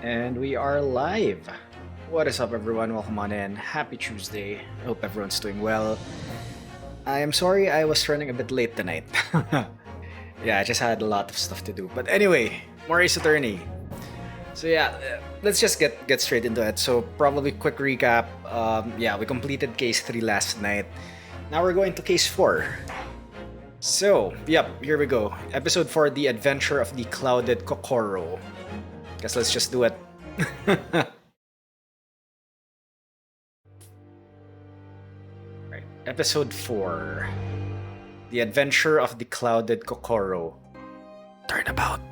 And we are live. What is up, everyone? Welcome on in. Happy Tuesday. Hope everyone's doing well. I am sorry I was running a bit late tonight. Yeah, I just had a lot of stuff to do. But anyway, more Ace Attorney. So yeah, let's just get straight into it. So probably quick recap. Yeah, we completed case 3 last night. Now we're going to case 4. So, yep, here we go. Episode 4, The Adventure of the Clouded Kokoro. Guess let's just do it. Right, episode 4. The Adventure of the Clouded Kokoro. Turnabout.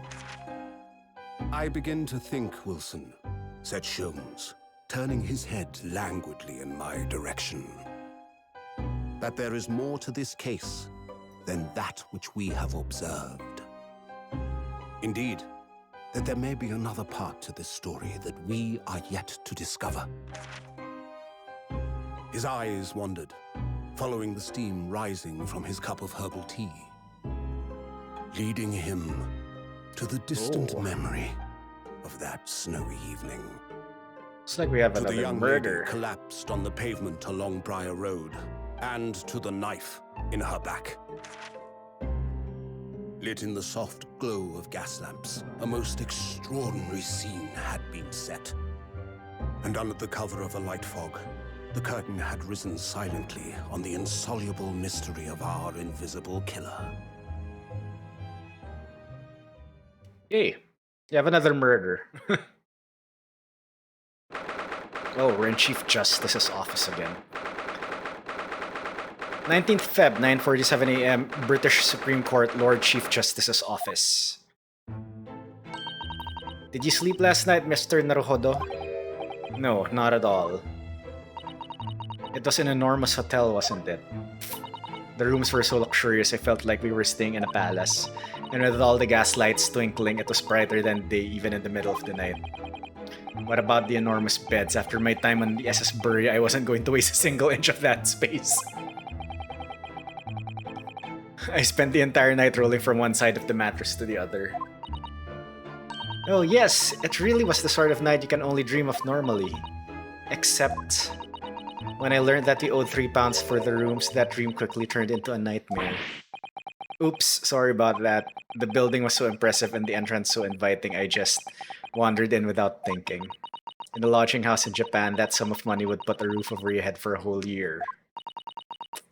I begin to think, Wilson, said Sholmes, turning his head languidly in my direction, that there is more to this case than that which we have observed. Indeed, that there may be another part to this story that we are yet to discover. His eyes wandered, following the steam rising from his cup of herbal tea, leading him to the distant memory of that snowy evening. Looks like we have To the another young murder. lady collapsed on the pavement along Briar Road, and to the knife in her back. Lit in the soft glow of gas lamps, a most extraordinary scene had been set. And under the cover of a light fog, the curtain had risen silently on the insoluble mystery of our invisible killer. Yay, you have another murder. Oh, we're in Chief Justice's office again. 19th Feb, 9:47 a.m., British Supreme Court, Lord Chief Justice's office. Did you sleep last night, Mr. Naruhodo? No, not at all. It was an enormous hotel, wasn't it? The rooms were so luxurious I felt like we were staying in a palace. And with all the gas lights twinkling, it was brighter than day even in the middle of the night. What about the enormous beds? After my time on the SS Bury, I wasn't going to waste a single inch of that space. I spent the entire night rolling from one side of the mattress to the other. Oh yes, it really was the sort of night you can only dream of normally. Except when I learned that we owed £3 for the rooms, that dream quickly turned into a nightmare. Oops, sorry about that. The building was so impressive and the entrance so inviting, I just wandered in without thinking. In a lodging house in Japan, that sum of money would put a roof over your head for a whole year.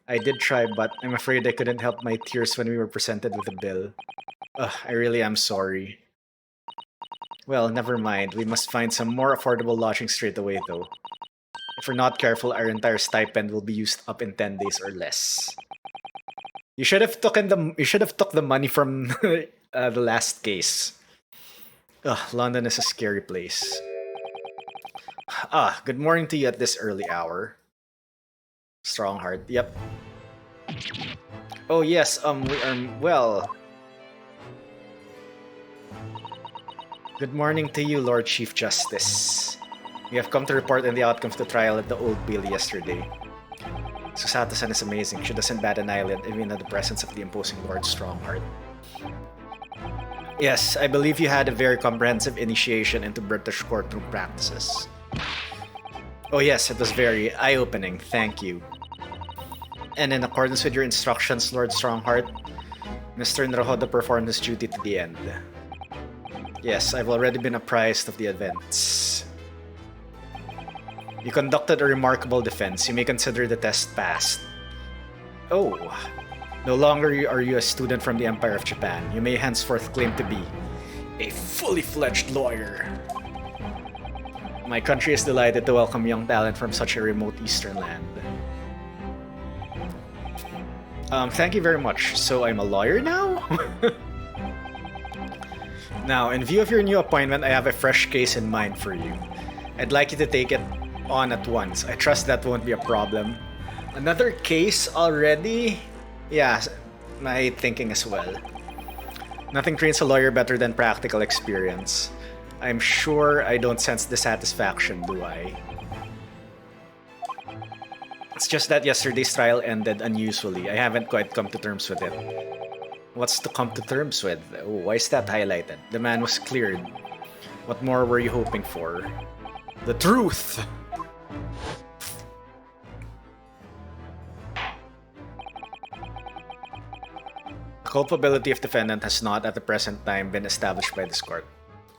I did try, but I'm afraid I couldn't help my tears when we were presented with the bill. Ugh, I really am sorry. Well, never mind. We must find some more affordable lodging straight away, though. If we're not careful, our entire stipend will be used up in 10 days or less. You should have took the money from the last case. Ugh, London is a scary place. Good morning to you at this early hour. Strongheart, yep. Oh yes, we are, well... Good morning to you, Lord Chief Justice. We have come to report on the outcome of the trial at the Old Bailey yesterday. Susato-san is amazing. She doesn't bat an eyelid, even in the presence of the imposing Lord Strongheart. Yes, I believe you had a very comprehensive initiation into British courtroom practices. Oh yes, it was very eye-opening, thank you. And in accordance with your instructions, Lord Strongheart, Mr. Naruhodo performed his duty to the end. Yes, I've already been apprised of the events. You conducted a remarkable defense. You may consider the test passed. Oh, no longer are you a student from the Empire of Japan. You may henceforth claim to be a fully fledged lawyer. My country is delighted to welcome young talent from such a remote eastern land. Thank you very much. So I'm a lawyer now? Now, in view of your new appointment, I have a fresh case in mind for you. I'd like you to take it on at once. I trust that won't be a problem. Another case already? Yeah, my thinking as well. Nothing trains a lawyer better than practical experience. I'm sure I don't sense dissatisfaction, do I? It's just that yesterday's trial ended unusually. I haven't quite come to terms with it. What's to come to terms with? Oh, why is that highlighted? The man was cleared. What more were you hoping for? The truth! The culpability of defendant has not at the present time been established by this court.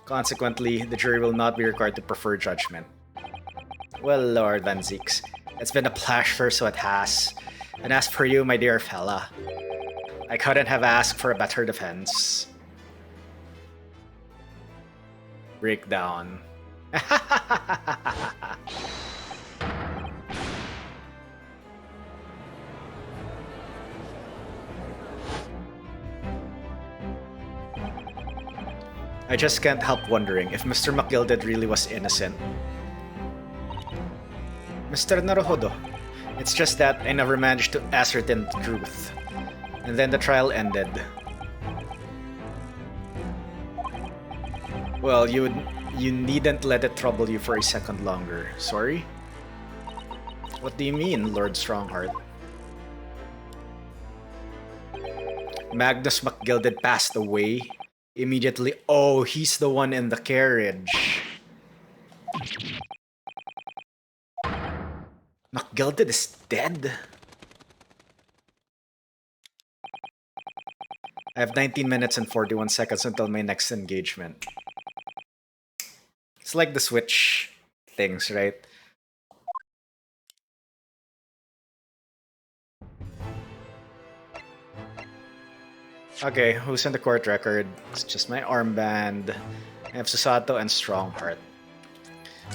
Consequently, the jury will not be required to prefer judgment. Well, Lord Van Zieks, it's been a pleasure, so it has. And as for you, my dear fella, I couldn't have asked for a better defense. Breakdown. I just can't help wondering if Mr. McGilded really was innocent. Mr. Naruhodo, it's just that I never managed to ascertain the truth. And then the trial ended. Well, you needn't let it trouble you for a second longer. Sorry? What do you mean, Lord Strongheart? Magnus McGilded passed away immediately. Oh, he's the one in the carriage. McGilded is dead? I have 19 minutes and 41 seconds until my next engagement. It's like the Switch things, right? Okay, who's in the court record? It's just my armband. I have Susato and Strongheart.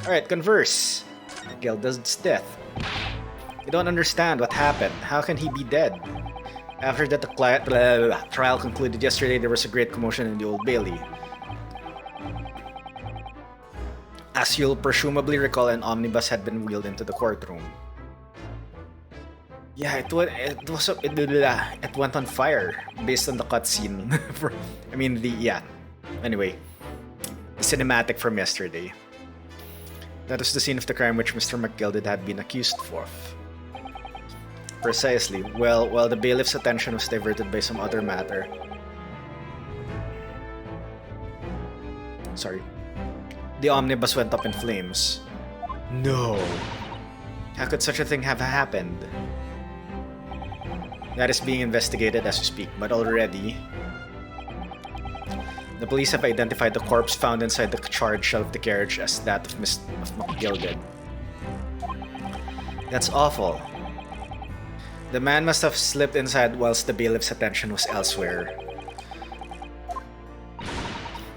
Alright, converse. Gilded's death. I don't understand what happened. How can he be dead? After that, the trial concluded yesterday, there was a great commotion in the Old Bailey. As you'll presumably recall, an omnibus had been wheeled into the courtroom. Yeah, it went on fire based on the cutscene. Anyway, the cinematic from yesterday. That was the scene of the crime which Mr. McGilded had been accused of. Precisely. Well, while the bailiff's attention was diverted by some other matter. Sorry. The omnibus went up in flames. No. How could such a thing have happened? That is being investigated as we speak, but already the police have identified the corpse found inside the charred shell of the carriage as that of McGilded. That's awful. The man must have slipped inside whilst the bailiff's attention was elsewhere.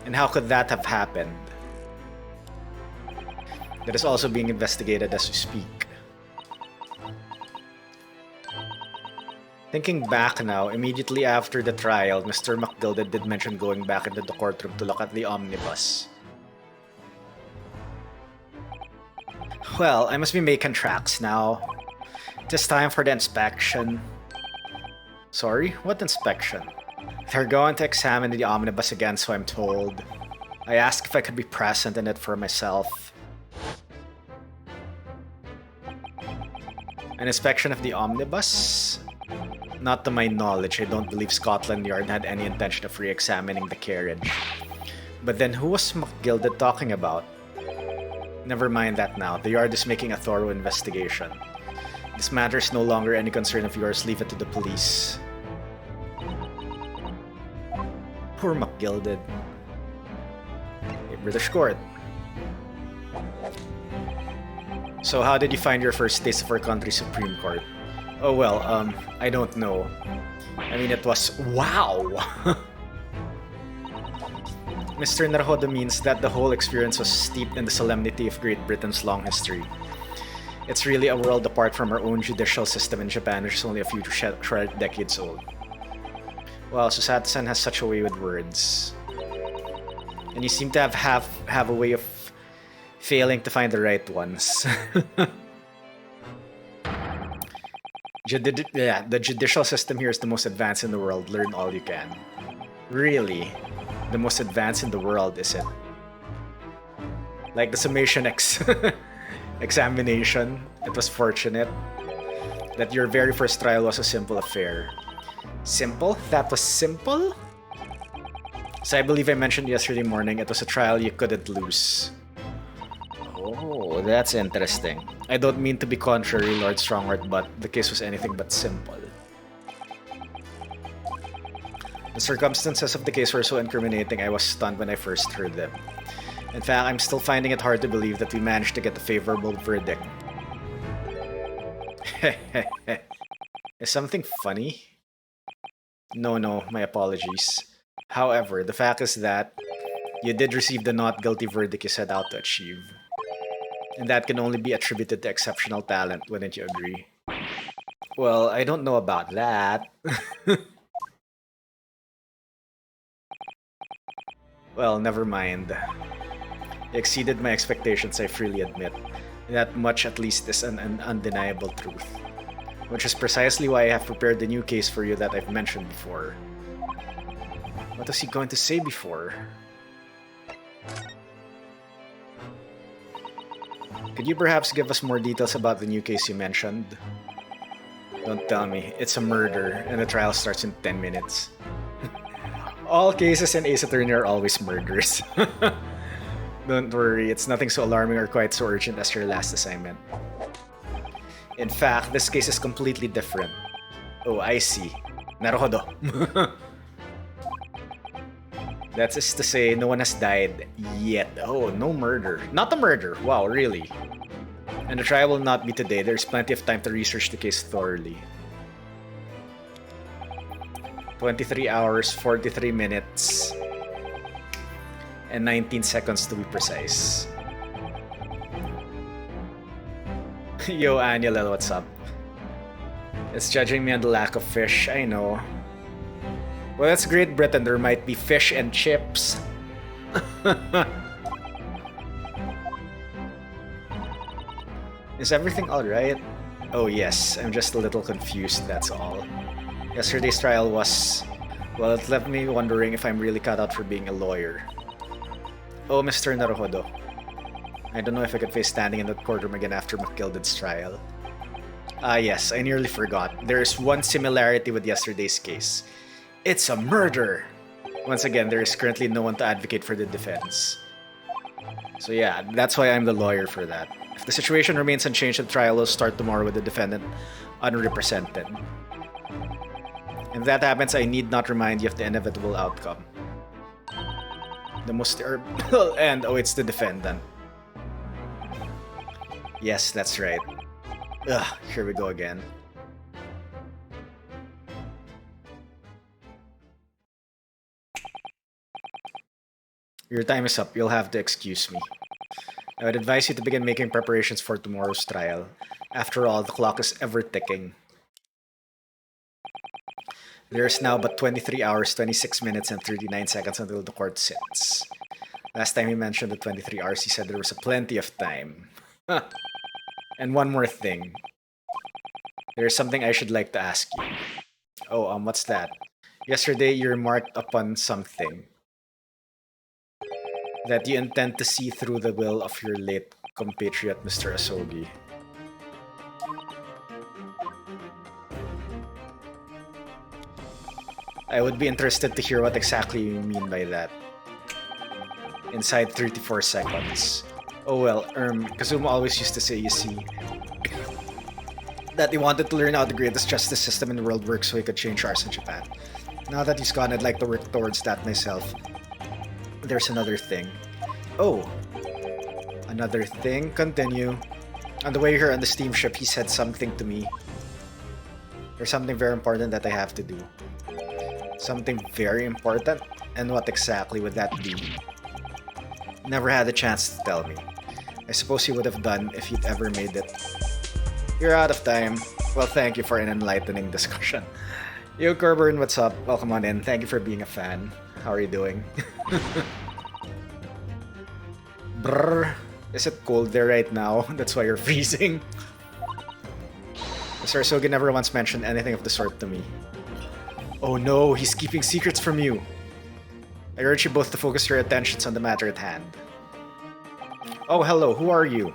And how could that have happened? That is also being investigated as we speak. Thinking back now, immediately after the trial, Mr. McGilded did mention going back into the courtroom to look at the omnibus. Well, I must be making tracks now. It is time for the inspection. Sorry? What inspection? They're going to examine the omnibus again, so I'm told. I asked if I could be present in it for myself. An inspection of the omnibus? Not to my knowledge, I don't believe Scotland Yard had any intention of re-examining the carriage. But then who was McGilded talking about? Never mind that now, the Yard is making a thorough investigation. This matter is no longer any concern of yours, leave it to the police. Poor McGilded. Hey, British Court. So how did you find your first taste of our country's Supreme Court? Oh well, I don't know. I mean, it was wow! Mr. Naruhodo means that the whole experience was steeped in the solemnity of Great Britain's long history. It's really a world apart from our own judicial system in Japan, which is only a few short decades old. Wow, Susato-san has such a way with words. And you seem to have a way of failing to find the right ones. The judicial system here is the most advanced in the world. Learn all you can. Really? The most advanced in the world, is it? Like the summation examination, it was fortunate that your very first trial was a simple affair. Simple? That was simple? So I believe I mentioned yesterday morning it was a trial you couldn't lose. Oh, that's interesting. I don't mean to be contrary, Lord Strongheart, but the case was anything but simple. The circumstances of the case were so incriminating I was stunned when I first heard them. In fact, I'm still finding it hard to believe that we managed to get a favorable verdict. Is something funny? No, my apologies. However, the fact is that you did receive the not guilty verdict you set out to achieve. And that can only be attributed to exceptional talent, wouldn't you agree? Well, I don't know about that. Well, never mind. You exceeded my expectations, I freely admit. That much, at least, is an undeniable truth. Which is precisely why I have prepared the new case for you that I've mentioned before. What was he going to say before? Could you perhaps give us more details about the new case you mentioned? Don't tell me. It's a murder, and the trial starts in 10 minutes. All cases in Ace Attorney are always murders. Don't worry, it's nothing so alarming or quite so urgent as your last assignment. In fact, this case is completely different. Oh, I see. Naruhodo. That is to say, no one has died yet. Oh, no murder. Not a murder. Wow, really? And the trial will not be today. There's plenty of time to research the case thoroughly. 23 hours, 43 minutes, and 19 seconds to be precise. Yo, Annual, what's up? It's judging me on the lack of fish, I know. Well, that's Great Britain. There might be fish and chips. Is everything alright? Oh yes, I'm just a little confused, that's all. Yesterday's trial was... well, it left me wondering if I'm really cut out for being a lawyer. Oh, Mr. Naruhodo. I don't know if I could face standing in that courtroom again after McKilded's trial. Ah yes, I nearly forgot. There is one similarity with yesterday's case. It's a murder! Once again, there is currently no one to advocate for the defense. So yeah, that's why I'm the lawyer for that. If the situation remains unchanged, the trial will start tomorrow with the defendant unrepresented. If that happens, I need not remind you of the inevitable outcome. The most terrible end. Oh, it's the defendant. Yes, that's right. Ugh, here we go again. Your time is up. You'll have to excuse me. I would advise you to begin making preparations for tomorrow's trial. After all, the clock is ever ticking. There's now but 23 hours, 26 minutes, and 39 seconds until the court sits. Last time he mentioned the 23 hours, he said there was plenty of time. And one more thing. There's something I should like to ask you. Oh, what's that? Yesterday, you remarked upon something. That you intend to see through the will of your late compatriot, Mr. Asogi. I would be interested to hear what exactly you mean by that. Inside 34 seconds. Oh well, Kazuma always used to say, you see, that he wanted to learn how the greatest justice system in the world works so he could change ours in Japan. Now that he's gone, I'd like to work towards that myself. There's another thing. Oh. Another thing? Continue. On the way here on the steamship, he said something to me. There's something very important that I have to do. Something very important? And what exactly would that be? Never had a chance to tell me. I suppose he would have done if he'd ever made it. You're out of time. Well, thank you for an enlightening discussion. Yo, Kerburn, what's up? Welcome on in. Thank you for being a fan. How are you doing? Brrr. Is it cold there right now? That's why you're freezing. Mr. Asogi never once mentioned anything of the sort to me. Oh no, he's keeping secrets from you. I urge you both to focus your attentions on the matter at hand. Oh, hello, who are you?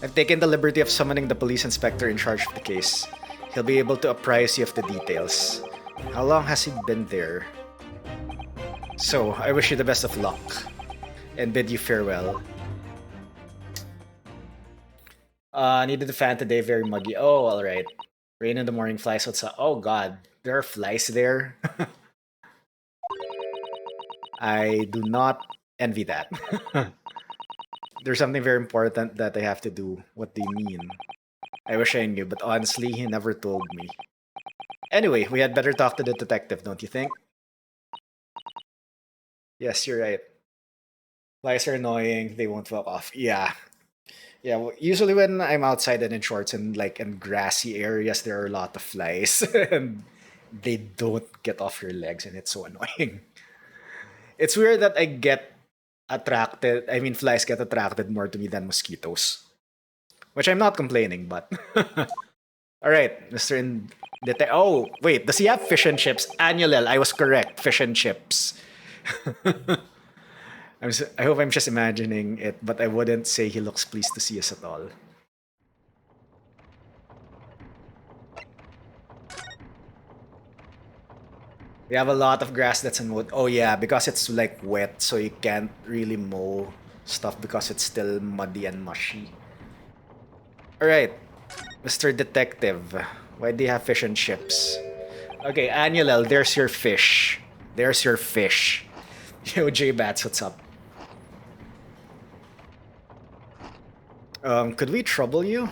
I've taken the liberty of summoning the police inspector in charge of the case. He'll be able to apprise you of the details. How long has he been there? So, I wish you the best of luck and bid you farewell. Needed the fan today, very muggy. Oh, alright. Rain in the morning, flies outside. Oh god, there are flies there. I do not envy that. There's something very important that I have to do. What do you mean? I wish I knew, but honestly, he never told me. Anyway, we had better talk to the detective, don't you think? Yes, you're right. Flies are annoying, they won't walk off. Yeah. Yeah, well, usually when I'm outside and in shorts and like in grassy areas, there are a lot of flies and they don't get off your legs and it's so annoying. It's weird that I get attracted, I mean, flies get attracted more to me than mosquitoes. Which I'm not complaining, but. Alright, Mr. Oh, wait, does he have fish and chips? Annual, I was correct, fish and chips. I hope I'm just imagining it, but I wouldn't say he looks pleased to see us at all. We have a lot of grass that's unmowed. Oh yeah, because it's like wet, so you can't really mow stuff because it's still muddy and mushy. Alright, Mr. Detective, why do you have fish and chips? Okay, Annual, there's your fish. There's your fish. Yo, J-Bats, what's up? Could we trouble you?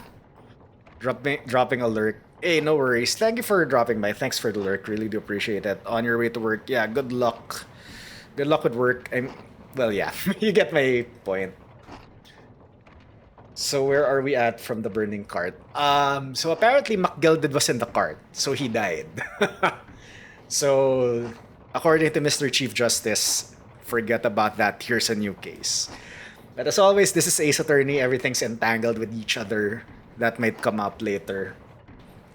Dropping a lurk. Hey, no worries. Thank you for dropping by. Thanks for the lurk. Really do appreciate it. On your way to work. Yeah, good luck. Good luck with work. Well, yeah. You get my point. So where are we at from the burning cart? So apparently McGilded was in the cart. So he died. So, according to Mr. Chief Justice, forget about that. Here's a new case. But as always, this is Ace Attorney. Everything's entangled with each other. That might come up later.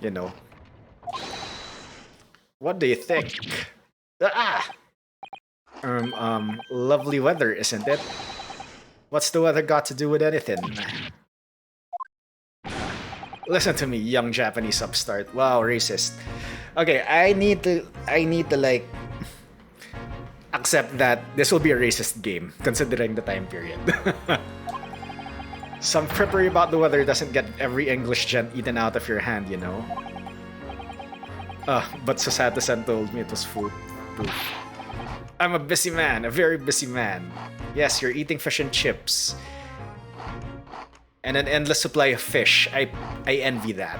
You know. What do you think? Ah! Lovely weather, isn't it? What's the weather got to do with anything? Listen to me, young Japanese upstart. Wow, racist. Okay, I need to like accept that this will be a racist game, considering the time period. Some frippery about the weather doesn't get every English gent eaten out of your hand, you know? But Susata-san told me it was food proof. I'm a busy man, a very busy man. Yes, you're eating fish and chips. And an endless supply of fish. I envy that.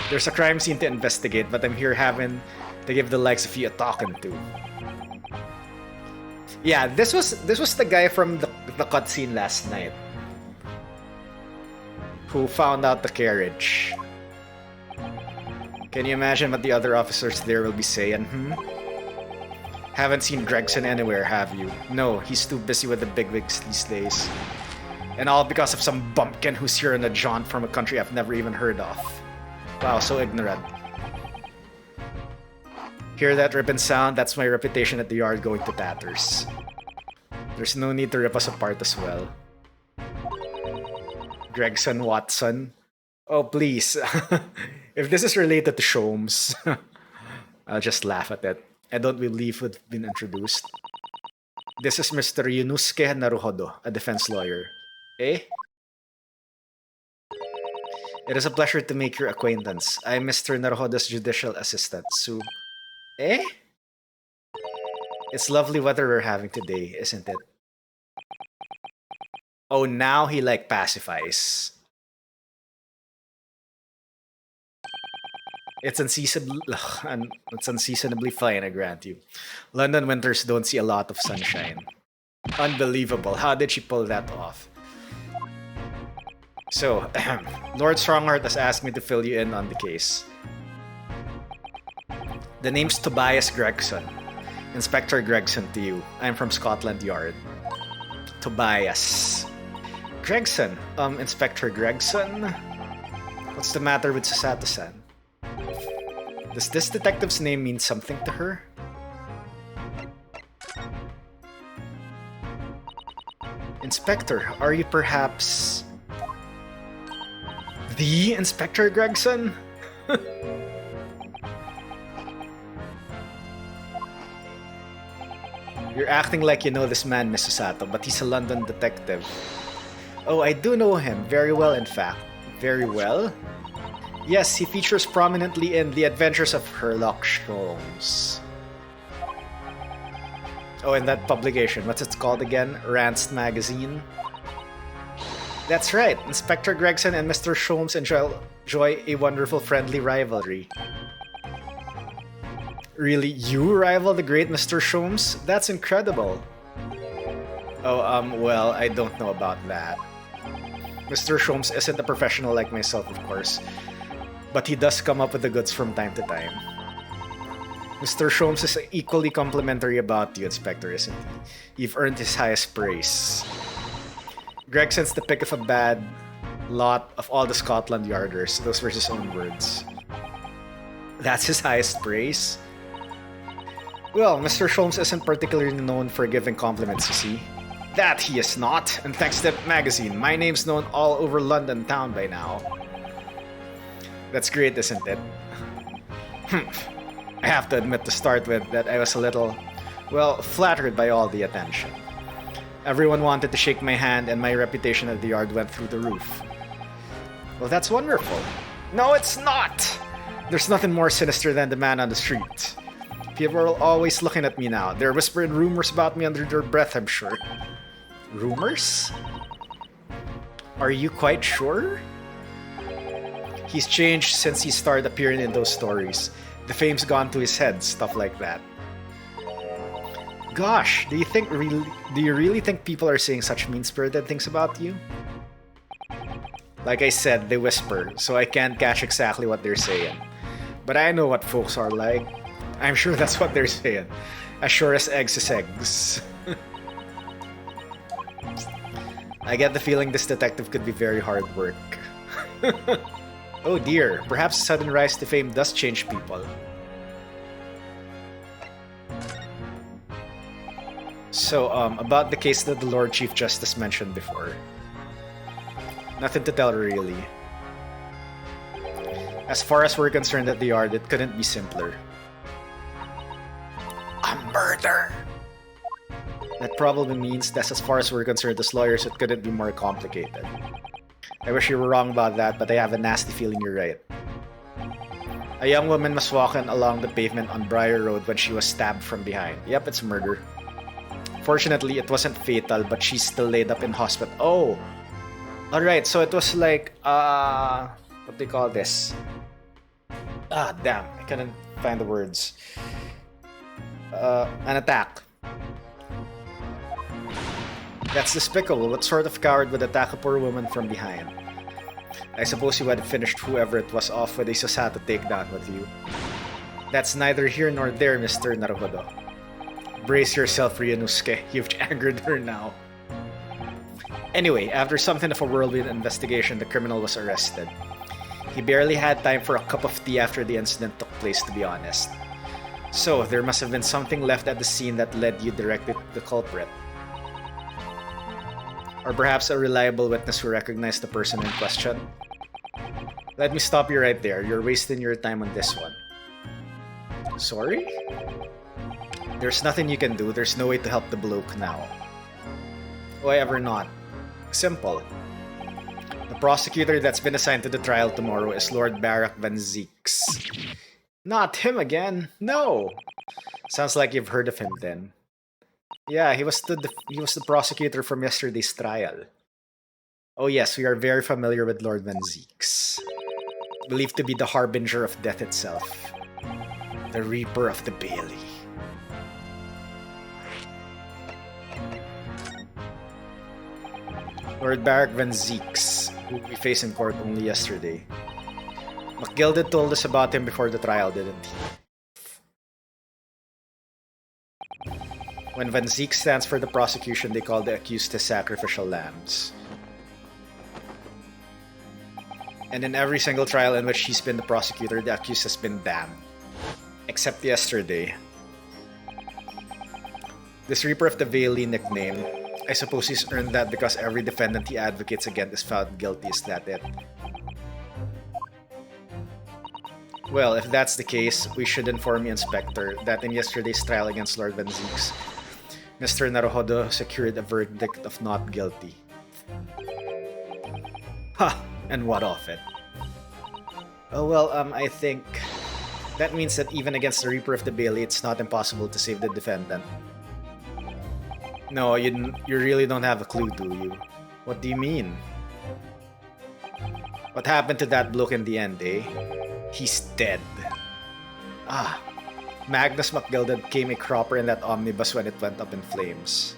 There's a crime scene to investigate, but I'm here having to give the likes of you a talking to. Yeah, this was the guy from the cutscene last night who found out the carriage. Can you imagine what the other officers there will be saying? Haven't seen Gregson anywhere, have you? No, he's too busy with the bigwigs these days. And all because of some bumpkin who's here on a jaunt from a country I've never even heard of. Wow, so ignorant. Hear that ripping sound? That's my reputation at the yard going to tatters. There's no need to rip us apart as well. Gregson Watson. Oh, please. If this is related to Sholmes, I'll just laugh at it. I don't believe we've been introduced. This is Mr. Yunusuke Naruhodo, a defense lawyer. Eh? It is a pleasure to make your acquaintance. I'm Mr. Naruhodo's judicial assistant, Sue. Eh? It's lovely weather we're having today, isn't it? Oh, now he like pacifies. It's unseasonably fine, I grant you. London winters don't see a lot of sunshine. Unbelievable. How did she pull that off? So, Lord Strongheart has asked me to fill you in on the case. The name's Tobias Gregson. Inspector Gregson to you. I'm from Scotland Yard. Tobias. Gregson. Inspector Gregson? What's the matter with Susato-san? Does this detective's name mean something to her? Inspector, are you perhaps... the Inspector Gregson? You're acting like you know this man, Miss Susato, but he's a London detective. Oh, I do know him. Very well, in fact. Very well? Yes, he features prominently in The Adventures of Sherlock Holmes. Oh, in that publication. What's it called again? Rants Magazine? That's right. Inspector Gregson and Mr. Sholmes enjoy a wonderful friendly rivalry. Really? You rival the great Mr. Sholmes? That's incredible. Oh, well, I don't know about that. Mr. Sholmes isn't a professional like myself, of course. But he does come up with the goods from time to time. Mr. Sholmes is equally complimentary about you, Inspector, isn't he? You've earned his highest praise. Gregson's the pick of a bad lot of all the Scotland Yarders. Those were his own words. That's his highest praise? Well, Mr. Sholmes isn't particularly known for giving compliments, you see. That he is not, and thanks to that magazine, my name's known all over London town by now. That's great, isn't it? I have to admit to start with that I was a little, well, flattered by all the attention. Everyone wanted to shake my hand and my reputation at the yard went through the roof. Well, that's wonderful. No, it's not! There's nothing more sinister than the man on the street. People are always looking at me now. They're whispering rumors about me under their breath, I'm sure. Rumors? Are you quite sure? He's changed since he started appearing in those stories. The fame's gone to his head, stuff like that. Gosh, do you really think people are saying such mean-spirited things about you? Like I said, they whisper, so I can't catch exactly what they're saying. But I know what folks are like. I'm sure that's what they're saying. As sure as eggs is eggs. I get the feeling this detective could be very hard work. Oh dear, perhaps a sudden rise to fame does change people. So, about the case that the Lord Chief Justice mentioned before. Nothing to tell, really. As far as we're concerned at the yard, it couldn't be simpler. A murder! That probably means that as far as we're concerned as lawyers, it couldn't be more complicated. I wish you were wrong about that, but I have a nasty feeling you're right. A young woman was walking along the pavement on Briar Road when she was stabbed from behind. Yep, it's murder. Fortunately, it wasn't fatal, but she's still laid up in hospital. Oh! Alright, so it was like, what do you call this? Ah, damn, I couldn't find the words. An attack. That's despicable. What sort of coward would attack a poor woman from behind? I suppose you had finished whoever it was off with a Susato takedown with you. That's neither here nor there, Mr. Naruhodo. Brace yourself, Ryunosuke. You've angered her now. Anyway, after something of a whirlwind investigation, the criminal was arrested. He barely had time for a cup of tea after the incident took place, to be honest. So, there must have been something left at the scene that led you directly to the culprit. Or perhaps a reliable witness who recognized the person in question. Let me stop you right there. You're wasting your time on this one. Sorry? There's nothing you can do. There's no way to help the bloke now. Why ever not? Simple. The prosecutor that's been assigned to the trial tomorrow is Lord Barak Van Zieks. Not him again. No. Sounds like you've heard of him then. Yeah, he was the prosecutor from yesterday's trial. Oh yes, we are very familiar with Lord Van Zieks. Believed to be the harbinger of death itself. The Reaper of the Bailey. Lord Barak Van Zieks, who we faced in court only yesterday. McGilded told us about him before the trial, didn't he? When Van Zieks stands for the prosecution, they call the accused his sacrificial lambs. And in every single trial in which he's been the prosecutor, the accused has been damned. Except yesterday. This Reaper of the Bailey nickname, I suppose he's earned that because every defendant he advocates against is found guilty, is that it? Well, if that's the case, we should inform you, Inspector, that in yesterday's trial against Lord Van Zieks, Mr. Naruhodo secured a verdict of not guilty. Ha! And what of it? Oh well, I think that means that even against the Reaper of the Bailey, it's not impossible to save the defendant. No, you really don't have a clue, do you? What do you mean? What happened to that bloke in the end, eh? He's dead. Ah, Magnus MacGilded became a cropper in that omnibus when it went up in flames.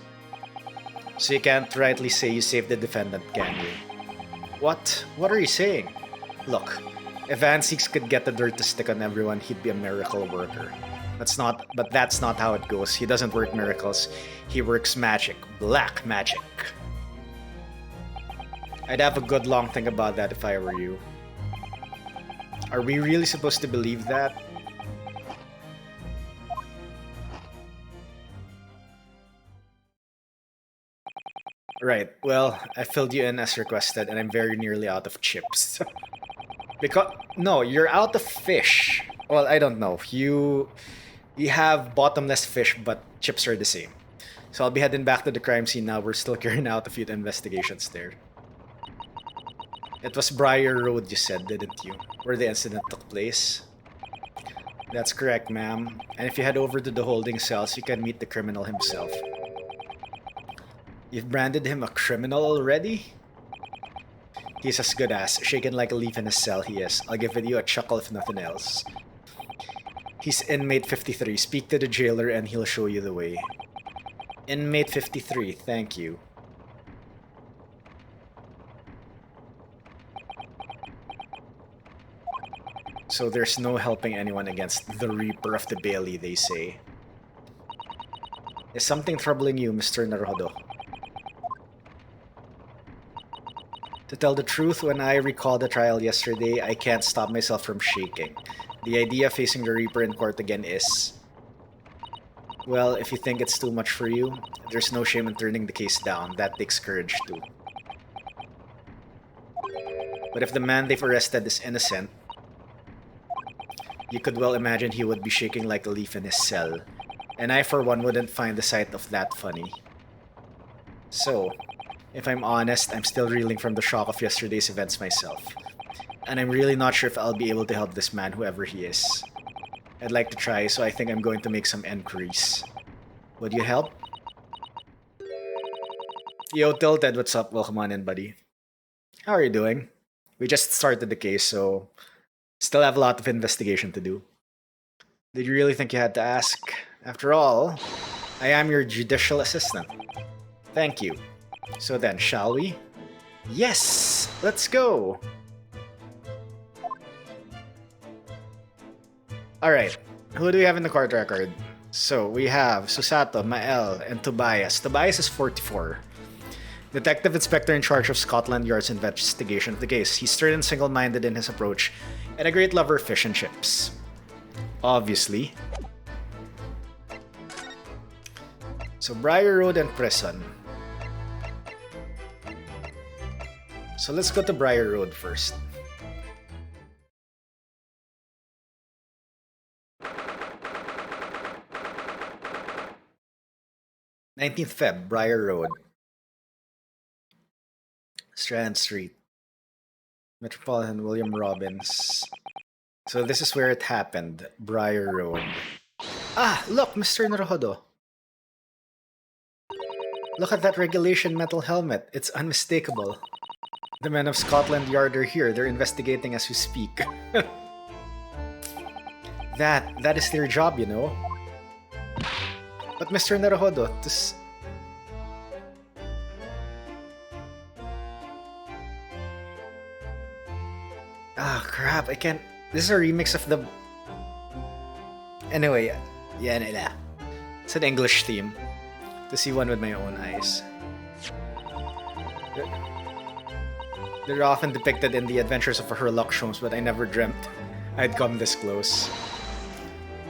So you can't rightly say you saved the defendant, can you? What? What are you saying? Look, if Van Seeks could get the dirt to stick on everyone, he'd be a miracle worker. But that's not how it goes. He doesn't work miracles. He works magic. Black magic. I'd have a good long think about that if I were you. Are we really supposed to believe that? Right, well, I filled you in as requested and I'm very nearly out of chips. No, you're out of fish. Well, I don't know. You have bottomless fish, but chips are the same. So I'll be heading back to the crime scene now. We're still carrying out a few investigations there. It was Briar Road, you said, didn't you? Where the incident took place. That's correct, ma'am. And if you head over to the holding cells, you can meet the criminal himself. You've branded him a criminal already? He's as good as, shaken like a leaf in his cell he is. I'll give you a chuckle if nothing else. He's inmate 53. Speak to the jailer and he'll show you the way. Inmate 53, thank you. So there's no helping anyone against the Reaper of the Bailey, they say. Is something troubling you, Mr. Naruhodo? To tell the truth, when I recall the trial yesterday, I can't stop myself from shaking. The idea of facing the Reaper in court again is... Well, if you think it's too much for you, there's no shame in turning the case down. That takes courage too. But if the man they've arrested is innocent, you could well imagine he would be shaking like a leaf in his cell. And I, for one, wouldn't find the sight of that funny. So, if I'm honest, I'm still reeling from the shock of yesterday's events myself. And I'm really not sure if I'll be able to help this man, whoever he is. I'd like to try, so I think I'm going to make some enquiries. Would you help? Yo, Tilted, what's up? Welcome on in, buddy. How are you doing? We just started the case, so still have a lot of investigation to do. Did you really think you had to ask? After all, I am your judicial assistant. Thank you. So then, shall we? Yes! Let's go! Alright, who do we have in the court record? So, we have Susato, Mael, and Tobias. Tobias is 44. Detective Inspector in charge of Scotland Yard's investigation of the case. He's stern and single-minded in his approach, and a great lover of fish and chips. Obviously. So, Briar Road and prison. So let's go to Briar Road first. "19th Feb, Briar Road. Strand Street. Metropolitan William Robbins." So this is where it happened, Briar Road. Ah, look, Mr. Naruhodo. Look at that regulation metal helmet. It's unmistakable. The men of Scotland Yard are here. They're investigating as we speak. That is their job, you know. But Mr. Naruhodo, this... Ah, crap, I can't... This is a remix of the... Anyway, yeah. It's an English theme. To see one with my own eyes. They're often depicted in the Adventures of a Herlock Sholmes, but I never dreamt I'd come this close.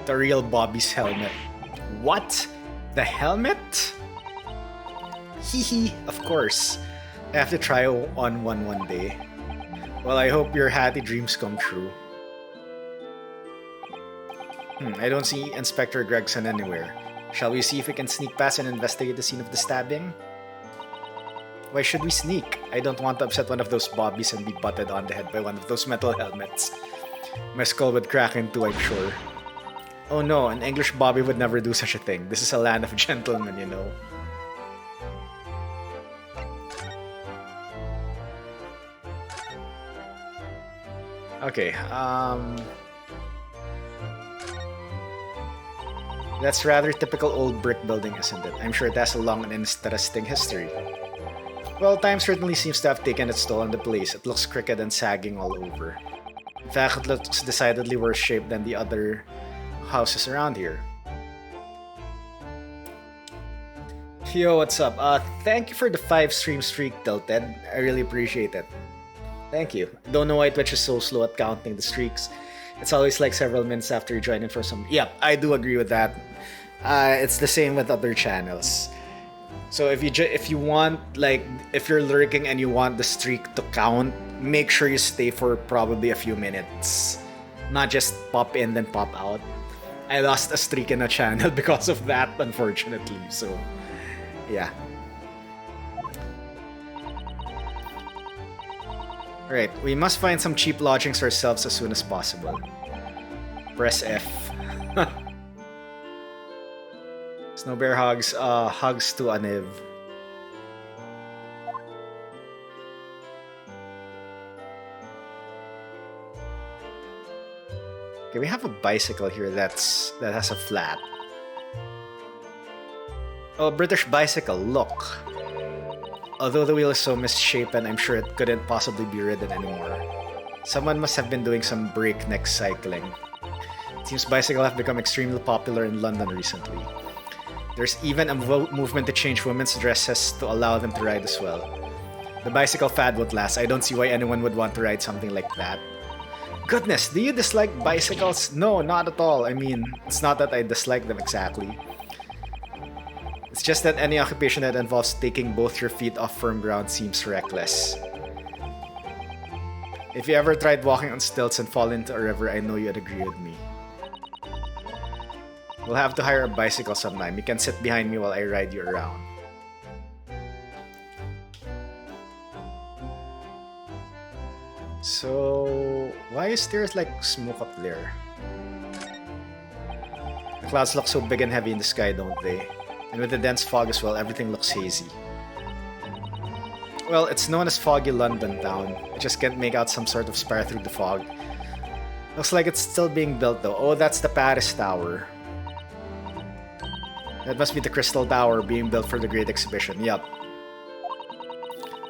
The real Bobby's helmet. What? The helmet? Hehe, of course. I have to try on one day. Well, I hope your happy dreams come true. I don't see Inspector Gregson anywhere. Shall we see if we can sneak past and investigate the scene of the stabbing? Why should we sneak? I don't want to upset one of those bobbies and be butted on the head by one of those metal helmets. My skull would crack in two, I'm sure. Oh no, an English bobby would never do such a thing. This is a land of gentlemen, you know. Okay, that's rather typical old brick building, isn't it? I'm sure it has a long and interesting history. Well, time certainly seems to have taken its toll on the place. It looks crooked and sagging all over. In fact, it looks decidedly worse shaped than the other houses around here. Yo, what's up? Thank you for the 5-stream streak, Tilted. I really appreciate it. Thank you. Don't know why Twitch is so slow at counting the streaks. It's always like several minutes after you join in for some... Yep, I do agree with that. It's the same with other channels. So if you want, like, if you're lurking and you want the streak to count, make sure you stay for probably a few minutes. Not just pop in then pop out. I lost a streak in a channel because of that, unfortunately. So, yeah. Right, we must find some cheap lodgings ourselves as soon as possible. Press F. Snow Bear hugs, hugs to Aniv. Okay, we have a bicycle here that has a flat. Oh, British bicycle, look. Although the wheel is so misshapen, I'm sure it couldn't possibly be ridden anymore. Someone must have been doing some breakneck cycling. It seems bicycles have become extremely popular in London recently. There's even a movement to change women's dresses to allow them to ride as well. The bicycle fad won't last. I don't see why anyone would want to ride something like that. Goodness, do you dislike bicycles? No, not at all. I mean, it's not that I dislike them exactly. It's just that any occupation that involves taking both your feet off firm ground seems reckless. If you ever tried walking on stilts and fall into a river, I know you'd agree with me. We'll have to hire a bicycle sometime. You can sit behind me while I ride you around. So, why is there like smoke up there? The clouds look so big and heavy in the sky, don't they? And with the dense fog as well, everything looks hazy. Well, it's known as Foggy London Town. I just can't make out some sort of spire through the fog. Looks like it's still being built though. Oh, that's the Paris Tower. That must be the Crystal Tower being built for the Great Exhibition. Yup.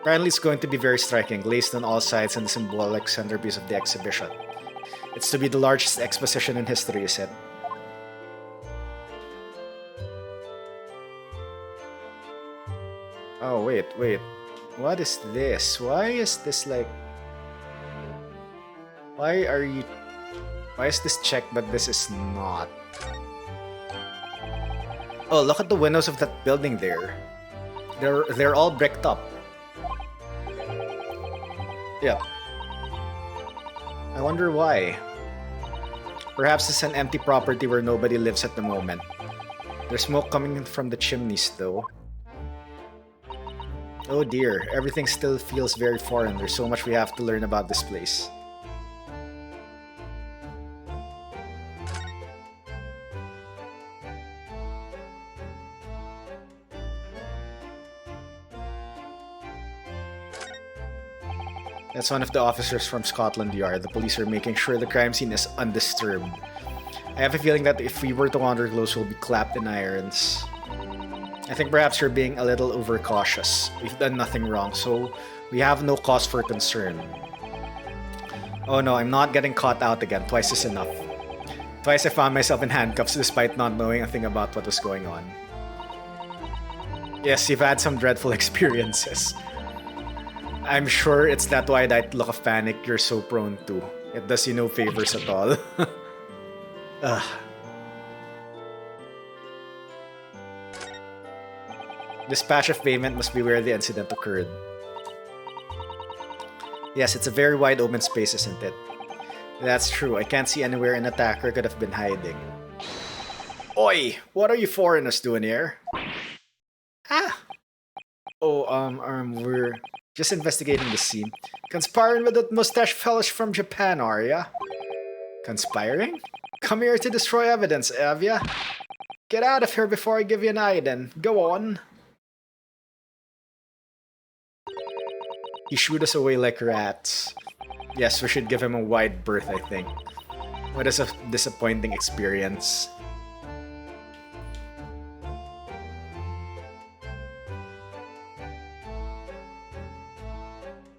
Apparently it's going to be very striking, glazed on all sides and the symbolic centerpiece of the exhibition. It's to be the largest exposition in history, is it? Oh, wait. What is this? Why is this like... Why is this checked but this is not? Oh, look at the windows of that building there. They're all bricked up. Yep. I wonder why. Perhaps it's an empty property where nobody lives at the moment. There's smoke coming in from the chimneys though. Oh dear, everything still feels very foreign. There's so much we have to learn about this place. That's one of the officers from Scotland Yard. The police are making sure the crime scene is undisturbed. I have a feeling that if we were to wander close, we'll be clapped in irons. I think perhaps you're being a little overcautious. We've done nothing wrong, so we have no cause for concern. Oh no, I'm not getting caught out again. Twice is enough. Twice I found myself in handcuffs despite not knowing a thing about what was going on. Yes, you've had some dreadful experiences. I'm sure it's that wide-eyed look of panic you're so prone to. It does you no favors at all. Ugh. This patch of pavement must be where the incident occurred. Yes, it's a very wide open space, isn't it? That's true. I can't see anywhere an attacker could have been hiding. Oi! What are you foreigners doing here? Ah! Oh, we're just investigating the scene. Conspiring with that mustache fellas from Japan, are ya? Conspiring? Come here to destroy evidence, have ya? Get out of here before I give you an eye then. Go on. He shooed us away like rats. Yes, we should give him a wide berth, I think. What is a disappointing experience.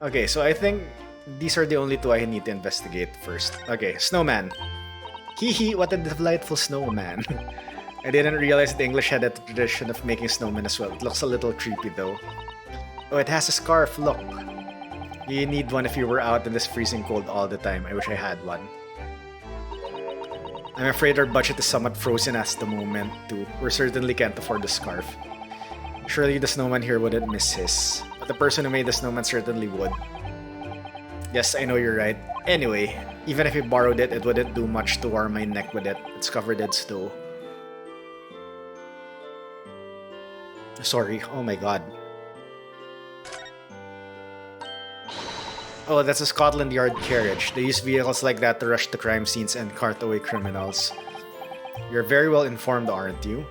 Okay, so I think these are the only two I need to investigate first. Okay, snowman. Hee hee, what a delightful snowman. I didn't realize the English had a tradition of making snowmen as well. It looks a little creepy though. Oh, it has a scarf, look. You need one if you were out in this freezing cold all the time. I wish I had one. I'm afraid our budget is somewhat frozen at the moment too. We certainly can't afford the scarf. Surely the snowman here wouldn't miss his. But the person who made the snowman certainly would. Yes, I know you're right. Anyway, even if we borrowed it, it wouldn't do much to warm my neck with it. It's covered in snow. Sorry, oh my god. Oh, that's a Scotland Yard carriage. They use vehicles like that to rush to crime scenes and cart away criminals. You're very well informed, aren't you?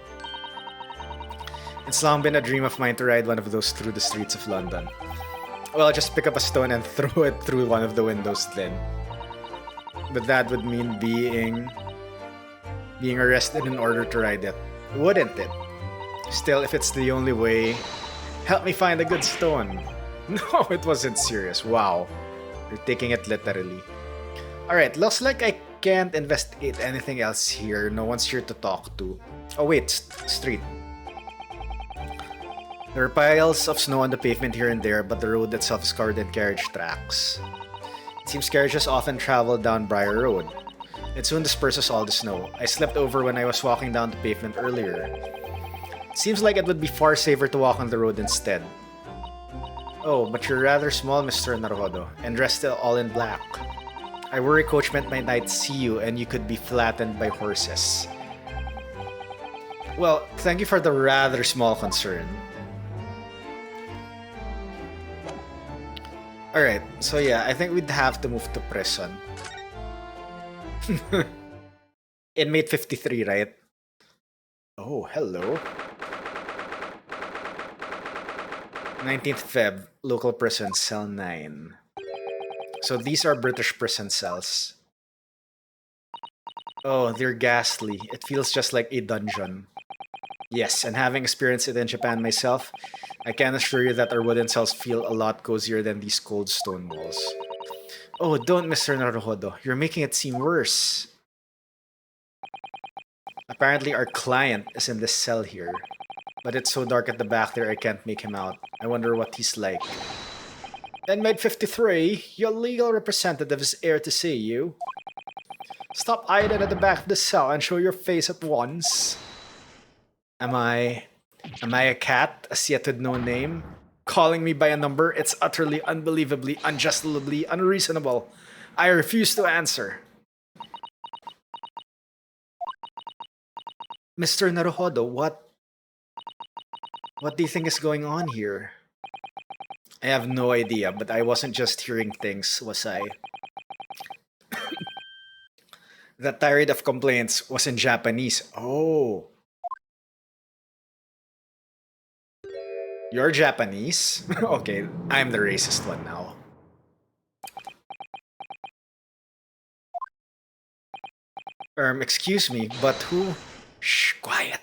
It's long been a dream of mine to ride one of those through the streets of London. Well, just pick up a stone and throw it through one of the windows then. But that would mean being arrested in order to ride it, wouldn't it? Still, if it's the only way, help me find a good stone. No, it wasn't serious. Wow. You're taking it literally. Alright, looks like I can't investigate anything else here. No one's here to talk to. Oh wait, street. There are piles of snow on the pavement here and there, but the road itself is covered in carriage tracks. It seems carriages often travel down Briar Road. It soon disperses all the snow. I slipped over when I was walking down the pavement earlier. It seems like it would be far safer to walk on the road instead. Oh, but you're rather small, Mr. Naruhodo, and dressed all in black. I worry coachman might not see you and you could be flattened by horses. Well, thank you for the rather small concern. Alright, so yeah, I think we'd have to move to prison. Inmate 53, right? Oh, hello. 19th Feb, local prison, cell 9. So these are British prison cells. Oh, they're ghastly. It feels just like a dungeon. Yes, and having experienced it in Japan myself, I can assure you that our wooden cells feel a lot cozier than these cold stone walls. Oh, don't, Mr. Naruhodo. You're making it seem worse. Apparently our client is in this cell here. But it's so dark at the back there I can't make him out. I wonder what he's like. Inmate 53, your legal representative is here to see you. Stop hiding at the back of the cell and show your face at once. Am I a cat, as yet with no name? Calling me by a number, it's utterly, unbelievably, unjustifiably unreasonable. I refuse to answer. Mr. Naruhodo, what do you think is going on here? I have no idea, but I wasn't just hearing things, was I? That tirade of complaints was in Japanese. Oh. You're Japanese? Okay, I'm the racist one now. Excuse me, but who? Shh, quiet.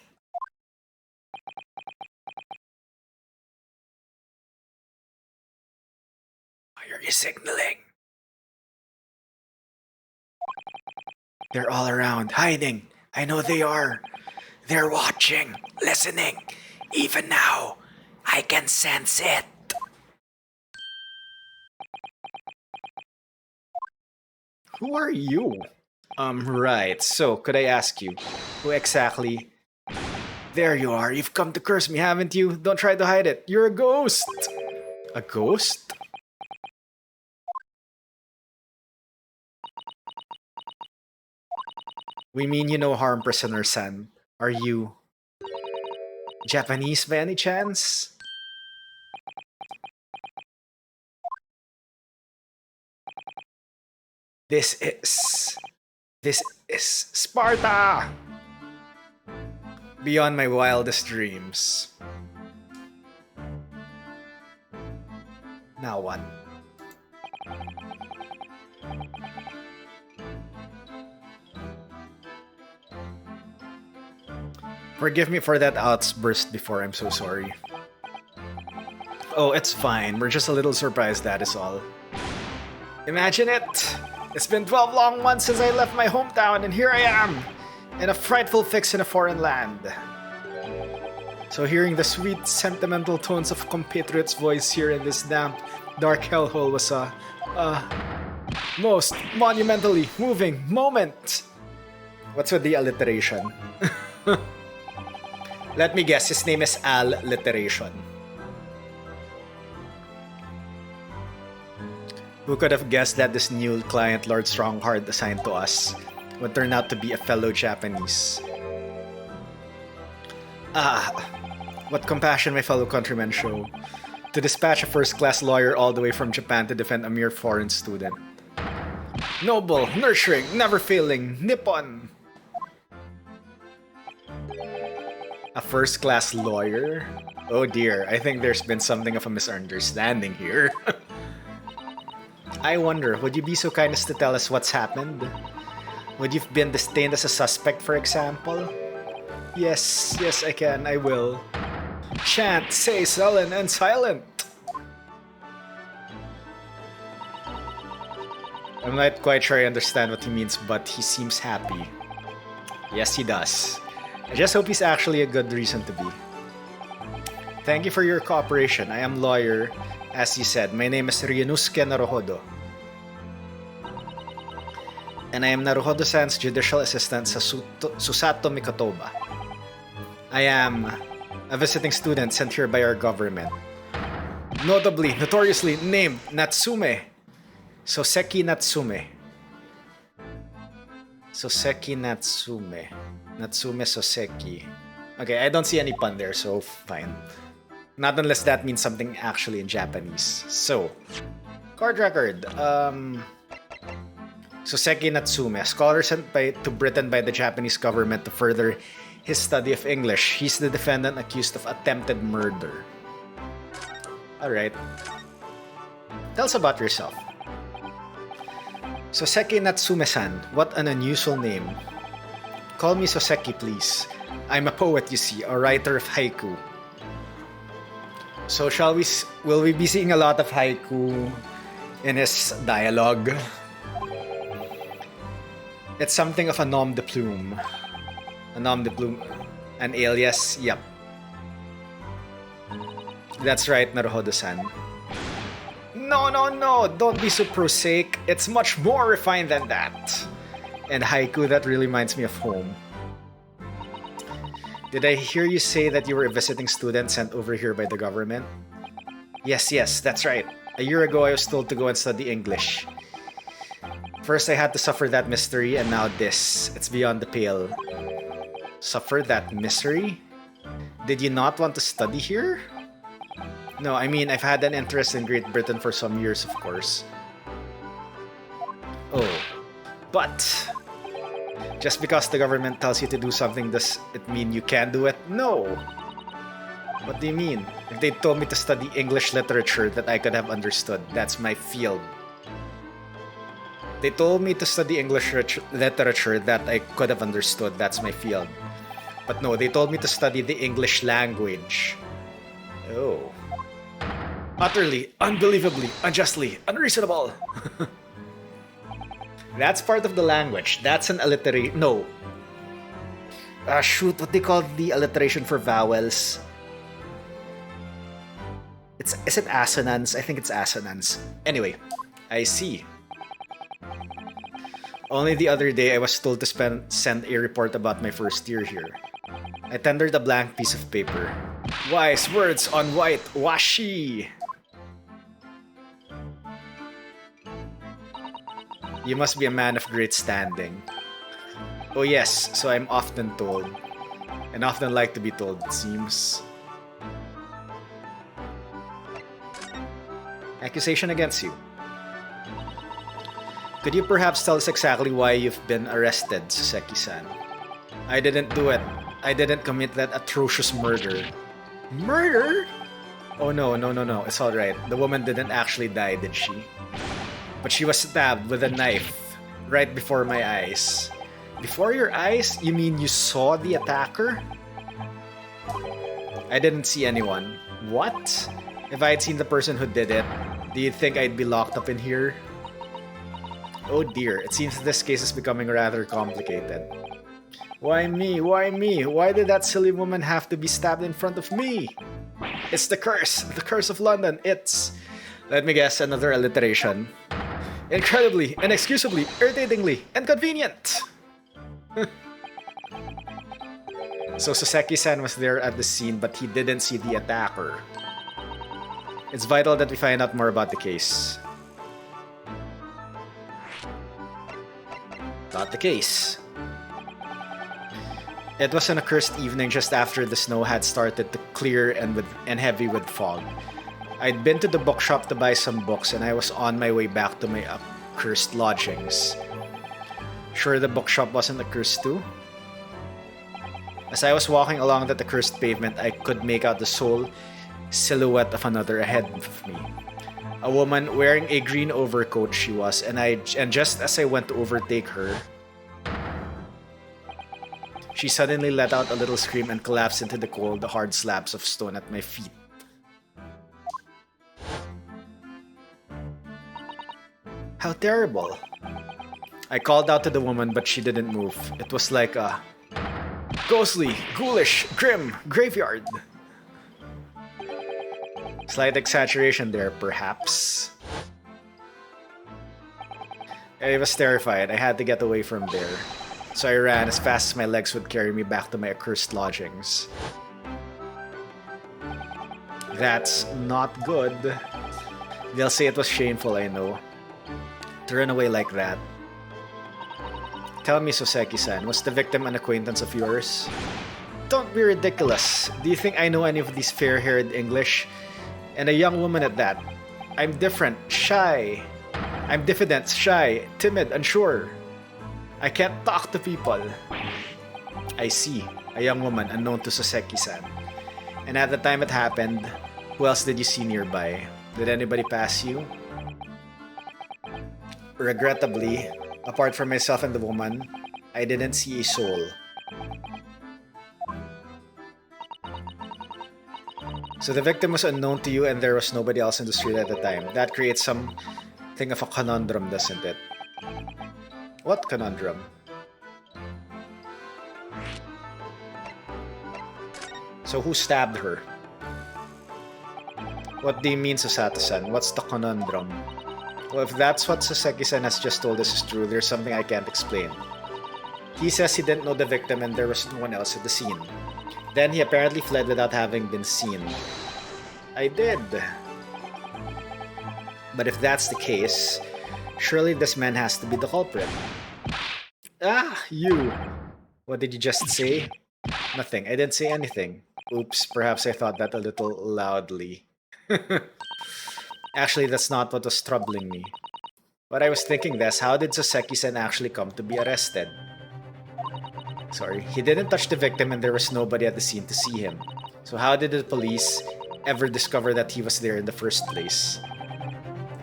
Why are you signaling? They're all around, hiding. I know they are. They're watching, listening. Even now, I can sense it. Who are you? Right. So, could I ask you, who exactly? There you are. You've come to curse me, haven't you? Don't try to hide it. You're a ghost. A ghost? We mean you no harm, prisoner-san. Are you Japanese by any chance? This is... This is Sparta! Beyond my wildest dreams. Now one. Forgive me for that outburst before, I'm so sorry. Oh, it's fine. We're just a little surprised, that is all. Imagine it! It's been 12 long months since I left my hometown, and here I am! In a frightful fix in a foreign land. So hearing the sweet, sentimental tones of compatriot's voice here in this damp, dark hellhole was a most monumentally moving moment! What's with the alliteration? Let me guess, his name is Alliteration. Who could have guessed that this new client, Lord Strongheart, assigned to us would turn out to be a fellow Japanese? Ah, what compassion my fellow countrymen show. To dispatch a first-class lawyer all the way from Japan to defend a mere foreign student. Noble, nurturing, never failing, Nippon! A first-class lawyer? Oh dear, I think there's been something of a misunderstanding here. I wonder, would you be so kind as to tell us what's happened? Would you have been detained as a suspect, for example? Yes, I can, I will. Chant, say sullen and silent! I'm not quite sure I understand what he means, but he seems happy. Yes, he does. I just hope he's actually a good reason to be. Thank you for your cooperation. I am lawyer. As you said, my name is Ryunosuke Naruhodo. And I am Naruhodo-san's judicial assistant sa Susato Mikotoba. I am a visiting student sent here by our government. Notoriously named Natsume. Soseki Natsume. Soseki Natsume. Natsume Soseki. Okay, I don't see any pun there, so fine. Not unless that means something actually in Japanese. So, card record. Soseki Natsume, a scholar sent to Britain by the Japanese government to further his study of English. He's the defendant accused of attempted murder. Alright. Tell us about yourself. Soseki Natsume-san, what an unusual name. Call me Soseki, please. I'm a poet, you see, a writer of haiku. So will we be seeing a lot of haiku in his dialogue? It's something of a nom de plume. A nom de plume. An alias, yep. That's right, Naruhodo-san. No, don't be so prosaic. It's much more refined than that. And haiku, that really reminds me of home. Did I hear you say that you were a visiting student sent over here by the government? Yes, that's right. A year ago, I was told to go and study English. First, I had to suffer that mystery, and now this. It's beyond the pale. Suffer that misery? Did you not want to study here? No, I mean, I've had an interest in Great Britain for some years, of course. Oh, but just because the government tells you to do something, does it mean you can do it? No. What do you mean? If they told me to study English literature that I could have understood, that's my field. They told me to study English literature that I could have understood, that's my field. But no, they told me to study the English language. Oh. Utterly, unbelievably, unjustly, unreasonable. That's part of the language. That's an alliteration. No. Shoot, what they call the alliteration for vowels? Is it assonance? I think it's assonance. Anyway, I see. Only the other day I was told to send a report about my first year here. I tendered a blank piece of paper. Wise words on white washi. You must be a man of great standing. Oh yes, so I'm often told. and often like to be told, it seems. Accusation against you. Could you perhaps tell us exactly why you've been arrested, Soseki-san? I didn't do it. I didn't commit that atrocious murder. Murder? Oh no, it's alright. The woman didn't actually die, did she? But she was stabbed with a knife right before my eyes. Before your eyes? You mean you saw the attacker? I didn't see anyone. What? If I had seen the person who did it, do you think I'd be locked up in here? Oh dear, it seems this case is becoming rather complicated. Why me? Why me? Why did that silly woman have to be stabbed in front of me? It's the curse of London. It's, let me guess, another alliteration. Incredibly, inexcusably, irritatingly, inconvenient. So Soseki-san was there at the scene, but he didn't see the attacker. It's vital that we find out more about the case. Not the case. It was an accursed evening just after the snow had started to clear and heavy with fog. I'd been to the bookshop to buy some books and I was on my way back to my accursed lodgings. Sure the bookshop wasn't accursed too? As I was walking along that accursed pavement, I could make out the sole silhouette of another ahead of me. A woman wearing a green overcoat she was, and just as I went to overtake her, she suddenly let out a little scream and collapsed into the cold, hard slabs of stone at my feet. How terrible. I called out to the woman, but she didn't move. It was like a ghostly, ghoulish, grim graveyard. Slight exaggeration there, perhaps. I was terrified. I had to get away from there. So I ran as fast as my legs would carry me back to my accursed lodgings. That's not good. They'll say it was shameful, I know. To run away like that. Tell me, Soseki-san, was the victim an acquaintance of yours? Don't be ridiculous. Do you think I know any of these fair-haired English? And a young woman at that. I'm different, shy. I'm diffident, shy, timid, unsure. I can't talk to people. I see. A young woman unknown to Soseki-san. And at the time it happened, who else did you see nearby? Did anybody pass you? Regrettably, apart from myself and the woman, I didn't see a soul. So the victim was unknown to you and there was nobody else in the street at the time. That creates something of a conundrum, doesn't it? What conundrum? So who stabbed her? What do you mean, Sasato-san? What's the conundrum? Well, if that's what Soseki-san has just told us is true, there's something I can't explain. He says he didn't know the victim and there was no one else at the scene. Then he apparently fled without having been seen. I did. But if that's the case, surely this man has to be the culprit. Ah, you! What did you just say? Nothing. I didn't say anything. Oops, perhaps I thought that a little loudly. Actually, that's not what was troubling me. What I was thinking is, how did Soseki-san actually come to be arrested? Sorry, he didn't touch the victim and there was nobody at the scene to see him. So how did the police ever discover that he was there in the first place?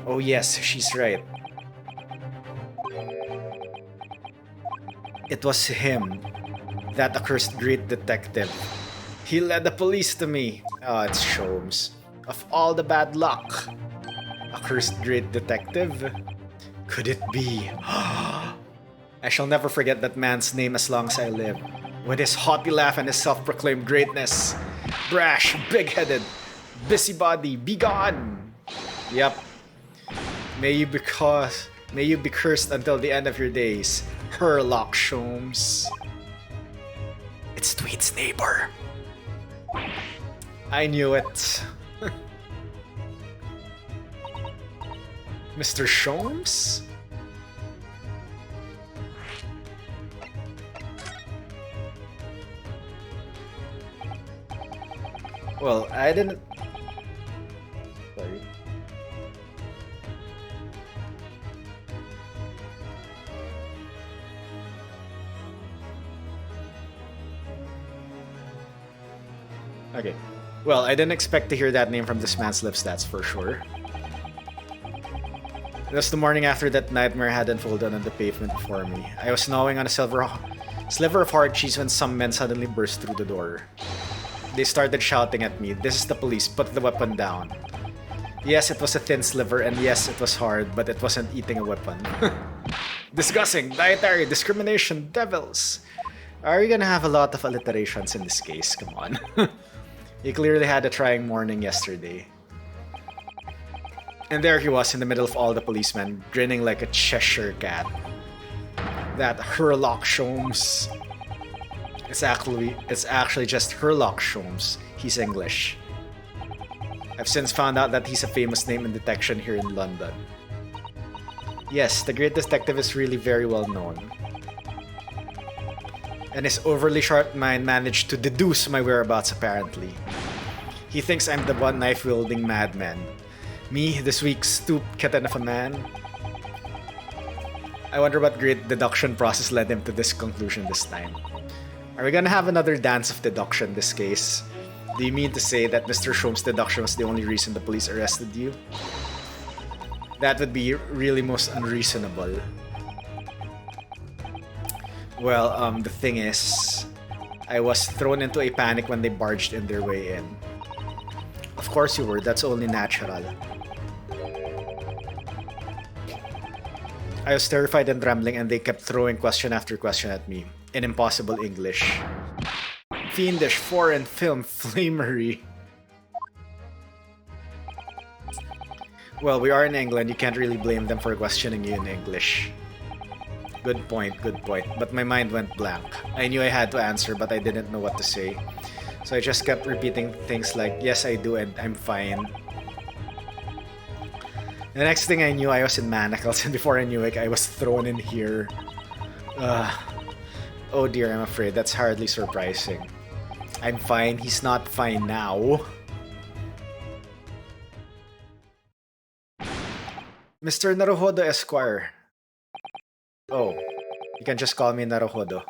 Oh yes, she's right. It was him, that accursed great detective. He led the police to me. Oh, it's Sholmes. Of all the bad luck. Accursed great detective? Could it be? I shall never forget that man's name as long as I live. With his haughty laugh and his self-proclaimed greatness. Brash, big-headed, busybody, be gone! Yep. May you be cursed until the end of your days. Herlock Sholmes. It's Tweet's neighbor. I knew it. Mr. Sholmes? Well, I didn't... Sorry. Okay. Well, I didn't expect to hear that name from this man's lips, that's for sure. It was the morning after that nightmare had unfolded on the pavement before me. I was gnawing on a sliver of hard cheese when some men suddenly burst through the door. They started shouting at me, "This is the police, put the weapon down." Yes, it was a thin sliver, and yes, it was hard, but it wasn't eating a weapon. Discussing, dietary, discrimination, devils. Are you gonna have a lot of alliterations in this case? Come on. He clearly had a trying morning yesterday. And there he was in the middle of all the policemen, grinning like a Cheshire cat. That Herlock Sholmes. It's actually just Herlock Sholmes. He's English. I've since found out that he's a famous name in detection here in London. Yes, the great detective is really very well known. And his overly sharp mind managed to deduce my whereabouts apparently. He thinks I'm the one knife-wielding madman. Me, this week's stooped kitten of a man. I wonder what great deduction process led him to this conclusion this time. Are we gonna have another dance of deduction this case? Do you mean to say that Mr. Sholmes' deduction was the only reason the police arrested you? That would be really most unreasonable. Well, the thing is, I was thrown into a panic when they barged in their way in. Of course you were, that's only natural. I was terrified and trembling, and they kept throwing question after question at me, in impossible English. Fiendish foreign film flamery. Well, we are in England, you can't really blame them for questioning you in English. Good point, but my mind went blank. I knew I had to answer, but I didn't know what to say. So I just kept repeating things like, yes I do and I'm fine. The next thing I knew, I was in manacles, and before I knew it, I was thrown in here. Oh dear, I'm afraid that's hardly surprising. I'm fine, he's not fine now. Mr. Naruhodo Esquire. Oh, you can just call me Naruhodo.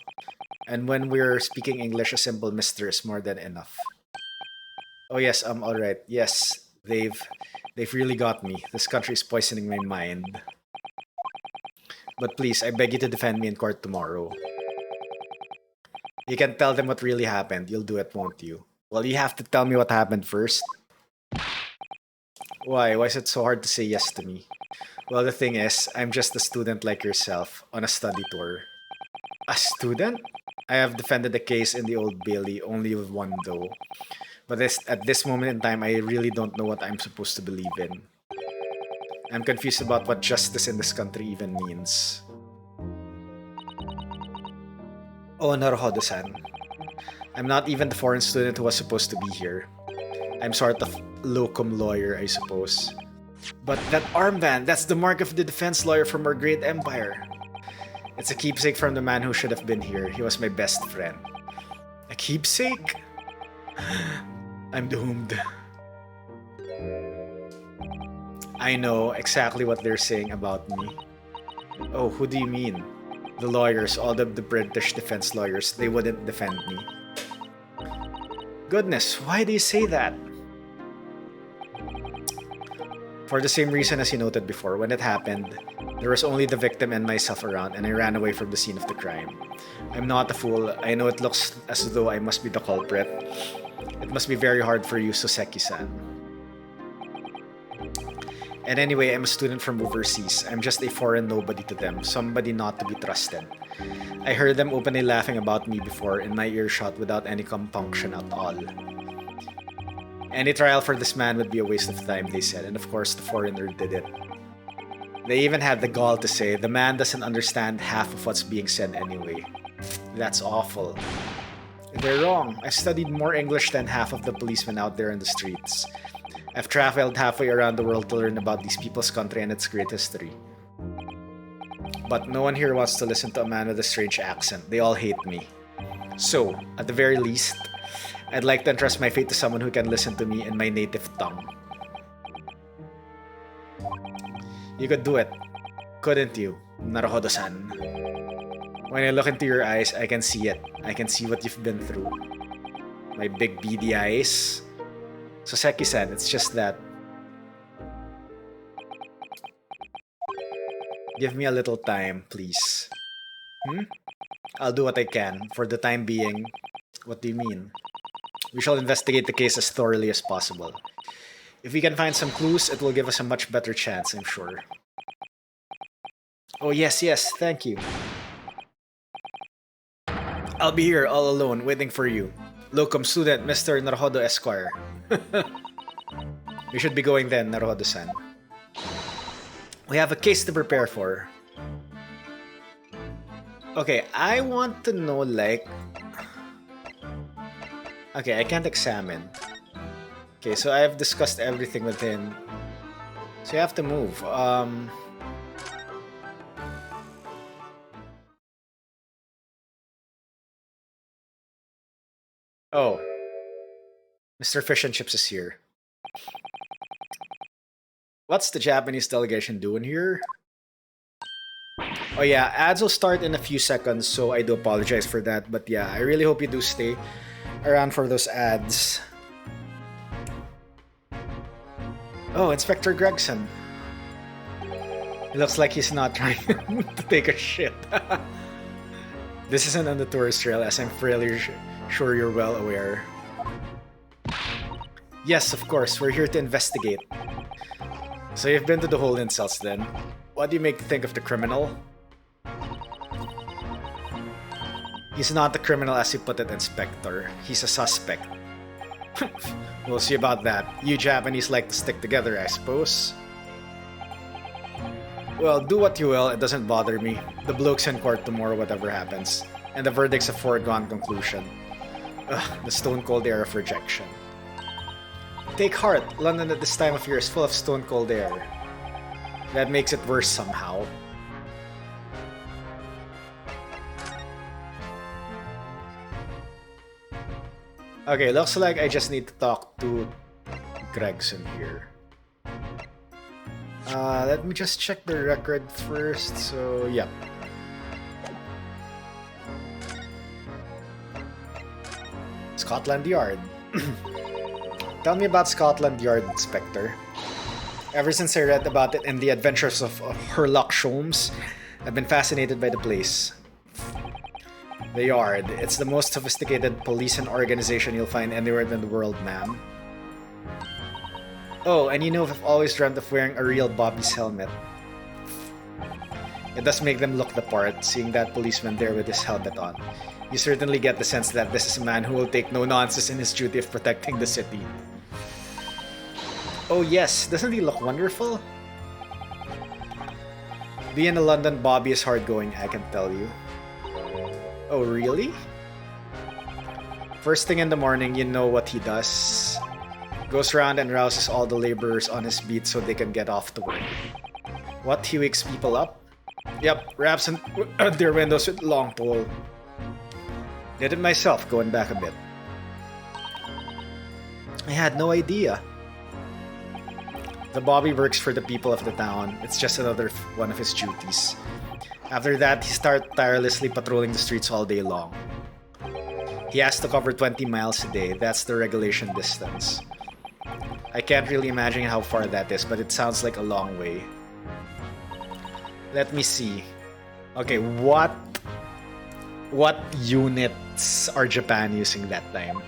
And when we're speaking English, a simple Mr. is more than enough. Oh yes, alright. Yes, they've really got me. This country is poisoning my mind. But please, I beg you to defend me in court tomorrow. You can tell them what really happened. You'll do it, won't you? Well, you have to tell me what happened first. Why? Why is it so hard to say yes to me? Well, the thing is, I'm just a student like yourself, on a study tour. A student? I have defended the case in the Old Bailey, only with one though. But at this moment in time, I really don't know what I'm supposed to believe in. I'm confused about what justice in this country even means. Oh, Naruhodo-san. I'm not even the foreign student who was supposed to be here. I'm sort of locum lawyer, I suppose. But that armband, that's the mark of the defense lawyer from our great empire. It's a keepsake from the man who should have been here. He was my best friend. A keepsake? I'm doomed. I know exactly what they're saying about me. Oh, who do you mean? The lawyers, all of the British defense lawyers, they wouldn't defend me. Goodness, why do you say that? For the same reason as you noted before, when it happened, there was only the victim and myself around, and I ran away from the scene of the crime. I'm not a fool. I know it looks as though I must be the culprit. It must be very hard for you, Soseki-san. And anyway, I'm a student from overseas. I'm just a foreign nobody to them, somebody not to be trusted. I heard them openly laughing about me before in my earshot without any compunction at all. Any trial for this man would be a waste of time, they said, and of course the foreigner did it. They even had the gall to say, the man doesn't understand half of what's being said anyway. That's awful. They're wrong. I've studied more English than half of the policemen out there in the streets. I've traveled halfway around the world to learn about these people's country and its great history. But no one here wants to listen to a man with a strange accent. They all hate me. So, at the very least, I'd like to entrust my fate to someone who can listen to me in my native tongue. You could do it, couldn't you, Naruhodo-san? When I look into your eyes, I can see it. I can see what you've been through. My big beady eyes. Soseki-san, it's just that. Give me a little time, please. I'll do what I can. For the time being. What do you mean? We shall investigate the case as thoroughly as possible. If we can find some clues, it will give us a much better chance, I'm sure. Oh yes, thank you. I'll be here all alone, waiting for you. Locum student, Mr. Naruhodo Esquire. We should be going then, Naruhodo-san. We have a case to prepare for. Okay, I want to know, like... Okay, I can't examine. Okay, so I've discussed everything with him. So you have to move. Oh. Mr. Fish and Chips is here. What's the Japanese delegation doing here? Oh yeah, ads will start in a few seconds, so I do apologize for that. But yeah, I really hope you do stay around for those ads. Oh, Inspector Gregson. It looks like he's not trying to take a shit. This isn't on the tourist trail, as I'm fairly sure you're well aware. Yes, of course, we're here to investigate. So you've been to the holding cells then. What do you think of the criminal? He's not a criminal as you put it, Inspector. He's a suspect. We'll see about that. You Japanese like to stick together, I suppose. Well, do what you will, it doesn't bother me. The bloke's in court tomorrow, whatever happens. And the verdict's a foregone conclusion. Ugh, the stone-cold air of rejection. Take heart, London at this time of year is full of stone-cold air. That makes it worse somehow. Okay, looks like I just need to talk to Gregson here. Let me just check the record first, so yeah. Scotland Yard. Tell me about Scotland Yard, Inspector. Ever since I read about it in The Adventures of Sherlock Sholmes, I've been fascinated by the place. The Yard. It's the most sophisticated police and organization you'll find anywhere in the world, ma'am. Oh, and you know I've always dreamt of wearing a real Bobby's helmet. It does make them look the part, seeing that policeman there with his helmet on. You certainly get the sense that this is a man who will take no nonsense in his duty of protecting the city. Oh yes, doesn't he look wonderful? Being a London Bobby is hard going, I can tell you. Oh really? First thing in the morning, you know what he does. Goes around and rouses all the laborers on his beat so they can get off to work. What, he wakes people up? Yep, wraps their windows with long pole. Did it myself, going back a bit. I had no idea. The Bobby works for the people of the town. It's just another one of his duties. After that, he starts tirelessly patrolling the streets all day long. He has to cover 20 miles a day. That's the regulation distance. I can't really imagine how far that is, but it sounds like a long way. Let me see. Okay, what units are Japan using that time?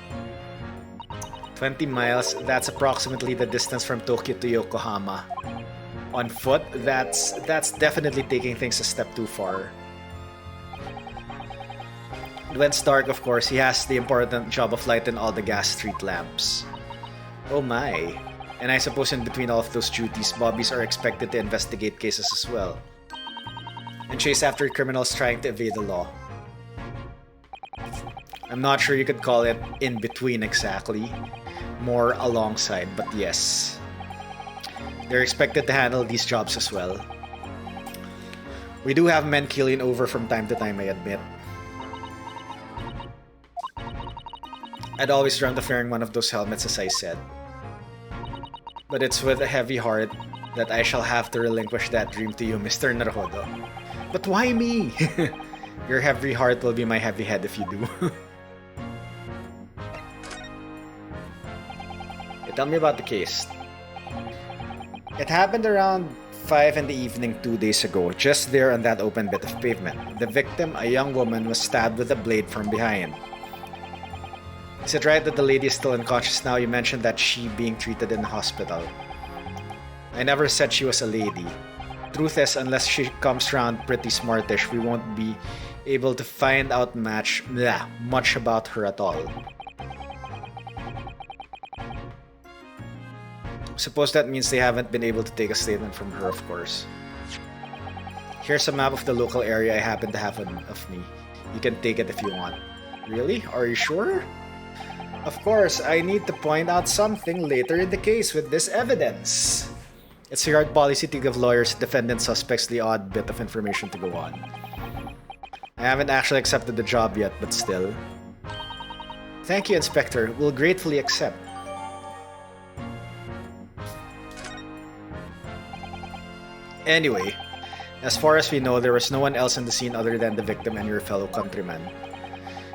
20 miles, that's approximately the distance from Tokyo to Yokohama. On foot, that's definitely taking things a step too far. When it's dark, of course, he has the important job of lighting all the gas street lamps. Oh my. And I suppose in between all of those duties, Bobbies are expected to investigate cases as well. And chase after criminals trying to evade the law. I'm not sure you could call it in between exactly. More alongside, but yes. They're expected to handle these jobs as well. We do have men keeling over from time to time, I admit. I'd always dreamt of wearing one of those helmets, as I said. But it's with a heavy heart that I shall have to relinquish that dream to you, Mr. Naruhodo. But why me? Your heavy heart will be my heavy head if you do. Tell me about the case. It happened around 5 in the evening 2 days ago, just there on that open bit of pavement. The victim, a young woman, was stabbed with a blade from behind. Is it right that the lady is still unconscious now? You mentioned that she being treated in the hospital. I never said she was a lady. Truth is, unless she comes around pretty smartish, we won't be able to find out much about her at all. Suppose that means they haven't been able to take a statement from her, of course. Here's a map of the local area I happen to have of me. You can take it if you want. Really? Are you sure? Of course, I need to point out something later in the case with this evidence. It's yard policy to give lawyers, defendant suspects the odd bit of information to go on. I haven't actually accepted the job yet, but still. Thank you, Inspector. We'll gratefully accept. Anyway, as far as we know, there was no one else on the scene other than the victim and your fellow countrymen.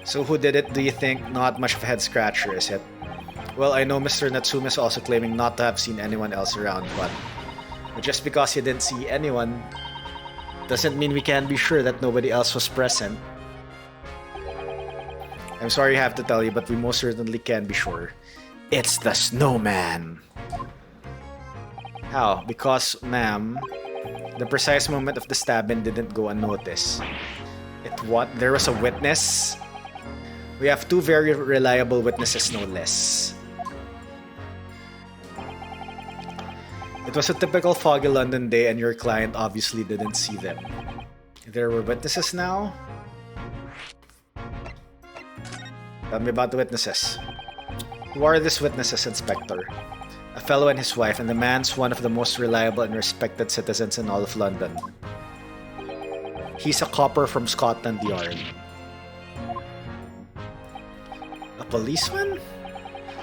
So who did it, do you think? Not much of a head-scratcher, is it? Well, I know Mr. Natsume is also claiming not to have seen anyone else around, but just because you didn't see anyone doesn't mean we can be sure that nobody else was present. I'm sorry I have to tell you, but we most certainly can be sure. It's the snowman! How? Because, ma'am, the precise moment of the stabbing didn't go unnoticed. What? There was a witness? We have two very reliable witnesses, no less. It was a typical foggy London day and your client obviously didn't see them. There were witnesses now? Tell me about the witnesses. Who are these witnesses, Inspector? A fellow and his wife, and the man's one of the most reliable and respected citizens in all of London. He's a copper from Scotland Yard. A policeman?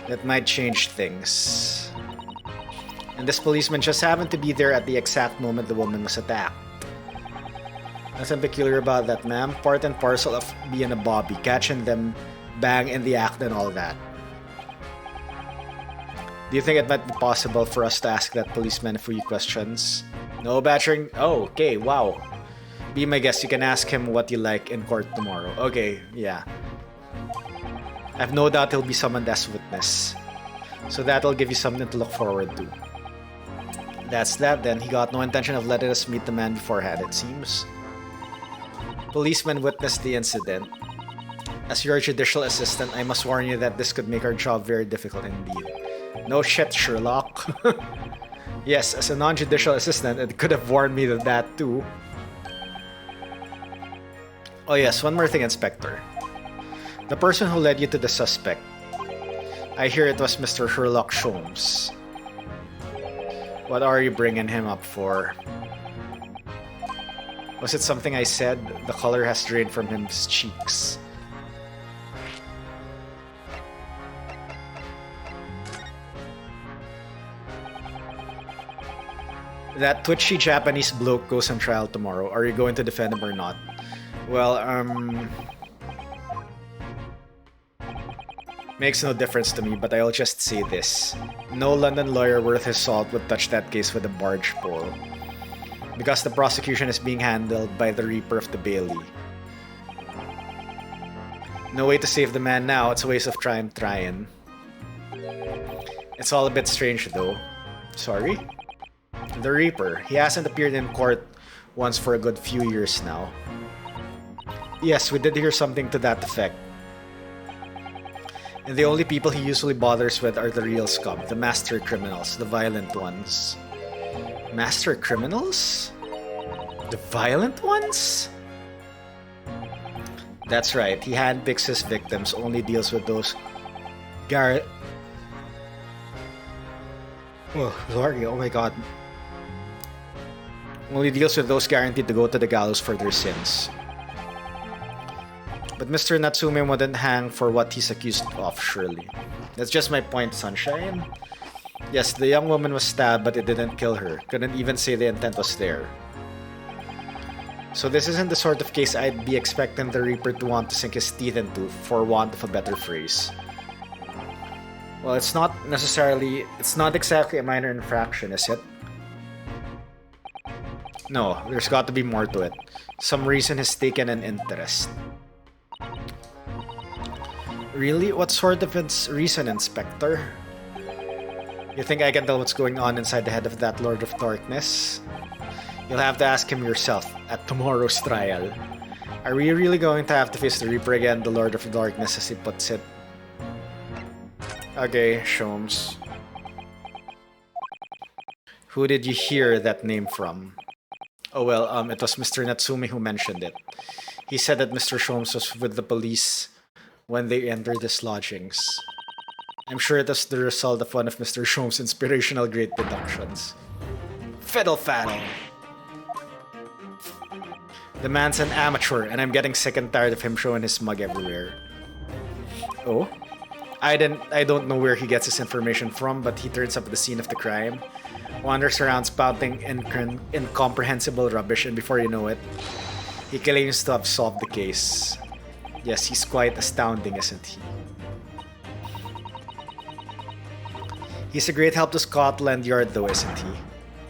That might change things. And this policeman just happened to be there at the exact moment the woman was attacked. Nothing peculiar about that, ma'am. Part and parcel of being a bobby, catching them bang in the act and all that. Do you think it might be possible for us to ask that policeman a few questions? No badgering? Oh, okay, wow. Be my guest, you can ask him what you like in court tomorrow. Okay, yeah. I have no doubt he'll be summoned as witness. So that'll give you something to look forward to. That's that then. He got no intention of letting us meet the man beforehand, it seems. Policeman witnessed the incident. As your judicial assistant, I must warn you that this could make our job very difficult indeed. No shit, Sherlock. Yes, as a non-judicial assistant, it could have warned me of that too. Oh yes, one more thing, Inspector. The person who led you to the suspect. I hear it was Mr. Sherlock Sholmes. What are you bringing him up for? Was it something I said? The color has drained from his cheeks. That twitchy Japanese bloke goes on trial tomorrow. Are you going to defend him or not? Well, makes no difference to me, but I'll just say this. No London lawyer worth his salt would touch that case with a barge pole. Because the prosecution is being handled by the Reaper of the Bailey. No way to save the man now, it's a waste of trying. It's all a bit strange though. Sorry? The Reaper. He hasn't appeared in court once for a good few years now. Yes, we did hear something to that effect. And the only people he usually bothers with are the real scum, the master criminals, the violent ones. Master criminals? The violent ones? That's right, he handpicks his victims, only deals with those oh my god. Only deals with those guaranteed to go to the gallows for their sins. But Mr. Natsume wouldn't hang for what he's accused of, surely. That's just my point, Sunshine. Yes, the young woman was stabbed, but it didn't kill her. Couldn't even say the intent was there. So this isn't the sort of case I'd be expecting the Reaper to want to sink his teeth into, for want of a better phrase. Well, it's not exactly a minor infraction, is it? No, there's got to be more to it. Some reason has taken an interest. Really? What sort of reason, Inspector? You think I can tell what's going on inside the head of that Lord of Darkness? You'll have to ask him yourself at tomorrow's trial. Are we really going to have to face the Reaper again, the Lord of Darkness, as he puts it? Okay, Sholmes. Who did you hear that name from? Oh well, it was Mr. Natsume who mentioned it. He said that Mr. Sholmes was with the police when they entered his lodgings. I'm sure it was the result of one of Mr. Sholmes' inspirational great deductions. Fiddle faddle! The man's an amateur, and I'm getting sick and tired of him showing his mug everywhere. Oh? I don't know where he gets his information from, but he turns up at the scene of the crime, wanders around spouting incomprehensible rubbish, and before you know it, he claims to have solved the case. Yes, he's quite astounding, isn't he? He's a great help to Scotland Yard, though, isn't he?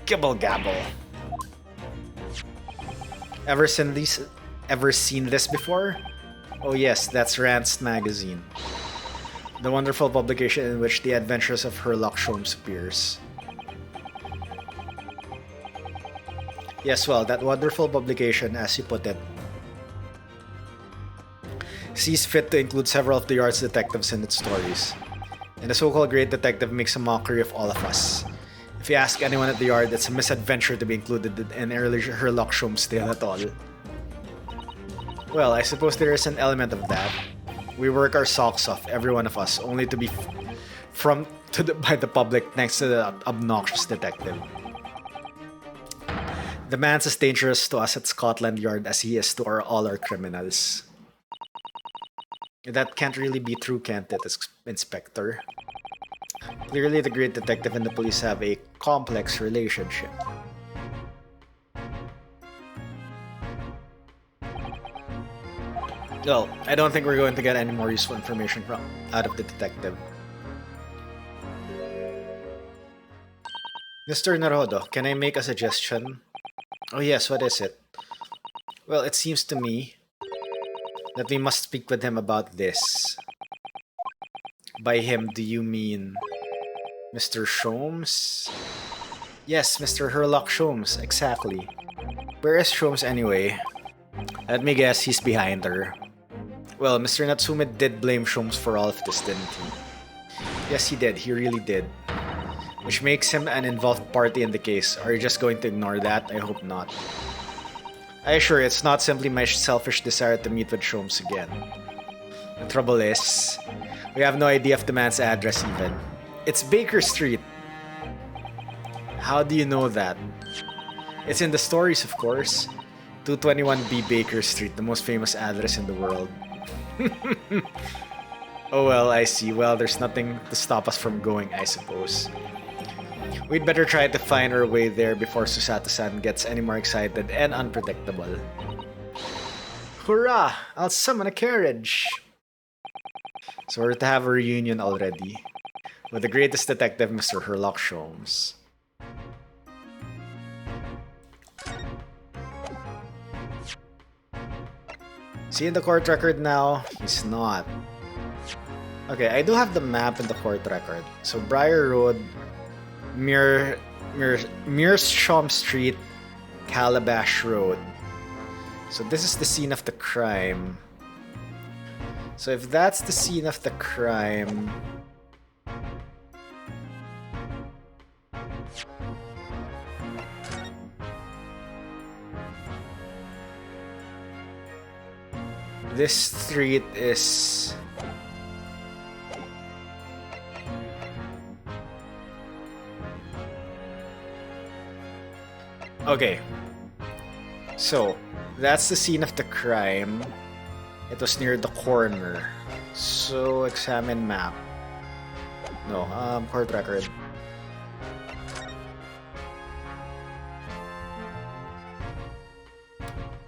Gibble gabble. Ever seen this before? Oh yes, that's Rant's magazine. The wonderful publication in which the adventures of Sherlock Holmes appears. Yes, well, that wonderful publication, as you put it, sees fit to include several of the Yard's detectives in its stories. And the so-called great detective makes a mockery of all of us. If you ask anyone at the Yard, it's a misadventure to be included in early Sherlock Holmes' tale at all. Well, I suppose there is an element of that. We work our socks off, every one of us, only to be by the public thanks to the obnoxious detective. The man's as dangerous to us at Scotland Yard as he is to all our criminals. That can't really be true, can't it, Inspector? Clearly, the great detective and the police have a complex relationship. Well, I don't think we're going to get any more useful information out of the detective. Mr. Narodo, can I make a suggestion? Oh yes, what is it? Well, it seems to me that we must speak with him about this. By him, do you mean Mr. Sholmes? Yes, Mr. Sherlock Sholmes, exactly. Where is Sholmes anyway? Let me guess, he's behind her. Well, Mr. Natsume did blame Sholmes for all of this, didn't he? Yes, he did. He really did. Which makes him an involved party in the case. Are you just going to ignore that? I hope not. I assure you, it's not simply my selfish desire to meet with Sholmes again. The trouble is, we have no idea of the man's address even. It's Baker Street. How do you know that? It's in the stories, of course. 221B Baker Street, the most famous address in the world. Oh well, I see. Well, there's nothing to stop us from going, I suppose. We'd better try to find our way there before Susato-san gets any more excited and unpredictable. Hurrah! I'll summon a carriage! So we're to have a reunion already. With the greatest detective, Mr. Sherlock Holmes. See in the court record now? He's not. Okay, I do have the map in the court record. So Briar Road, Mearsham Street, Calabash Road. So this is the scene of the crime. So if that's the scene of the crime... This street is... Okay. So, that's the scene of the crime. It was near the corner. So, examine map. No, court record.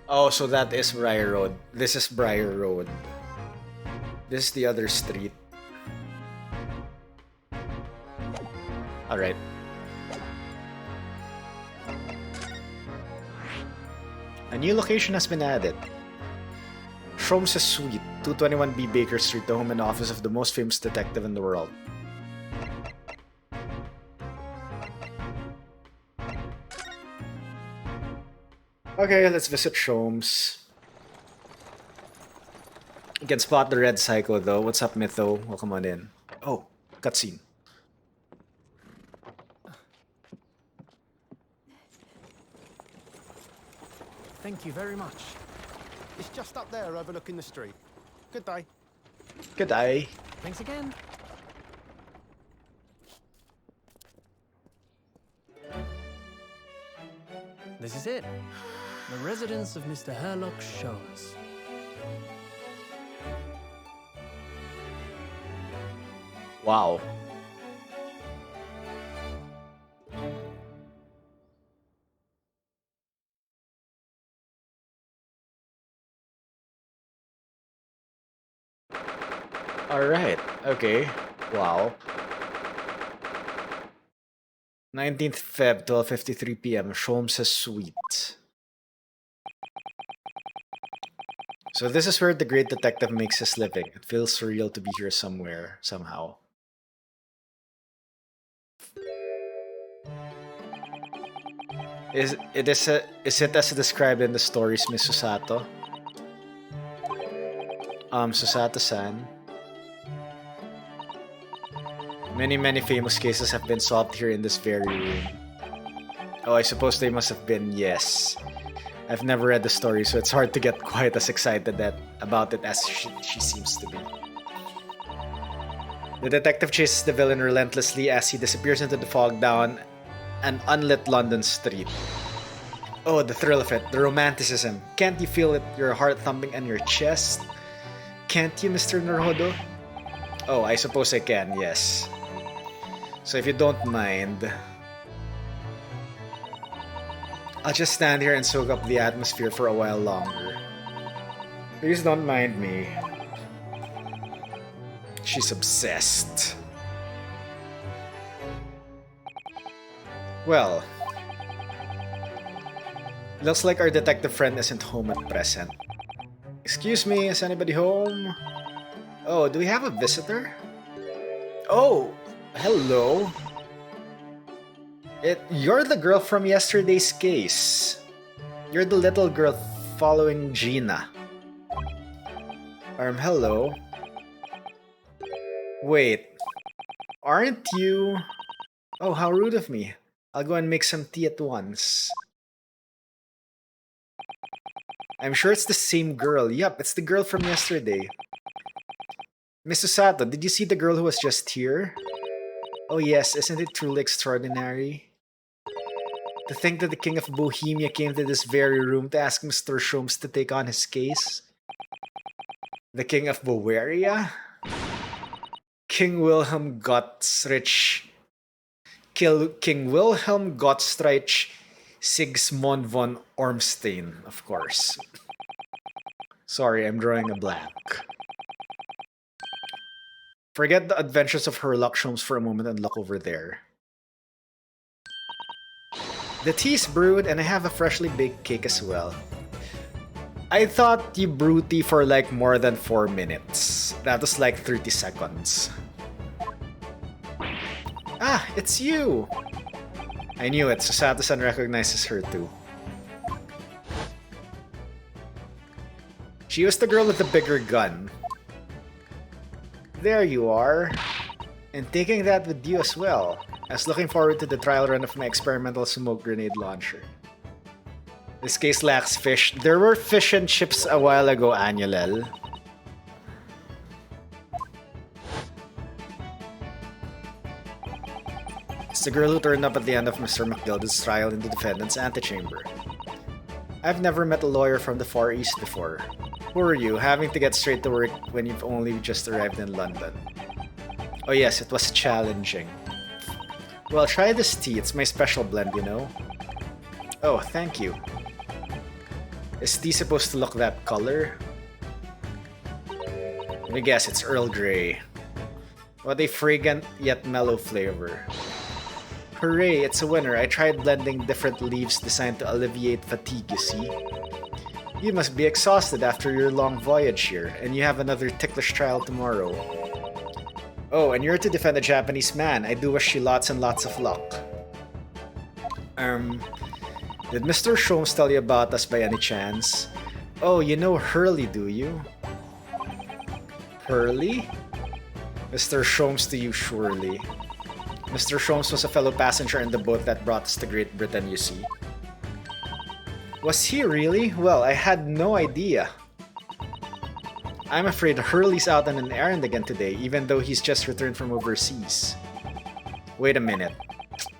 Oh, so that is Briar Road. This is Briar Road. This is the other street. Alright. A new location has been added. Sholmes' Suite, 221B Baker Street, the home and office of the most famous detective in the world. Okay, let's visit Sholmes. You can spot the red psycho though. What's up, Mytho? Welcome on in. Oh, cutscene. Thank you very much. It's just up there overlooking the street. Good day. Good day. Thanks again. This is it. The residence of Mr. Herlock Sholmes. Wow. Alright, okay. Wow. 19th Feb, 12:53 p.m. Sholmes' Suite. So this is where the great detective makes his living. It feels surreal to be here somewhere, somehow. Is it as described in the stories, Miss Susato? Susato-san. Many famous cases have been solved here in this very room. Oh, I suppose they must have been, yes. I've never read the story, so it's hard to get quite as excited about it as she seems to be. The detective chases the villain relentlessly as he disappears into the fog down an unlit London street. Oh, the thrill of it, the romanticism. Can't you feel it, your heart thumping in your chest? Can't you, Mr. Naruhodo? Oh, I suppose I can, yes. So if you don't mind, I'll just stand here and soak up the atmosphere for a while longer. Please don't mind me. She's obsessed. Well, looks like our detective friend isn't home at present. Excuse me, is anybody home? Oh, do we have a visitor? Oh, hello. You're the girl from yesterday's case. You're the little girl following Gina. Hello. Wait, aren't you... Oh, how rude of me. I'll go and make some tea at once. I'm sure it's the same girl. Yup, it's the girl from yesterday. Miss Susato, did you see the girl who was just here? Oh yes, isn't it truly extraordinary? To think that the King of Bohemia came to this very room to ask Mr. Sholmes to take on his case? The King of Bavaria? King Wilhelm Gottsreich Sigismund von Ormstein, of course. Sorry, I'm drawing a blank. Forget the adventures of Herlock Sholmes for a moment and look over there. The tea's brewed and I have a freshly baked cake as well. I thought you brewed tea for like more than 4 minutes. That was like 30 seconds. Ah, it's you! I knew it, Susato-san recognizes her too. She was the girl with the bigger gun. There you are. And taking that with you as well. I was looking forward to the trial run of my experimental smoke grenade launcher. This case lacks fish. There were fish and chips a while ago, Anulel. It's the girl who turned up at the end of Mr. McGilda's trial in the defendant's antechamber. I've never met a lawyer from the Far East before. Who are you, having to get straight to work when you've only just arrived in London? Oh yes, it was challenging. Well, try this tea. It's my special blend, you know. Oh, thank you. Is tea supposed to look that color? Let me guess, it's Earl Grey. What a fragrant yet mellow flavor. Hooray, it's a winner. I tried blending different leaves designed to alleviate fatigue, you see. You must be exhausted after your long voyage here, and you have another ticklish trial tomorrow. Oh, and you're to defend a Japanese man. I do wish you lots and lots of luck. Did Mr. Sholmes tell you about us by any chance? Oh, you know Hurley, do you? Hurley? Mr. Sholmes to you, surely. Mr. Sholmes was a fellow passenger in the boat that brought us to Great Britain, you see. Was he really? Well, I had no idea. I'm afraid Hurley's out on an errand again today, even though he's just returned from overseas. Wait a minute.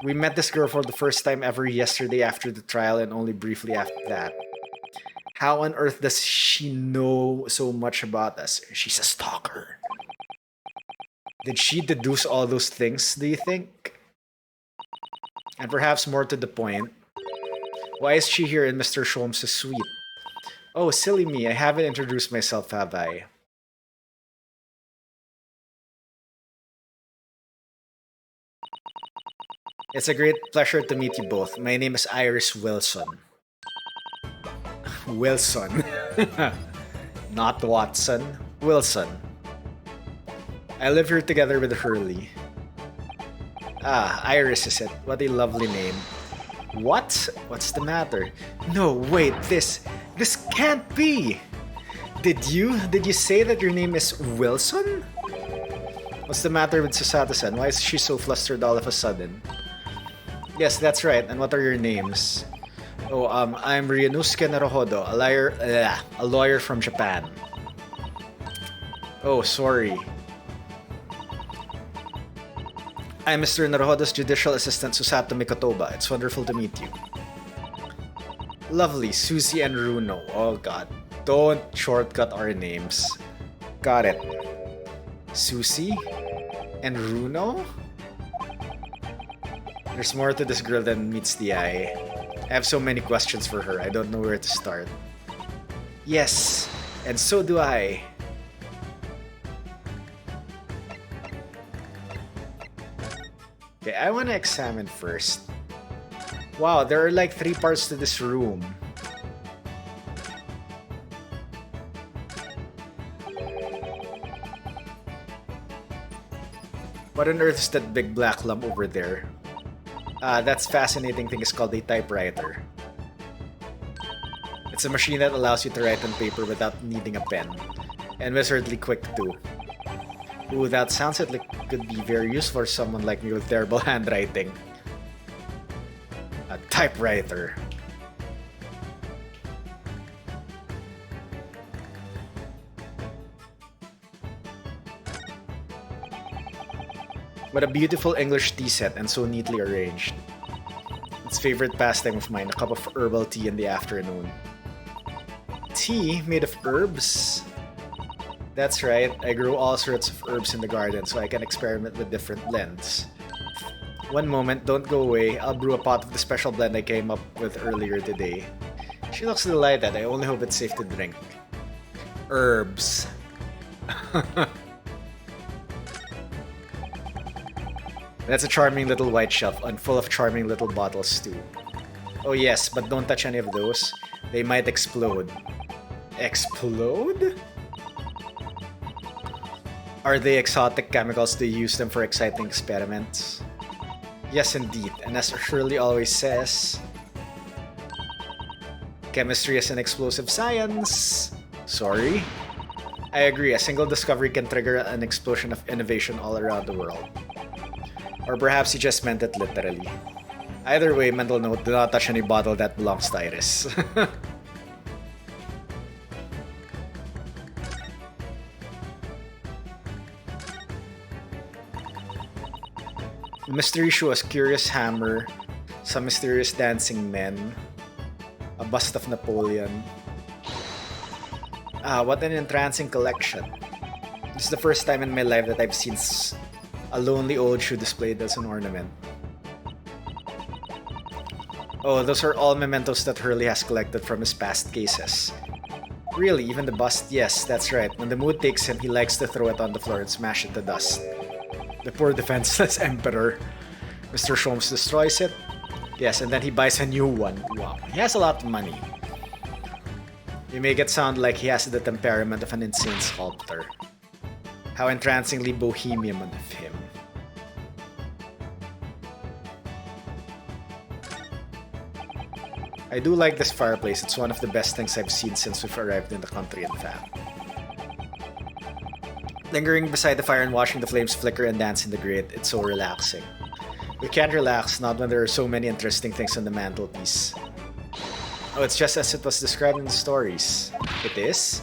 We met this girl for the first time ever yesterday after the trial and only briefly after that. How on earth does she know so much about us? She's a stalker. Did she deduce all those things, do you think? And perhaps more to the point, why is she here in Mr. Sholmes' suite? Oh, silly me, I haven't introduced myself, have I? It's a great pleasure to meet you both. My name is Iris Wilson. Wilson. Not Watson. Wilson. I live here together with Hurley. Ah, Iris is it. What a lovely name. What? What's the matter? No, wait, this can't be! Did you say that your name is Wilson? What's the matter with Susato-san? Why is she so flustered all of a sudden? Yes, that's right. And what are your names? Oh, I'm Ryunosuke Naruhodo, a lawyer from Japan. Oh, sorry. I'm Mr. Naruhodo's judicial assistant, Susato Mikotoba. It's wonderful to meet you. Lovely, Susie and Runo. Oh god. Don't shortcut our names. Got it. Susie? And Runo? There's more to this girl than meets the eye. I have so many questions for her, I don't know where to start. Yes, and so do I. Okay, I want to examine first. Wow, there are like 3 parts to this room. What on earth is that big black lump over there? That fascinating thing is called a typewriter. It's a machine that allows you to write on paper without needing a pen. And wizardly quick too. Ooh, that sounds like it could be very useful for someone like me with terrible handwriting. A typewriter. What a beautiful English tea set and so neatly arranged. It's favorite pastime of mine, a cup of herbal tea in the afternoon. Tea made of herbs? That's right, I grow all sorts of herbs in the garden so I can experiment with different blends. One moment, don't go away, I'll brew a pot of the special blend I came up with earlier today. She looks delighted, I only hope it's safe to drink. Herbs. That's a charming little white shelf and full of charming little bottles too. Oh yes, but don't touch any of those. They might explode. Explode? Are they exotic chemicals? Do you use them for exciting experiments? Yes indeed, and as Shirley always says, chemistry is an explosive science. Sorry? I agree, a single discovery can trigger an explosion of innovation all around the world. Or perhaps he just meant it literally. Either way, mental note, do not touch any bottle that belongs to Iris. Mystery show, a curious hammer, some mysterious dancing men, a bust of Napoleon. Ah, what an entrancing collection. This is the first time in my life that I've seen a lonely old shoe displayed as an ornament. Oh, those are all mementos that Hurley has collected from his past cases. Really, even the bust? Yes, that's right. When the mood takes him, he likes to throw it on the floor and smash it to dust. The poor defenseless emperor. Mr. Sholmes destroys it. Yes, and then he buys a new one. Wow, he has a lot of money. You make it sound like he has the temperament of an insane sculptor. How entrancingly bohemian of him. I do like this fireplace. It's one of the best things I've seen since we've arrived in the country, in fact. Lingering beside the fire and watching the flames flicker and dance in the grate, it's so relaxing. We can't relax, not when there are so many interesting things on the mantelpiece. Oh, it's just as it was described in the stories. It is?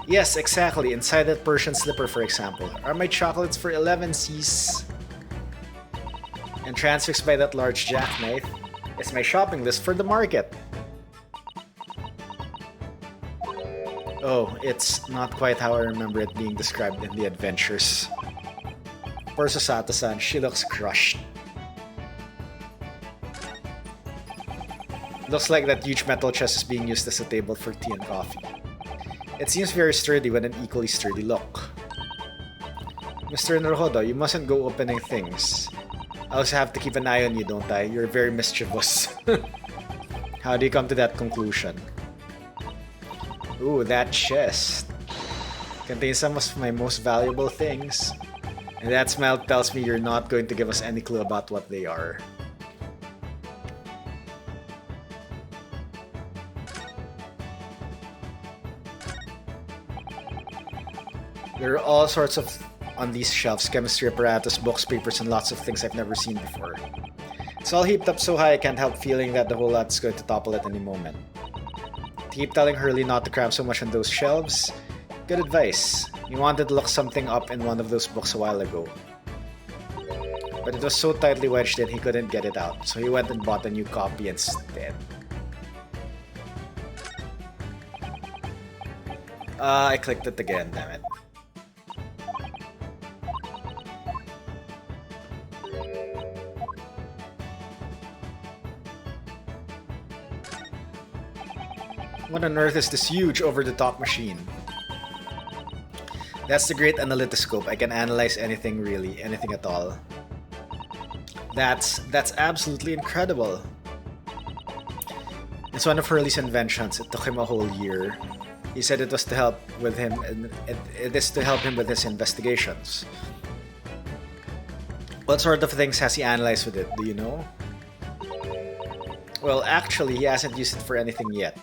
Yes, exactly. Inside that Persian slipper, for example, are my chocolates for 11 Cs. And transfixed by that large jackknife, it's my shopping list for the market. Oh, it's not quite how I remember it being described in the adventures. Poor Susato-san, she looks crushed. Looks like that huge metal chest is being used as a table for tea and coffee. It seems very sturdy with an equally sturdy look. Mr. Naruhodo, you mustn't go opening things. I also have to keep an eye on you, don't I? You're very mischievous. How do you come to that conclusion? Ooh, that chest. Contains some of my most valuable things. And that smell tells me you're not going to give us any clue about what they are. There are all sorts of on these shelves, chemistry apparatus, books, papers, and lots of things I've never seen before. It's all heaped up so high I can't help feeling that the whole lot's going to topple at any moment. To keep telling Hurley not to cram so much on those shelves? Good advice. He wanted to look something up in one of those books a while ago. But it was so tightly wedged in he couldn't get it out, so he went and bought a new copy instead. I clicked it again, damn it. What on earth is this huge over-the-top machine? That's the great analytoscope. I can analyze anything really, anything at all. That's absolutely incredible. It's one of Hurley's inventions. It took him a whole year. He said it was to help with him, and it is to help him with his investigations. What sort of things has he analyzed with it, do you know? Well, actually, he hasn't used it for anything yet.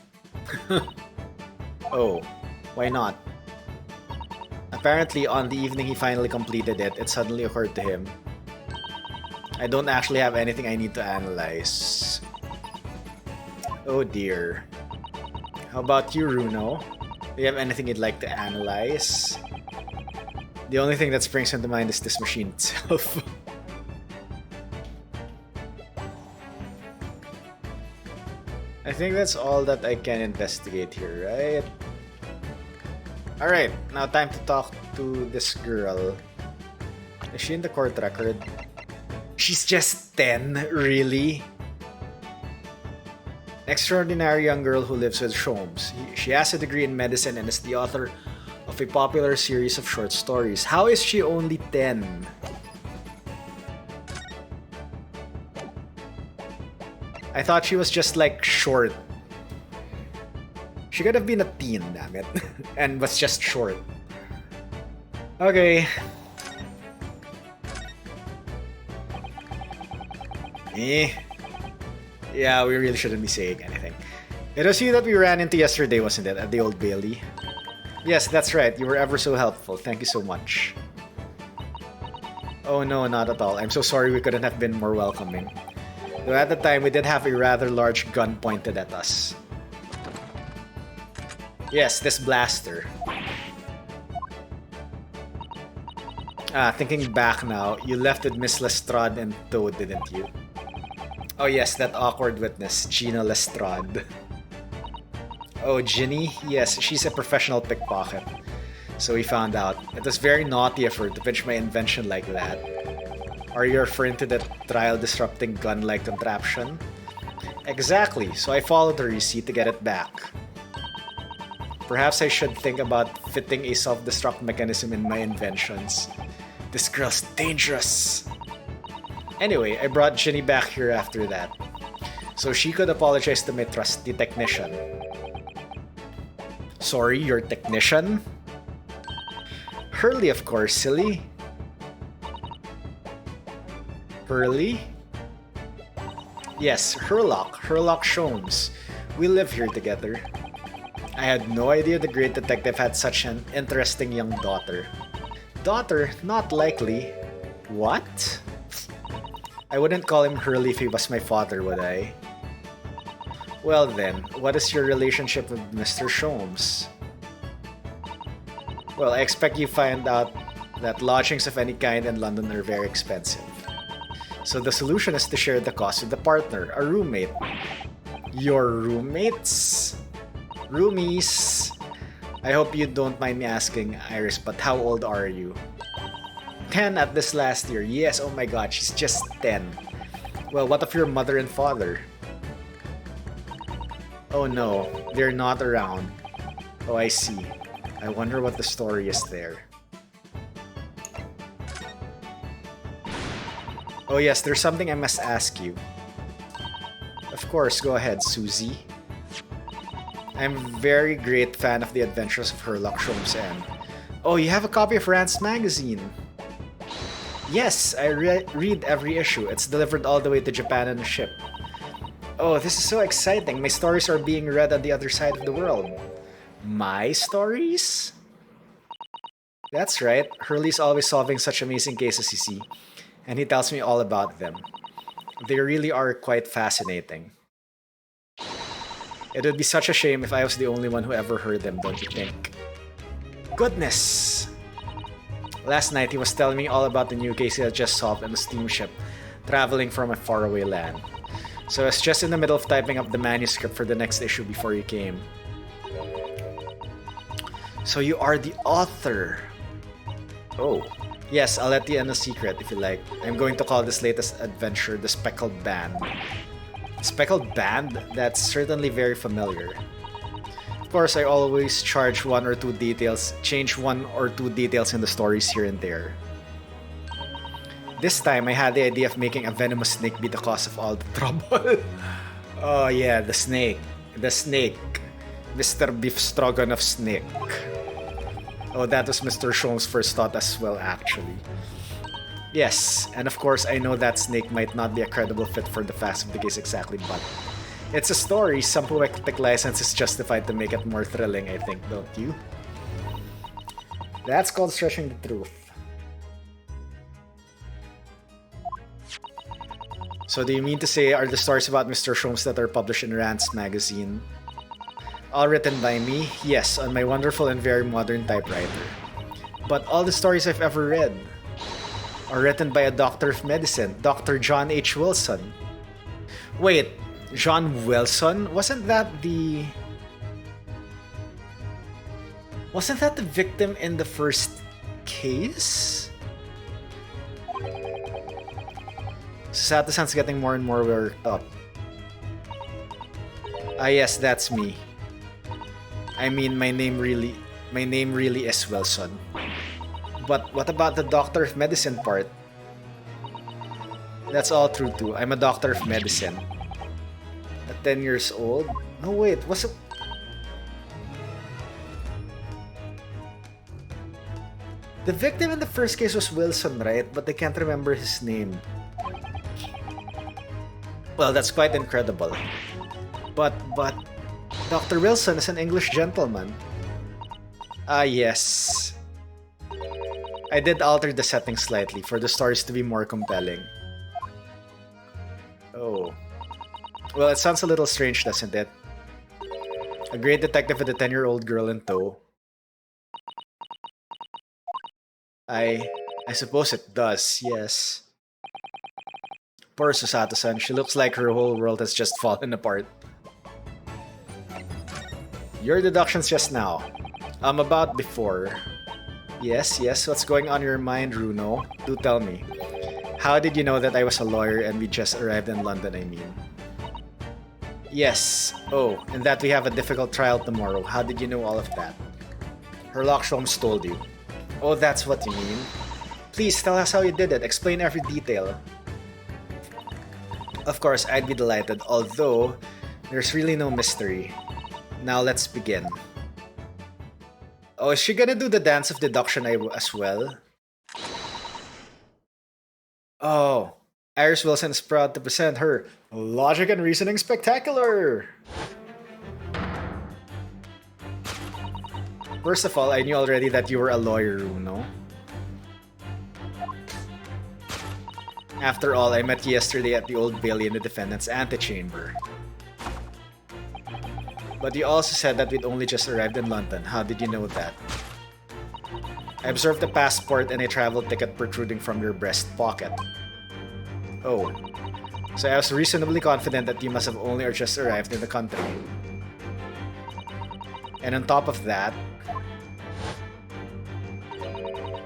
Oh, why not? Apparently, on the evening he finally completed it, it suddenly occurred to him. I don't actually have anything I need to analyze. Oh dear. How about you, Runo? Do you have anything you'd like to analyze? The only thing that springs into mind is this machine itself. I think that's all that I can investigate here, right? Alright, now time to talk to this girl. Is she in the court record? She's just 10, really? Extraordinary young girl who lives with Sholmes. She has a degree in medicine and is the author of a popular series of short stories. How is she only 10? I thought she was just like short. She could have been a teen, damn it. And was just short. Okay. Yeah, we really shouldn't be saying anything. It was you that we ran into yesterday, wasn't it? At the Old Bailey? Yes, that's right. You were ever so helpful. Thank you so much. Oh no, not at all. I'm so sorry we couldn't have been more welcoming. Though at the time, we did have a rather large gun pointed at us. Yes, this blaster. Thinking back now, you left with Miss Lestrade and Toad, didn't you? Oh yes, that awkward witness, Gina Lestrade. Oh, Ginny? Yes, she's a professional pickpocket. So we found out. It was very naughty of her to pitch my invention like that. Are you referring to that trial-disrupting gun-like contraption? Exactly, so I followed her, you see, to get it back. Perhaps I should think about fitting a self-destruct mechanism in my inventions. This girl's dangerous! Anyway, I brought Ginny back here after that, so she could apologize to my trusty technician. Sorry, your technician? Hurley, of course, silly. Hurley? Yes, Herlock Sholmes. We live here together. I had no idea the great detective had such an interesting young daughter. Daughter? Not likely. What? I wouldn't call him Hurley if he was my father, would I? Well then, what is your relationship with Mr. Sholmes? Well, I expect you find out that lodgings of any kind in London are very expensive. So the solution is to share the cost with a partner, a roommate. Your roommates? Roomies. I hope you don't mind me asking, Iris, but how old are you? 10 at this last year. Yes, oh my god, she's just 10. Well, what of your mother and father? Oh no, they're not around. Oh, I see. I wonder what the story is there. Oh yes, there's something I must ask you. Of course, go ahead, Susie. I'm a very great fan of the adventures of Herlock Sholmes and... Oh, you have a copy of Rand's magazine! Yes, I read every issue. It's delivered all the way to Japan on a ship. Oh, this is so exciting. My stories are being read on the other side of the world. My stories? That's right. Hurley's always solving such amazing cases, you see. And he tells me all about them. They really are quite fascinating. It would be such a shame if I was the only one who ever heard them, don't you think? Goodness! Last night he was telling me all about the new case he had just solved on a steamship, traveling from a faraway land. So I was just in the middle of typing up the manuscript for the next issue before you came. So you are the author! Oh. Yes, I'll let you in a secret if you like. I'm going to call this latest adventure the Speckled Band. Speckled Band? That's certainly very familiar. Of course, I always change one or two details in the stories here and there. This time, I had the idea of making a venomous snake be the cause of all the trouble. Oh yeah, the snake. The snake. Mr. Beef Stroganoff Snake. Oh, that was Mr. Sholmes' first thought as well, actually. Yes, and of course I know that snake might not be a credible fit for the facts of the case exactly, but it's a story. Some poetic license is justified to make it more thrilling, I think, don't you? That's called stretching the truth. So do you mean to say are the stories about Mr. Sholmes that are published in Rand's magazine all written by me? Yes, on my wonderful and very modern typewriter. But all the stories I've ever read are written by a doctor of medicine, Dr. John H. Wilson. Wait, John Wilson? Wasn't that the victim in the first case? Sato-san's getting more and more worked up. Ah yes, that's me. I mean, my name really is Wilson. But what about the doctor of medicine part? That's all true too. I'm a doctor of medicine. At 10 years old? No wait, was it... The victim in the first case was Wilson, right? But I can't remember his name. Well, that's quite incredible. But... Dr. Wilson is an English gentleman. Ah, yes. I did alter the setting slightly for the stories to be more compelling. Oh. Well, it sounds a little strange, doesn't it? A great detective with a 10-year-old girl in tow. I suppose it does, yes. Poor Susato-san, she looks like her whole world has just fallen apart. your deductions just now. About before. Yes, what's going on in your mind, Runo? Do tell me. How did you know that I was a lawyer and we just arrived in London, I mean? Yes. Oh, and that we have a difficult trial tomorrow. How did you know all of that? Herlock Sholmes told you. Oh, that's what you mean? Please tell us how you did it. Explain every detail. Of course, I'd be delighted, although there's really no mystery. Now let's begin. Oh, is she gonna do the dance of deduction as well? Oh, Iris Wilson is proud to present her Logic and Reasoning Spectacular! First of all, I knew already that you were a lawyer, Runo. After all, I met you yesterday at the Old Bailey in the defendant's antechamber. But you also said that we'd only just arrived in London. How did you know that? I observed a passport and a travel ticket protruding from your breast pocket. Oh. So I was reasonably confident that you must have only or just arrived in the country. And on top of that,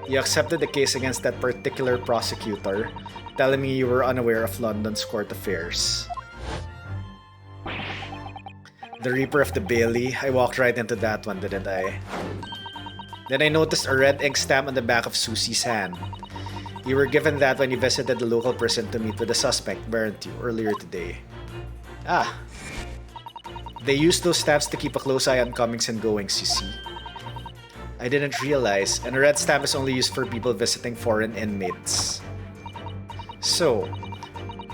you accepted the case against that particular prosecutor, telling me you were unaware of London's court affairs. The Reaper of the Bailey, I walked right into that one, didn't I? Then I noticed a red ink stamp on the back of Susie's hand. You were given that when you visited the local prison to meet with the suspect, weren't you, earlier today? Ah. They used those stamps to keep a close eye on comings and goings, you see. I didn't realize, and a red stamp is only used for people visiting foreign inmates. So,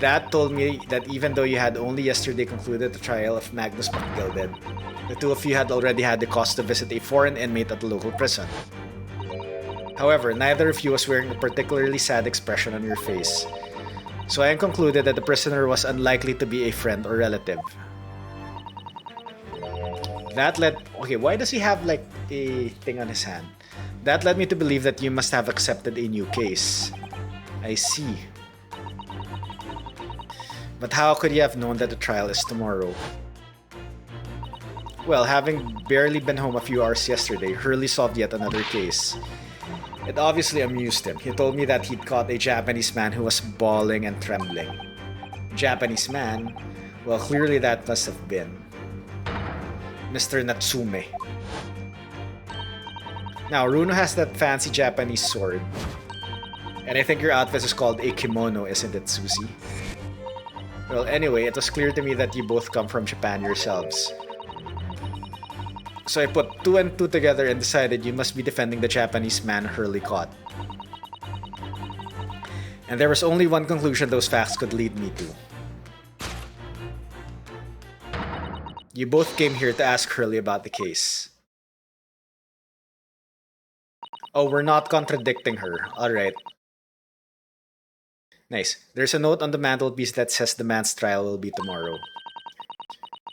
that told me that even though you had only yesterday concluded the trial of Magnus MacGilded, the two of you had already had the cause to visit a foreign inmate at the local prison. However, neither of you was wearing a particularly sad expression on your face, so I concluded that the prisoner was unlikely to be a friend or relative. That led... Okay, why does he have like a thing on his hand? That led me to believe that you must have accepted a new case. I see. But how could you have known that the trial is tomorrow? Well, having barely been home a few hours yesterday, Hurley solved yet another case. It obviously amused him. He told me that he'd caught a Japanese man who was bawling and trembling. Japanese man? Well, clearly that must have been Mr. Natsume. Now, Runo has that fancy Japanese sword. And I think your outfit is called a kimono, isn't it, Susie? Well, anyway, it was clear to me that you both come from Japan yourselves. So I put two and two together and decided you must be defending the Japanese man Hurley caught. And there was only one conclusion those facts could lead me to. You both came here to ask Hurley about the case. Oh, we're not contradicting her. Alright. Nice. There's a note on the mantelpiece that says the man's trial will be tomorrow.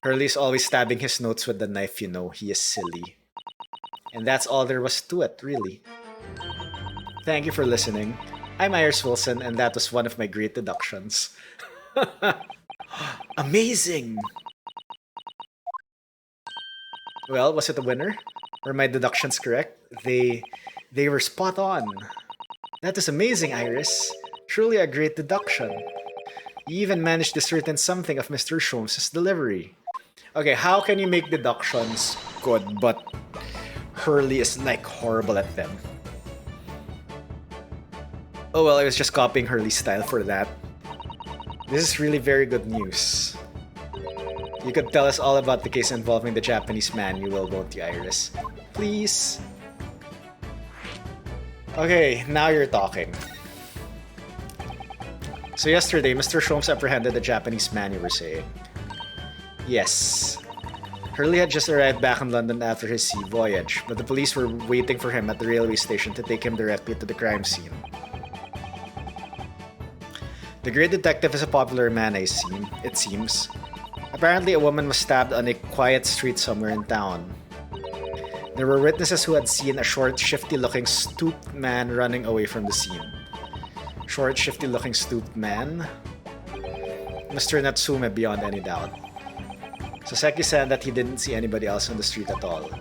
Hurley's always stabbing his notes with the knife, you know. He is silly. And that's all there was to it, really. Thank you for listening. I'm Iris Wilson, and that was one of my great deductions. Amazing! Well, was it a winner? Were my deductions correct? They were spot on. That is amazing, Iris. Truly a great deduction. You even managed to discern something of Mr. Sholmes' delivery. Okay, how can you make deductions good, but Hurley is like horrible at them? Oh well, I was just copying Hurley's style for that. This is really very good news. You could tell us all about the case involving the Japanese man, you will, won't you, Iris? Please? Okay, now you're talking. So yesterday, Mr. Sholmes apprehended the Japanese man you were saying. Yes. Hurley had just arrived back in London after his sea voyage, but the police were waiting for him at the railway station to take him directly to the crime scene. The great detective is a popular man, it seems. Apparently, a woman was stabbed on a quiet street somewhere in town. There were witnesses who had seen a short, shifty-looking, stooped man running away from the scene. Short, shifty-looking, stooped man? Mr. Natsume, beyond any doubt. Saseki said that he didn't see anybody else on the street at all,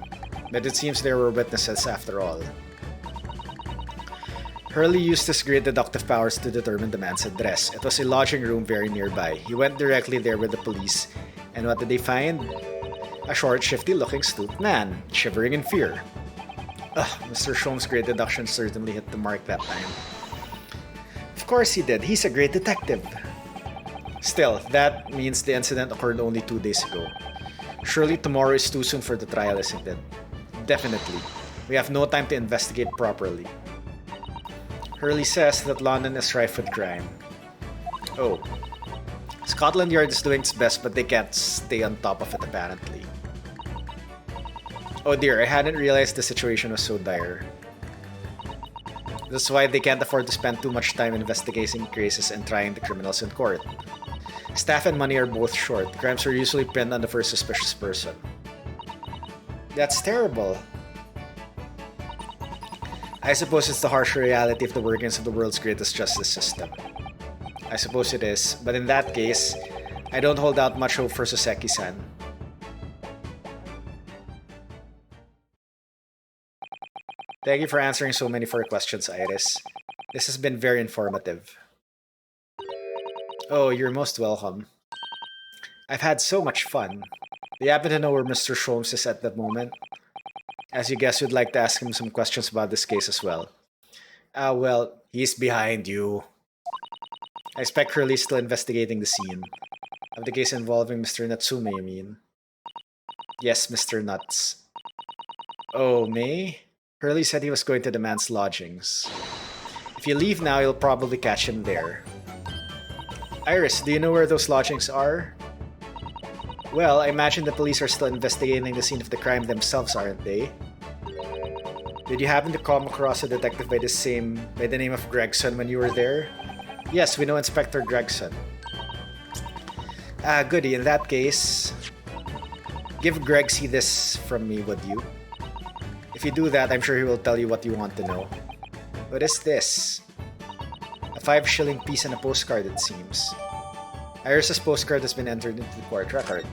but it seems there were witnesses after all. Hurley used his great deductive powers to determine the man's address. It was a lodging room very nearby. He went directly there with the police, and what did they find? A short, shifty-looking stooped man, shivering in fear. Ugh, Mr. Sholmes' great deduction certainly hit the mark that time. Of course he did. He's a great detective. Still, that means the incident occurred only 2 days ago. Surely tomorrow is too soon for the trial, isn't it? Definitely. We have no time to investigate properly. Hurley says that London is rife with crime. Oh. Scotland Yard is doing its best, but they can't stay on top of it apparently. Oh dear, I hadn't realized the situation was so dire. That's why they can't afford to spend too much time investigating cases and trying the criminals in court. Staff and money are both short. Crimes are usually pinned on the first suspicious person. That's terrible. I suppose it's the harsh reality of the workings of the world's greatest justice system. I suppose it is, but in that case, I don't hold out much hope for Soseki-san. Thank you for answering so many of our questions, Iris. This has been very informative. Oh, you're most welcome. I've had so much fun. Do you happen to know where Mr. Sholmes is at the moment? As you guess, we'd like to ask him some questions about this case as well. Well, he's behind you. I expect Hurley's still investigating the scene. Of the case involving Mr. Natsume, you mean? Yes, Mr. Nuts. Oh, May? Hurley said he was going to the man's lodgings. If you leave now, you'll probably catch him there. Iris, do you know where those lodgings are? Well, I imagine the police are still investigating the scene of the crime themselves, aren't they? Did you happen to come across a detective by the name of Gregson when you were there? Yes, we know Inspector Gregson. Goody, in that case... Give Gregsy this from me, would you? If you do that, I'm sure he will tell you what you want to know. What is this? A 5-shilling piece and a postcard, it seems. Iris's postcard has been entered into the court record.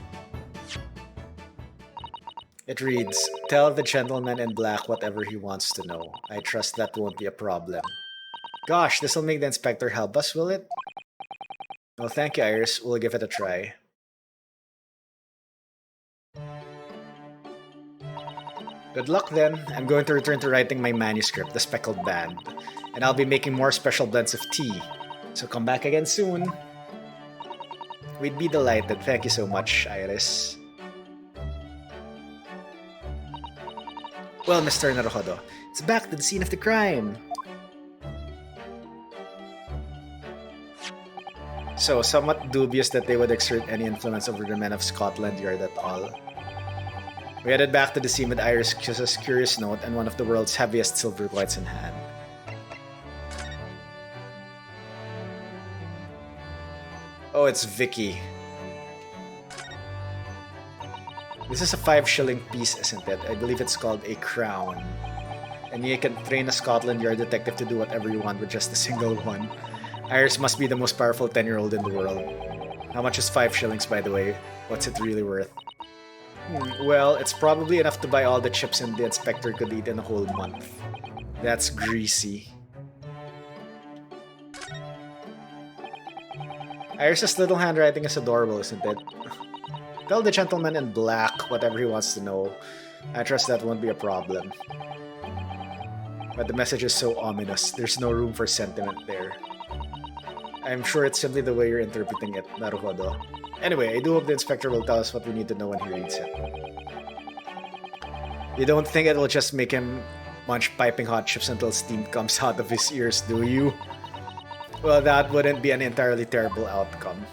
It reads, "Tell the gentleman in black whatever he wants to know. I trust that won't be a problem." Gosh, this'll make the inspector help us, will it? Well, thank you, Iris. We'll give it a try. Good luck then. I'm going to return to writing my manuscript, The Speckled Band. And I'll be making more special blends of tea. So come back again soon. We'd be delighted. Thank you so much, Iris. Well, Mr. Naruhodo, it's back to the scene of the crime. So, somewhat dubious that they would exert any influence over the men of Scotland Yard at all. We headed back to the scene with Iris' curious note and one of the world's heaviest silver coins in hand. Oh, it's Vicky. This is a 5-shilling piece, isn't it? I believe it's called a crown. And you can train a Scotland Yard detective to do whatever you want with just a single one. Iris must be the most powerful 10-year-old in the world. How much is 5 shillings, by the way? What's it really worth? Well, it's probably enough to buy all the chips and the inspector could eat in a whole month. That's greasy. Iris' little handwriting is adorable, isn't it? Tell the gentleman in black whatever he wants to know. I trust that won't be a problem. But the message is so ominous. There's no room for sentiment there. I'm sure it's simply the way you're interpreting it, Naruhodo. Anyway, I do hope the inspector will tell us what we need to know when he reads it. You don't think it'll just make him munch piping hot chips until steam comes out of his ears, do you? Well, that wouldn't be an entirely terrible outcome.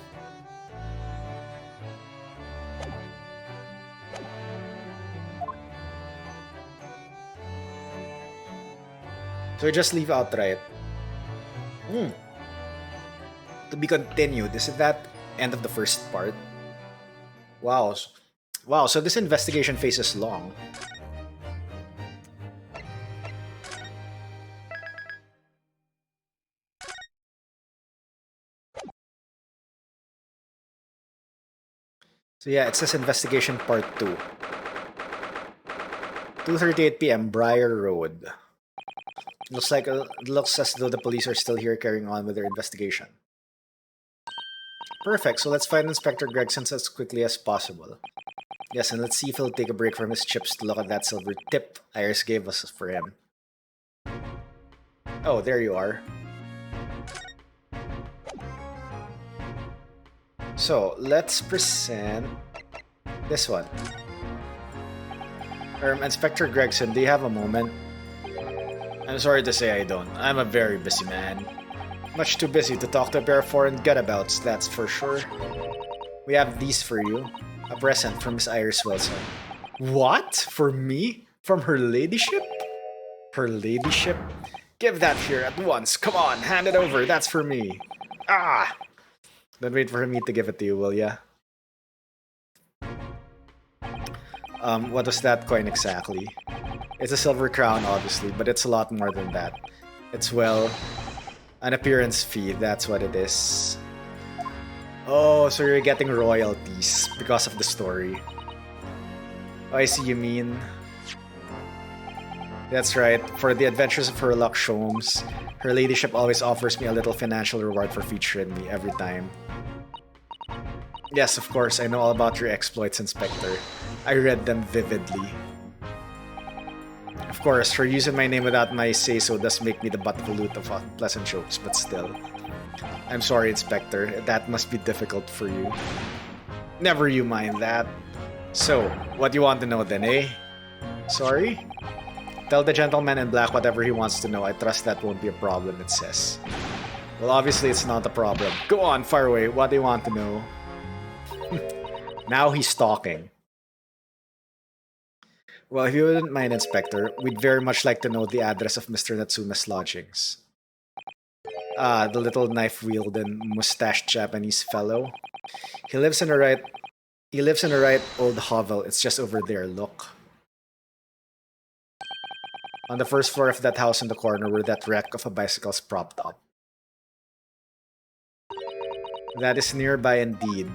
So we just leave outright. To be continued. Is it that end of the first part? Wow. Wow, so this investigation phase is long. So yeah, it says investigation part 2. 2:38 p.m. Briar Road. It looks as though the police are still here carrying on with their investigation. Perfect, so let's find Inspector Gregson as quickly as possible. Yes, and let's see if he'll take a break from his chips to look at that silver tip Iris gave us for him. Oh, there you are. So, let's present this one. Inspector Gregson, do you have a moment? I'm sorry to say I don't. I'm a very busy man. Much too busy to talk to a pair of foreign guttabouts, that's for sure. We have these for you. A present from Miss Iris Wilson. What? For me? From her ladyship? Her ladyship? Give that here at once. Come on, hand it over. That's for me. Ah! Don't wait for me to give it to you, will ya? What was that coin exactly? It's a silver crown, obviously, but it's a lot more than that. It's, well, an appearance fee, that's what it is. Oh, so you're getting royalties because of the story. Oh, I see you mean. That's right, for the adventures of Herlock Sholmes, her ladyship always offers me a little financial reward for featuring me every time. Yes, of course, I know all about your exploits, Inspector. I read them vividly. Of course, her using my name without my say-so does make me the butt of unpleasant jokes, but still. I'm sorry, Inspector. That must be difficult for you. Never you mind that. So, what do you want to know then, eh? Sorry? Tell the gentleman in black whatever he wants to know. I trust that won't be a problem, it says. Well, obviously it's not a problem. Go on, fire away. What do you want to know? Now he's talking. Well, if you wouldn't mind, Inspector, we'd very much like to know the address of Mr. Natsume's lodgings. Ah, the little knife-wielding, mustached Japanese fellow. He lives in a right old hovel. It's just over there, look. On the first floor of that house in the corner where that wreck of a bicycle's propped up. That is nearby indeed.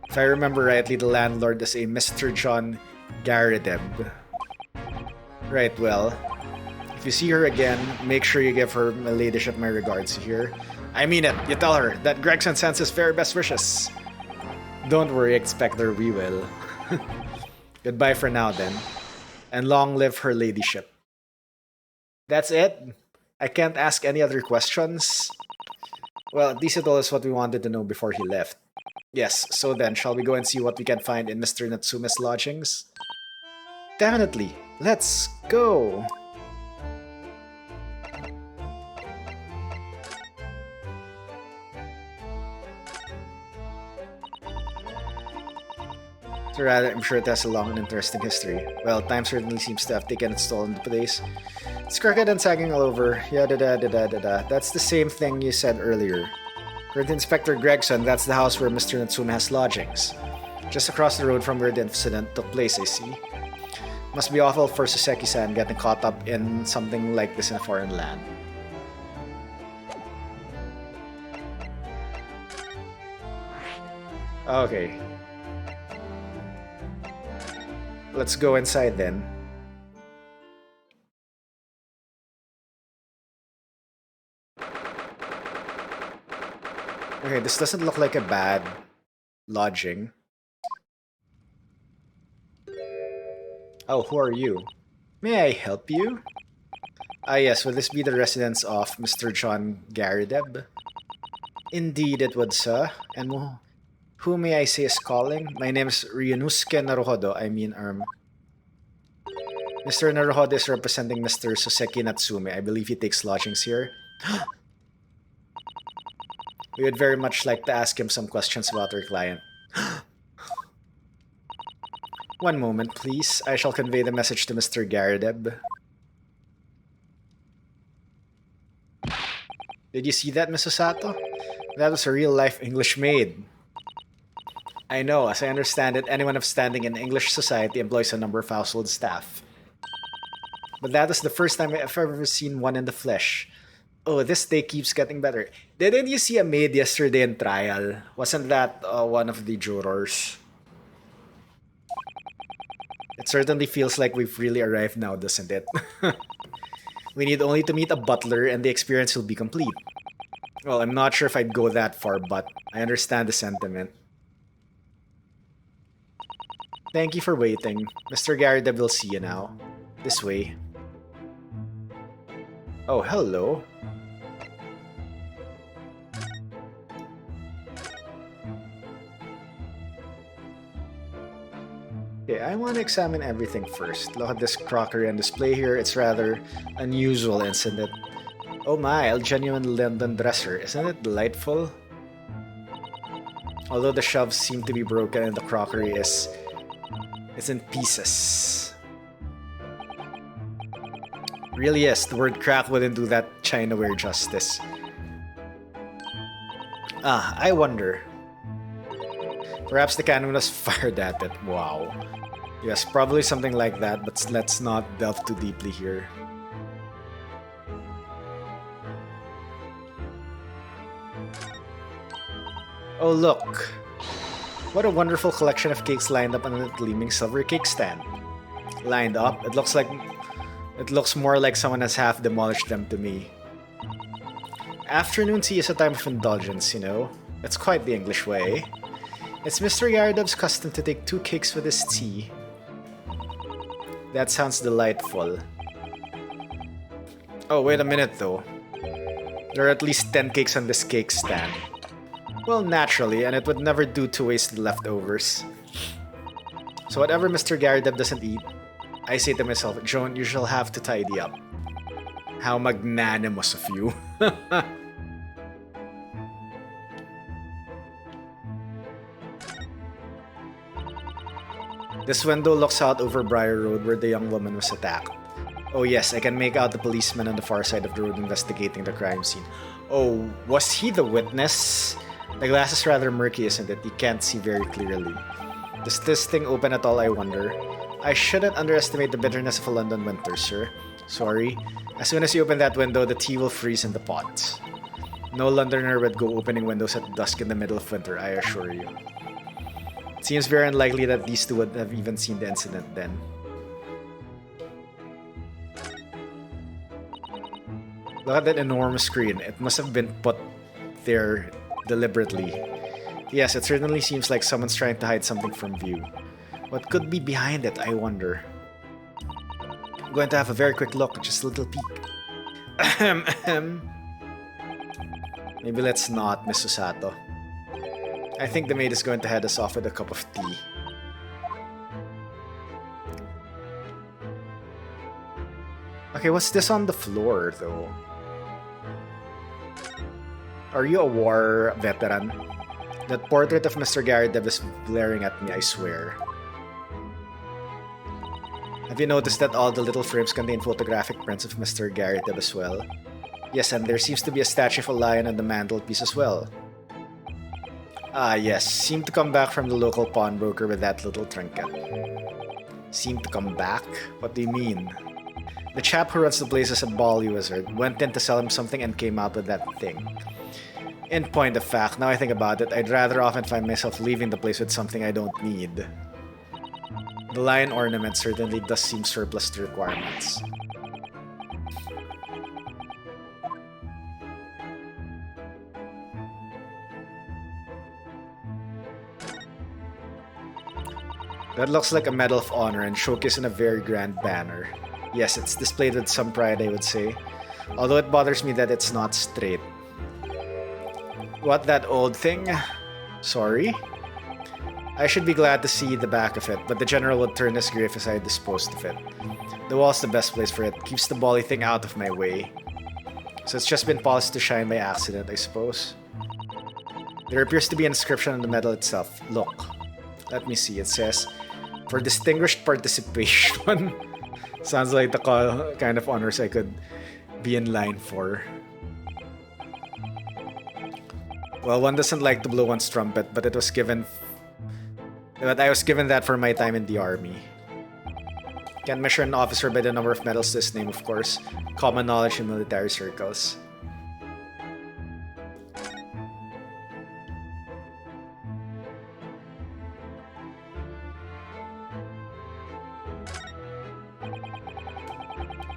If I remember rightly, the landlord is a Mr. John Garadeb. Right, well, if you see her again, make sure you give her my ladyship my regards here. I mean it, you tell her that Gregson sends his very best wishes. Don't worry, Inspector, we will. Goodbye for now then. And long live her ladyship. That's it? I can't ask any other questions? Well, at least it all is what we wanted to know before he left. Yes, so then, shall we go and see what we can find in Mr. Natsume's lodgings? Definitely! Let's go! So rather, I'm sure it has a long and interesting history. Well, time certainly seems to have taken its toll on the place. It's crooked and sagging all over. Yada da da da da da. That's the same thing you said earlier. For the Inspector Gregson, that's the house where Mr. Natsume has lodgings. Just across the road from where the incident took place, I see. Must be awful for Soseki-san getting caught up in something like this in a foreign land. Okay. Let's go inside then. Okay, this doesn't look like a bad lodging. Oh, who are you? May I help you? Ah yes, will this be the residence of Mr. John Garadeb? Indeed it would, sir. And who may I say is calling? My name is Ryunosuke Naruhodo. Mr. Naruhodo is representing Mr. Soseki Natsume. I believe he takes lodgings here. We would very much like to ask him some questions about our client. One moment, please. I shall convey the message to Mr. Garadeb. Did you see that, Miss Osato? That was a real-life English maid. I know, as I understand it, anyone of standing in English society employs a number of household staff. But that is the first time I've ever seen one in the flesh. Oh, this day keeps getting better. Didn't you see a maid yesterday in trial? Wasn't that one of the jurors? It certainly feels like we've really arrived now, doesn't it? We need only to meet a butler and the experience will be complete. Well, I'm not sure if I'd go that far, but I understand the sentiment. Thank you for waiting. Mr. Garrideb will see you now. This way. Oh, hello. Okay, I want to examine everything first. Look at this crockery on display here. It's rather unusual, isn't it? Oh my, a genuine London dresser. Isn't it delightful? Although the shelves seem to be broken and the crockery is in pieces. Really is. The word crack wouldn't do that Chinaware justice. Ah, I wonder. Perhaps the cannon was fired at it. Wow. Yes, probably something like that, but let's not delve too deeply here. Oh, look. What a wonderful collection of cakes lined up on a gleaming silver cake stand. Lined up? It looks more like someone has half demolished them to me. Afternoon tea is a time of indulgence, you know. It's quite the English way. It's Mr. Garrideb's custom to take 2 cakes with his tea. That sounds delightful. Oh, wait a minute though. There are at least 10 cakes on this cake stand. Well, naturally, and it would never do to waste the leftovers. So whatever Mr. Garrideb doesn't eat, I say to myself, Joan, you shall have to tidy up. How magnanimous of you. This window looks out over Briar Road where the young woman was attacked. Oh yes, I can make out the policeman on the far side of the road investigating the crime scene. Oh, was he the witness? The glass is rather murky, isn't it? You can't see very clearly. Does this thing open at all, I wonder? I shouldn't underestimate the bitterness of a London winter, sir. Sorry. As soon as you open that window, the tea will freeze in the pot. No Londoner would go opening windows at dusk in the middle of winter, I assure you. It seems very unlikely that these two would have even seen the incident then. Look at that enormous screen. It must have been put there deliberately. Yes, it certainly seems like someone's trying to hide something from view. What could be behind it, I wonder? I'm going to have a very quick look, just a little peek. Maybe let's not, Miss Susato. I think the maid is going to head us off with a cup of tea. Okay, what's this on the floor, though? Are you a war veteran? That portrait of Mr. Garrideb is glaring at me, I swear. Have you noticed that all the little frames contain photographic prints of Mr. Garrideb as well? Yes, and there seems to be a statue of a lion on the mantelpiece as well. Ah yes, seemed to come back from the local pawnbroker with that little trinket. Seemed to come back? What do you mean? The chap who runs the place is a bally wizard, went in to sell him something and came out with that thing. In point of fact, now I think about it, I'd rather often find myself leaving the place with something I don't need. The lion ornament certainly does seem surplus to requirements. That looks like a Medal of Honor and showcased in a very grand banner. Yes, it's displayed with some pride, I would say. Although it bothers me that it's not straight. What, that old thing? Sorry? I should be glad to see the back of it, but the general would turn his grave as I disposed of it. The wall's the best place for it, keeps the bally thing out of my way. So it's just been polished to shine by accident, I suppose. There appears to be an inscription on the medal itself. Look. Let me see, it says, for distinguished participation. Sounds like the kind of honors I could be in line for. Well, one doesn't like to blow one's trumpet, but I was given that for my time in the army. Can't measure an officer by the number of medals to his name, of course. Common knowledge in military circles.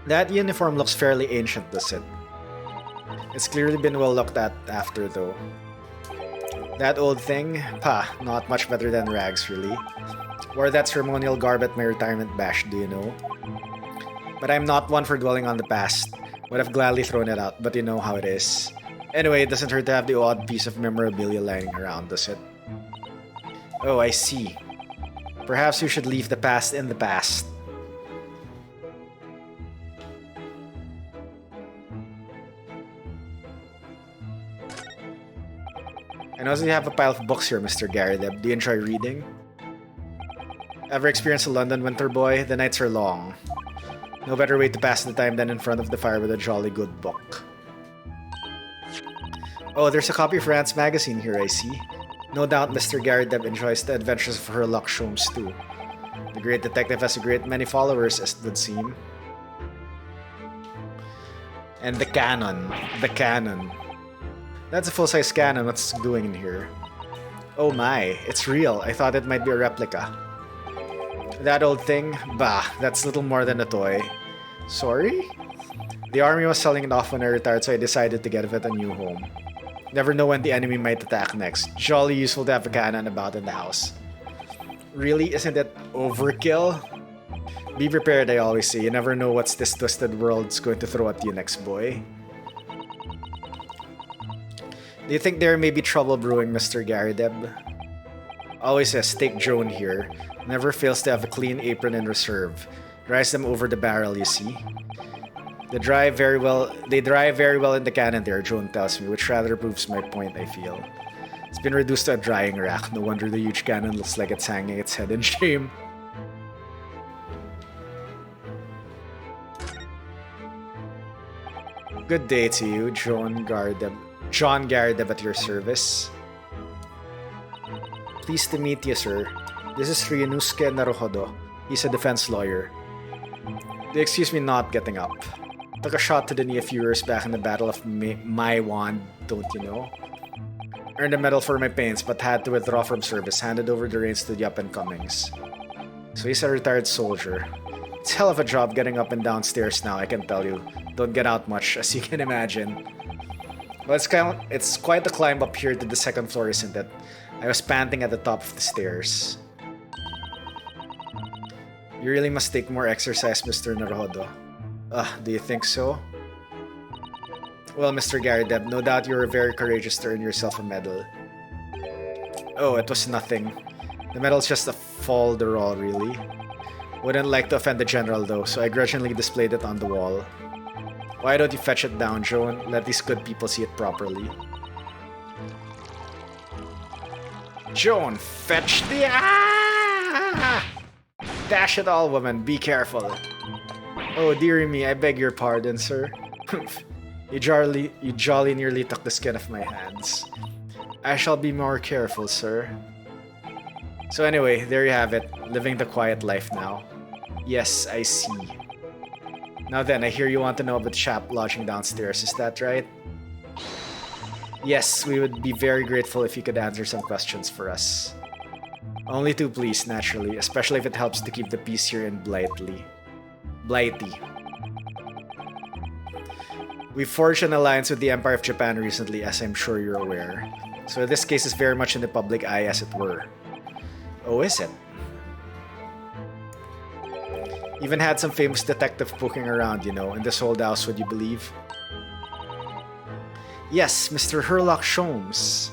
That uniform looks fairly ancient, does it? It's clearly been well looked at after, though. That old thing? Not much better than rags, really. Wore that ceremonial garb at my retirement bash, do you know? But I'm not one for dwelling on the past. Would have gladly thrown it out, but you know how it is. Anyway, it doesn't hurt to have the odd piece of memorabilia lying around, does it? Oh, I see. Perhaps you should leave the past in the past. I notice you have a pile of books here, Mr. Garadeb. Do you enjoy reading? Ever experienced a London winter, boy? The nights are long. No better way to pass the time than in front of the fire with a jolly good book. Oh, there's a copy of Rand's magazine here, I see. No doubt Mr. Garadeb enjoys the adventures of Sherlock Holmes too. The great detective has a great many followers, as it would seem. And the canon. The canon. That's a full-size cannon. What's it doing in here? Oh my, it's real. I thought it might be a replica. That old thing? Bah, that's little more than a toy. Sorry? The army was selling it off when I retired, so I decided to give it a new home. Never know when the enemy might attack next. Jolly useful to have a cannon about in the house. Really? Isn't it overkill? Be prepared, I always say. You never know what's this twisted world's going to throw at you next, boy. Do you think there may be trouble brewing, Mr. Garadeb? Always says, take Joan here. Never fails to have a clean apron in reserve. Rise them over the barrel, you see. They dry very well in the cannon there, Joan tells me, which rather proves my point, I feel. It's been reduced to a drying rack. No wonder the huge cannon looks like it's hanging its head in shame. Good day to you, John Garadeb at your service. Pleased to meet you, sir. This is Ryunosuke Naruhodo. He's a defense lawyer. They excuse me not getting up. Took a shot to the knee a few years back in the Battle of Maiwand, don't you know? Earned a medal for my pains, but had to withdraw from service, handed over the reins to the up-and-comings. So he's a retired soldier. It's a hell of a job getting up and downstairs now, I can tell you. Don't get out much, as you can imagine. Well, it's quite a climb up here to the second floor, isn't it? I was panting at the top of the stairs. You really must take more exercise, Mr. Naruhodo. Do you think so? Well, Mr. Garadeb, no doubt you were very courageous to earn yourself a medal. Oh, it was nothing. The medal's just a folderol, really. Wouldn't like to offend the general, though, so I grudgingly displayed it on the wall. Why don't you fetch it down, Joan? Let these good people see it properly. Joan, fetch the... Dash it all, woman. Be careful. Oh, dearie me, I beg your pardon, sir. You jolly nearly took the skin off my hands. I shall be more careful, sir. So anyway, there you have it. Living the quiet life now. Yes, I see. Now then, I hear you want to know about the chap lodging downstairs, is that right? Yes, we would be very grateful if you could answer some questions for us. Only two, please, naturally, especially if it helps to keep the peace here in Blighty. We forged an alliance with the Empire of Japan recently, as I'm sure you're aware. So this case is very much in the public eye, as it were. Oh, is it? Even had some famous detective poking around, you know, in this old house, would you believe? Yes, Mr. Sherlock Holmes.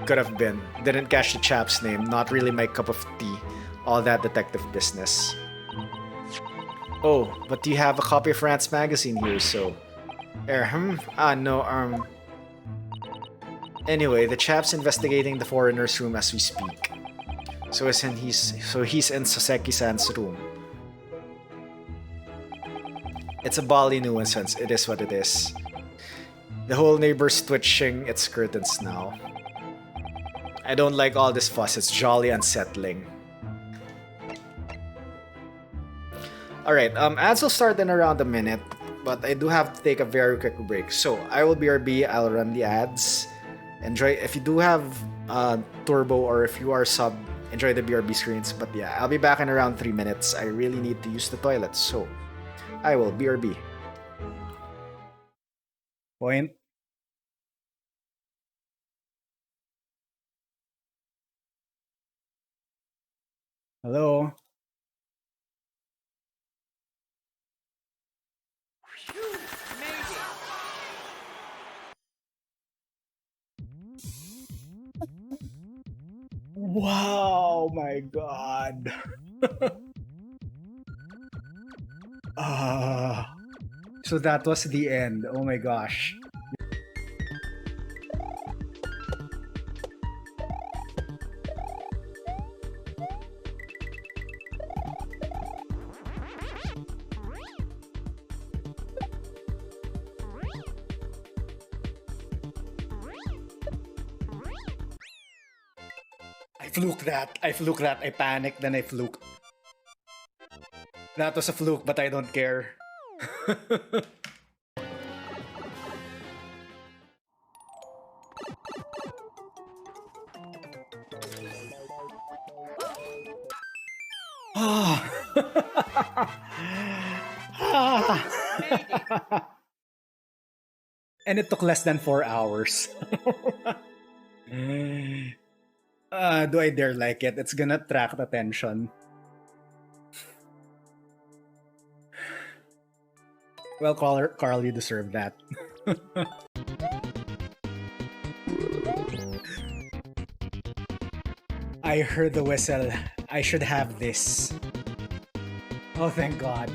Could have been. Didn't catch the chap's name, not really my cup of tea. All that detective business. Oh, but do you have a copy of Rand's magazine here, so... no. Anyway, the chap's investigating the foreigner's room as we speak. So he's in Soseki-san's room. It's a bally nuisance, it is what it is. The whole neighbor's twitching its curtains now. I don't like all this fuss, it's jolly unsettling. Alright, ads will start in around a minute, but I do have to take a very quick break. So, I will BRB, I'll run the ads. Enjoy. If you do have Turbo or if you are sub enjoy the BRB screens. But yeah, I'll be back in around 3 minutes. I really need to use the toilet, so I will BRB. Point. Hello? Wow, my god. So that was the end. Oh my gosh. I fluked that. I panicked, then I fluked. That was a fluke, but I don't care. And it took less than 4 hours. Do I dare like it? It's gonna attract attention. Well, Carl, you deserve that. I heard the whistle. I should have this. Oh, thank God.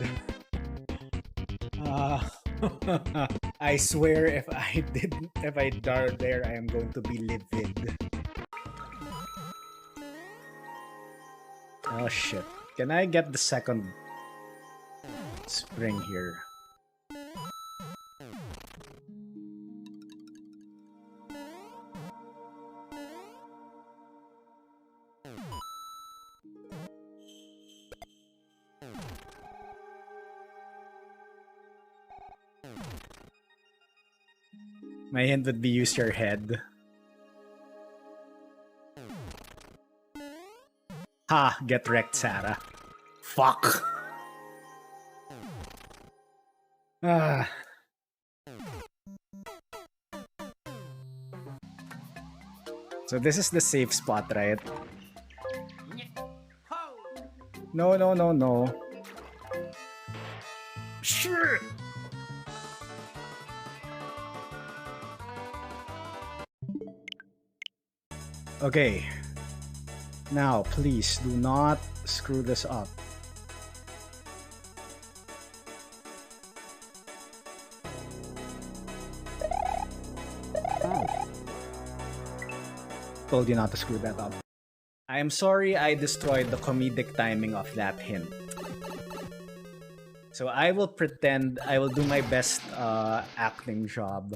I swear if I dare there, I am going to be livid. Oh shit. Can I get the second spring here? My hint would be use your head. Ha! Get wrecked, Sarah. Fuck! Ah. So this is the safe spot, right? No, no, no, no. Sure! Okay. Now, please do not screw this up. Told you not to screw that up. I am sorry I destroyed the comedic timing of that hint. So I will pretend, I will do my best acting job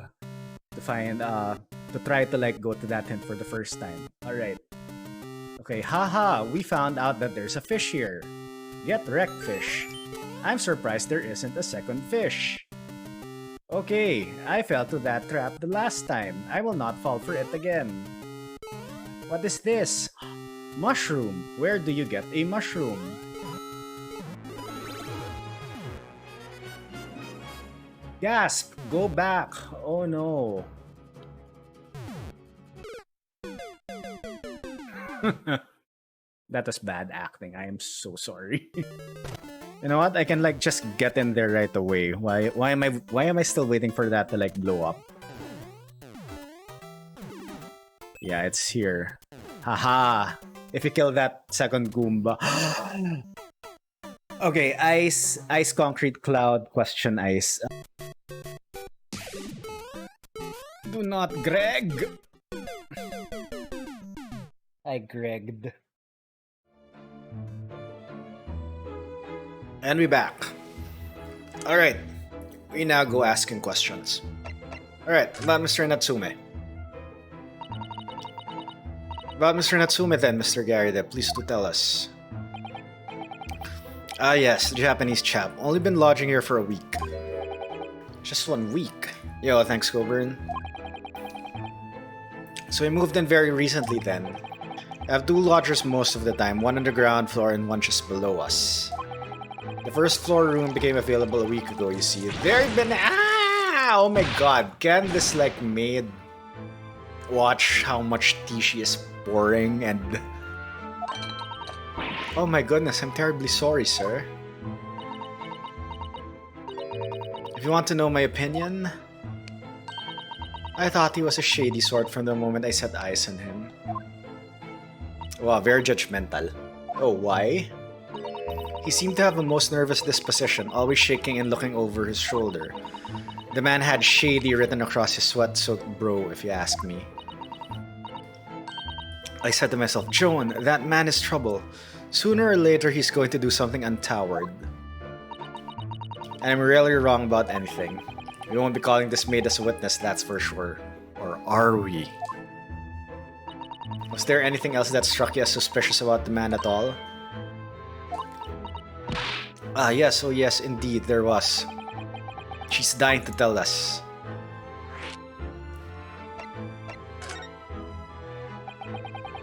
to find, to try to like go to that hint for the first time. Alright. Okay, haha, we found out that there's a fish here. Get wrecked, fish. I'm surprised there isn't a second fish. Okay, I fell to that trap the last time. I will not fall for it again. What is this? Mushroom. Where do you get a mushroom? Gasp! Go back! Oh no. That was bad acting. I am so sorry. You know what? I can like just get in there right away. Why am I still waiting for that to like blow up? Yeah, it's here. Haha! If you kill that second Goomba. Okay, ice, concrete, cloud, question, ice. Do not Greg! I Gregged. And we back. Alright, we now go asking questions. Alright, about Mr. Natsume. About Mr. Natsume then, Mr. Garrida, please do tell us. Ah yes, the Japanese chap. Only been lodging here for a week. Just 1 week. Yo, thanks, Coburn. So we moved in very recently then. I have two lodgers most of the time, one on the ground floor and one just below us. The first floor room became available a week ago, you see. There been oh my god, can this like maid watch how much tea she is pouring and... Oh my goodness, I'm terribly sorry, sir. If you want to know my opinion, I thought he was a shady sort from the moment I set eyes on him. Wow, very judgmental. Oh, why? He seemed to have a most nervous disposition, always shaking and looking over his shoulder. The man had shady written across his sweat-soaked brow, if you ask me. I said to myself, Joan, that man is trouble. Sooner or later, he's going to do something untoward. And I'm rarely wrong about anything. We won't be calling this maid as a witness, that's for sure. Or are we? Was there anything else that struck you as suspicious about the man at all? Ah, yes, oh yes, indeed, there was. She's dying to tell us.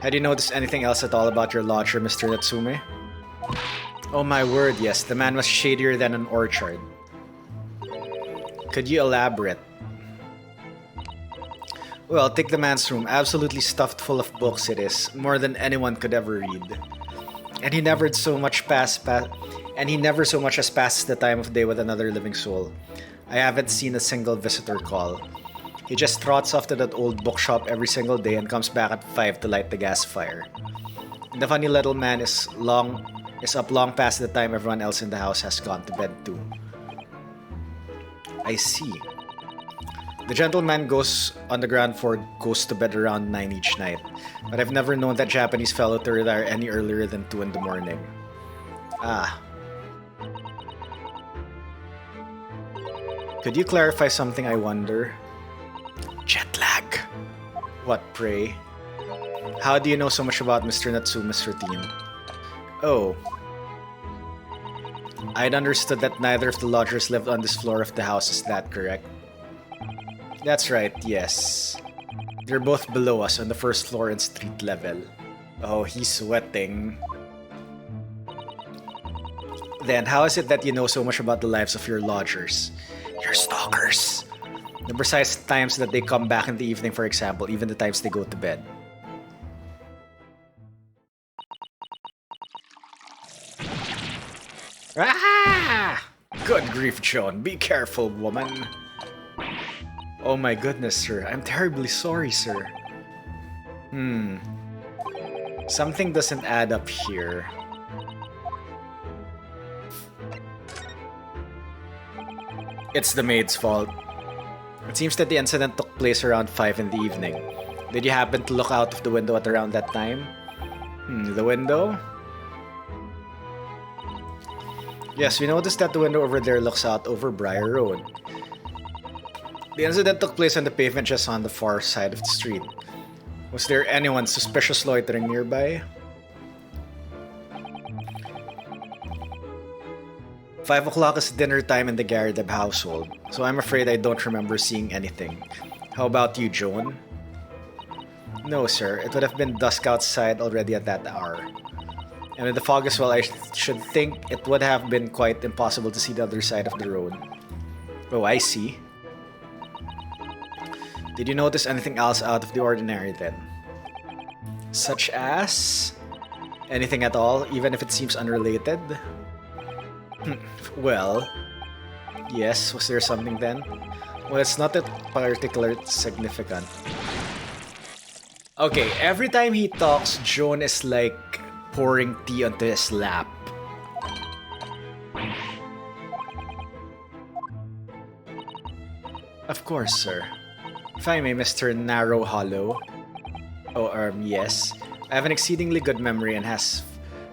Had you noticed anything else at all about your lodger, Mr. Natsume? Oh my word, yes, the man was shadier than an orchard. Could you elaborate? Well, take the man's room, absolutely stuffed full of books it is, more than anyone could ever read. And he never so much as passes the time of day with another living soul. I haven't seen a single visitor call. He just trots off to that old bookshop every single day and comes back at 5 to light the gas fire. And the funny little man is up long past the time everyone else in the house has gone to bed too. I see. The gentleman goes on the ground floor goes to bed around 9 each night, but I've never known that Japanese fellow to retire any earlier than 2 in the morning. Ah. Could you clarify something, I wonder? Jet lag. What, pray? How do you know so much about Mr. Natsume's routine? Oh. I'd understood that neither of the lodgers lived on this floor of the house, is that correct? That's right, yes. They're both below us on the first floor and street level. Oh, he's sweating. Then, how is it that you know so much about the lives of your lodgers? You're stalkers. The precise times that they come back in the evening, for example, even the times they go to bed. Ah! Good grief, Joan. Be careful, woman. Oh my goodness, sir. I'm terribly sorry, sir. Something doesn't add up here. It's the maid's fault. It seems that the incident took place around 5 in the evening. Did you happen to look out of the window at around that time? The window? Yes, we noticed that the window over there looks out over Briar Road. The incident took place on the pavement just on the far side of the street. Was there anyone suspicious loitering nearby? 5 o'clock is dinner time in the Garadeb household, so I'm afraid I don't remember seeing anything. How about you, Joan? No, sir. It would have been dusk outside already at that hour. And with the fog as well, I should think it would have been quite impossible to see the other side of the road. Oh, I see. Did you notice anything else out of the ordinary then? Such as? Anything at all, even if it seems unrelated? Well, yes, was there something then? Well, it's not that particularly significant. Okay, every time he talks, Joan is like pouring tea onto his lap. Of course, sir. If I may, Mr. Narrow Hollow. Oh, yes. I have an exceedingly good memory and as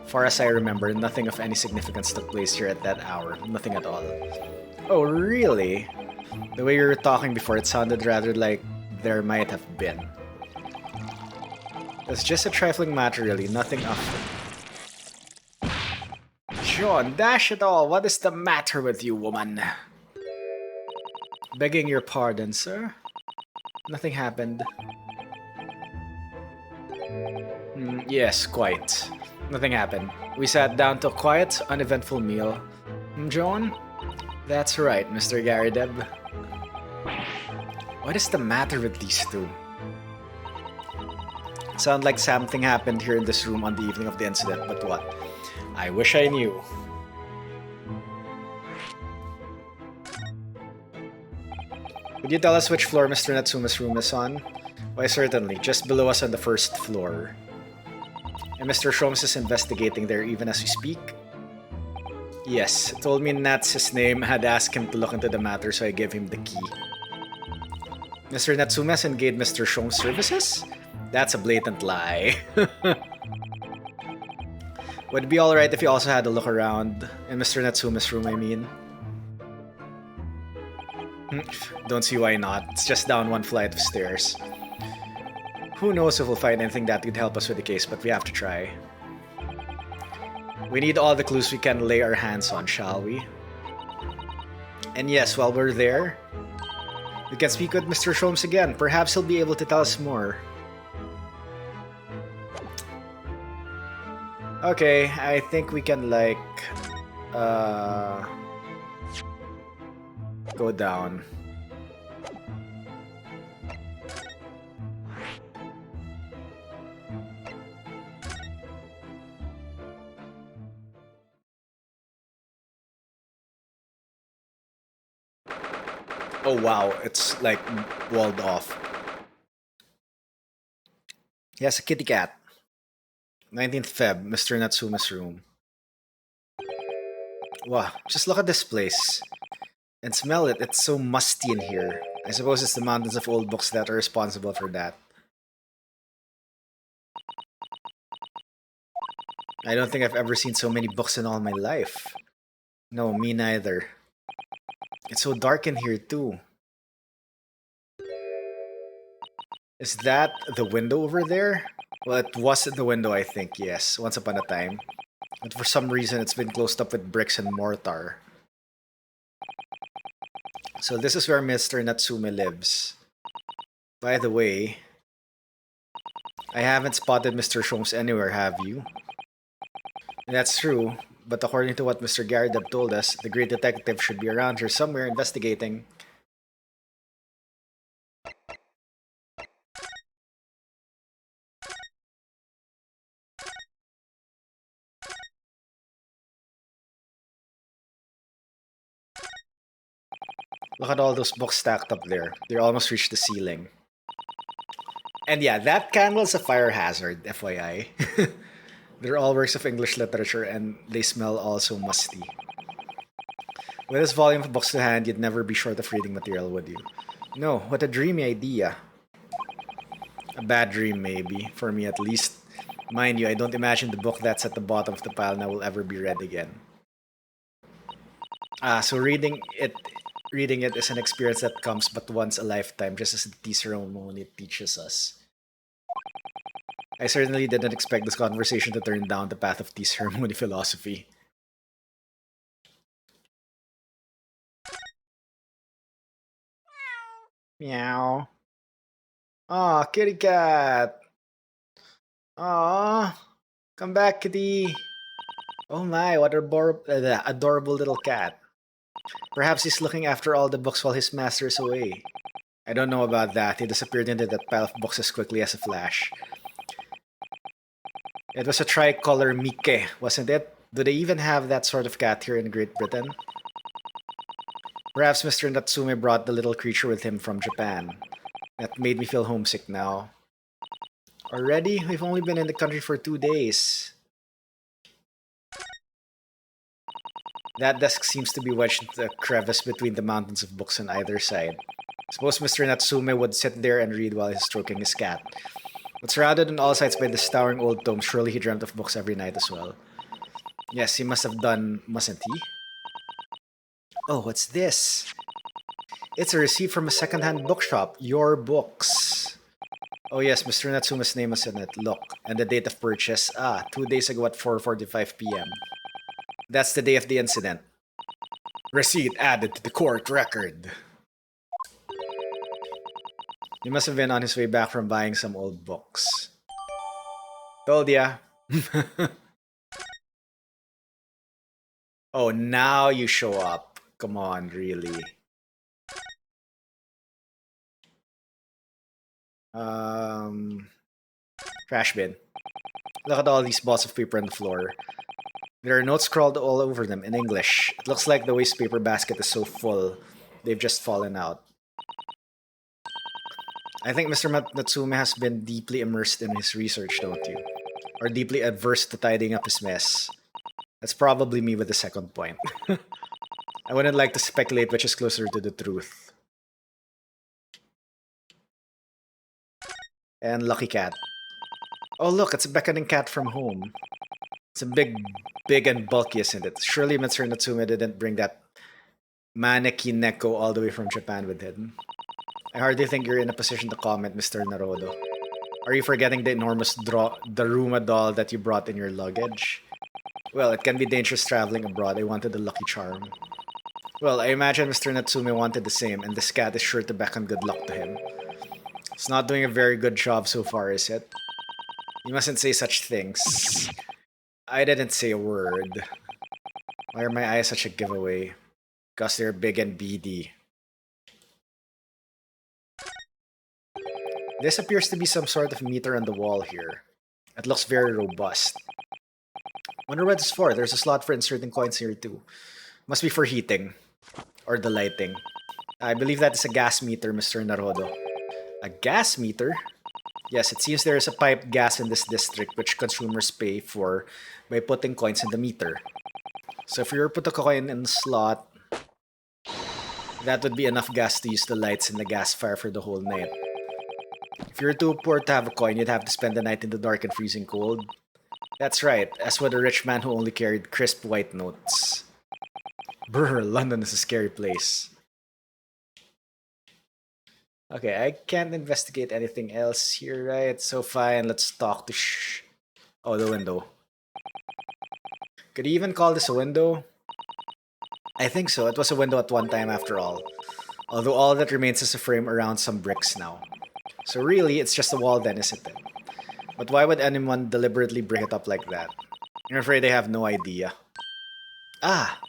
far as I remember, nothing of any significance took place here at that hour. Nothing at all. Oh, really? The way you were talking before, it sounded rather like there might have been. It's just a trifling matter, really. Nothing of it. Sean, dash it all. What is the matter with you, woman? Begging your pardon, sir. Nothing happened. Yes, quite. Nothing happened. We sat down to a quiet, uneventful meal. Joan? That's right, Mr. Garideb. What is the matter with these two? Sound like something happened here in this room on the evening of the incident, but what? I wish I knew. Could you tell us which floor Mr. Natsuma's room is on? Why, certainly, just below us on the first floor. And Mr. Sholmes is investigating there even as we speak? Yes, told me Nat's his name, had asked him to look into the matter, so I gave him the key. Mr. Natsuma has engaged Mr. Sholmes' services? That's a blatant lie. Would it be alright if you also had a look around? In Mr. Natsuma's room, I mean. Don't see why not. It's just down one flight of stairs. Who knows if we'll find anything that could help us with the case, but we have to try. We need all the clues we can lay our hands on, shall we? And yes, while we're there, we can speak with Mr. Sholmes again. Perhaps he'll be able to tell us more. Okay, I think we can, like, go down. Oh wow, it's like walled off. Yes, a kitty cat. 19th Feb, Mr. Natsuma's room. Wow, just look at this place. And smell it, it's so musty in here. I suppose it's the mountains of old books that are responsible for that. I don't think I've ever seen so many books in all my life. No, me neither. It's so dark in here too. Is that the window over there? Well, it was the window, I think, yes, once upon a time. But for some reason, it's been closed up with bricks and mortar. So this is where Mr. Natsume lives. By the way, I haven't spotted Mr. Sholmes anywhere, have you? That's true, but according to what Mr. Garideb told us, the great detective should be around here somewhere investigating. Look at all those books stacked up there. They almost reached the ceiling. And yeah, that candle's a fire hazard, FYI. They're all works of English literature and they smell all so musty. With this volume of books to hand, you'd never be short of reading material, would you? No, what a dreamy idea. A bad dream, maybe, for me at least. Mind you, I don't imagine the book that's at the bottom of the pile now will ever be read again. So reading it is an experience that comes but once a lifetime, just as the tea ceremony teaches us. I certainly didn't expect this conversation to turn down the path of tea ceremony philosophy. Meow. Aw, kitty cat. Aw. Come back, kitty. Oh my, what an adorable little cat. Perhaps he's looking after all the books while his master is away. I don't know about that. He disappeared into that pile of books as quickly as a flash. It was a tricolor Mike, wasn't it? Do they even have that sort of cat here in Great Britain? Perhaps Mr. Natsume brought the little creature with him from Japan. That made me feel homesick now. Already? We've only been in the country for 2 days. That desk seems to be wedged into a crevice between the mountains of books on either side. Suppose Mr. Natsume would sit there and read while he's stroking his cat. But surrounded on all sides by this towering old tome, surely he dreamt of books every night as well. Yes, he must have done, mustn't he? Oh, what's this? It's a receipt from a second-hand bookshop. Your books. Oh yes, Mr. Natsume's name is in it. Look, and the date of purchase. 2 days ago at 4:45 p.m. That's the day of the incident. Receipt added to the court record. He must have been on his way back from buying some old books. Told ya. Oh, now you show up. Come on, really. Trash bin. Look at all these balls of paper on the floor. There are notes scrawled all over them in English. It looks like the waste paper basket is so full, they've just fallen out. I think Mr. Natsume has been deeply immersed in his research, don't you? Or deeply adverse to tidying up his mess. That's probably me with the second point. I wouldn't like to speculate which is closer to the truth. And Lucky Cat. Oh look, it's a beckoning cat from home. It's a big and bulky, isn't it? Surely Mr. Natsume didn't bring that Maneki Neko all the way from Japan with him. I hardly think you're in a position to comment, Mr. Narodo. Are you forgetting the enormous Daruma doll that you brought in your luggage? Well, it can be dangerous traveling abroad. I wanted the lucky charm. Well, I imagine Mr. Natsume wanted the same, and this cat is sure to beckon good luck to him. It's not doing a very good job so far, is it? You mustn't say such things. I didn't say a word. Why are my eyes such a giveaway? Because they're big and beady. This appears to be some sort of meter on the wall here. It looks very robust. Wonder what it's for. There's a slot for inserting coins here too. Must be for heating. Or the lighting. I believe that is a gas meter, Mr. Narodo. A gas meter? Yes, it seems there is a piped gas in this district which consumers pay for by putting coins in the meter. So if you were to put a coin in the slot, that would be enough gas to use the lights in the gas fire for the whole night. If you're too poor to have a coin, you'd have to spend the night in the dark and freezing cold. That's right, as would a rich man who only carried crisp white notes. Brr, London is a scary place. Okay, I can't investigate anything else here, right? So fine, let's talk to Oh, the window. Could you even call this a window? I think so. It was a window at one time after all. Although all that remains is a frame around some bricks now. So really, it's just a wall then, isn't it? But why would anyone deliberately break it up like that? I'm afraid I have no idea. Ah!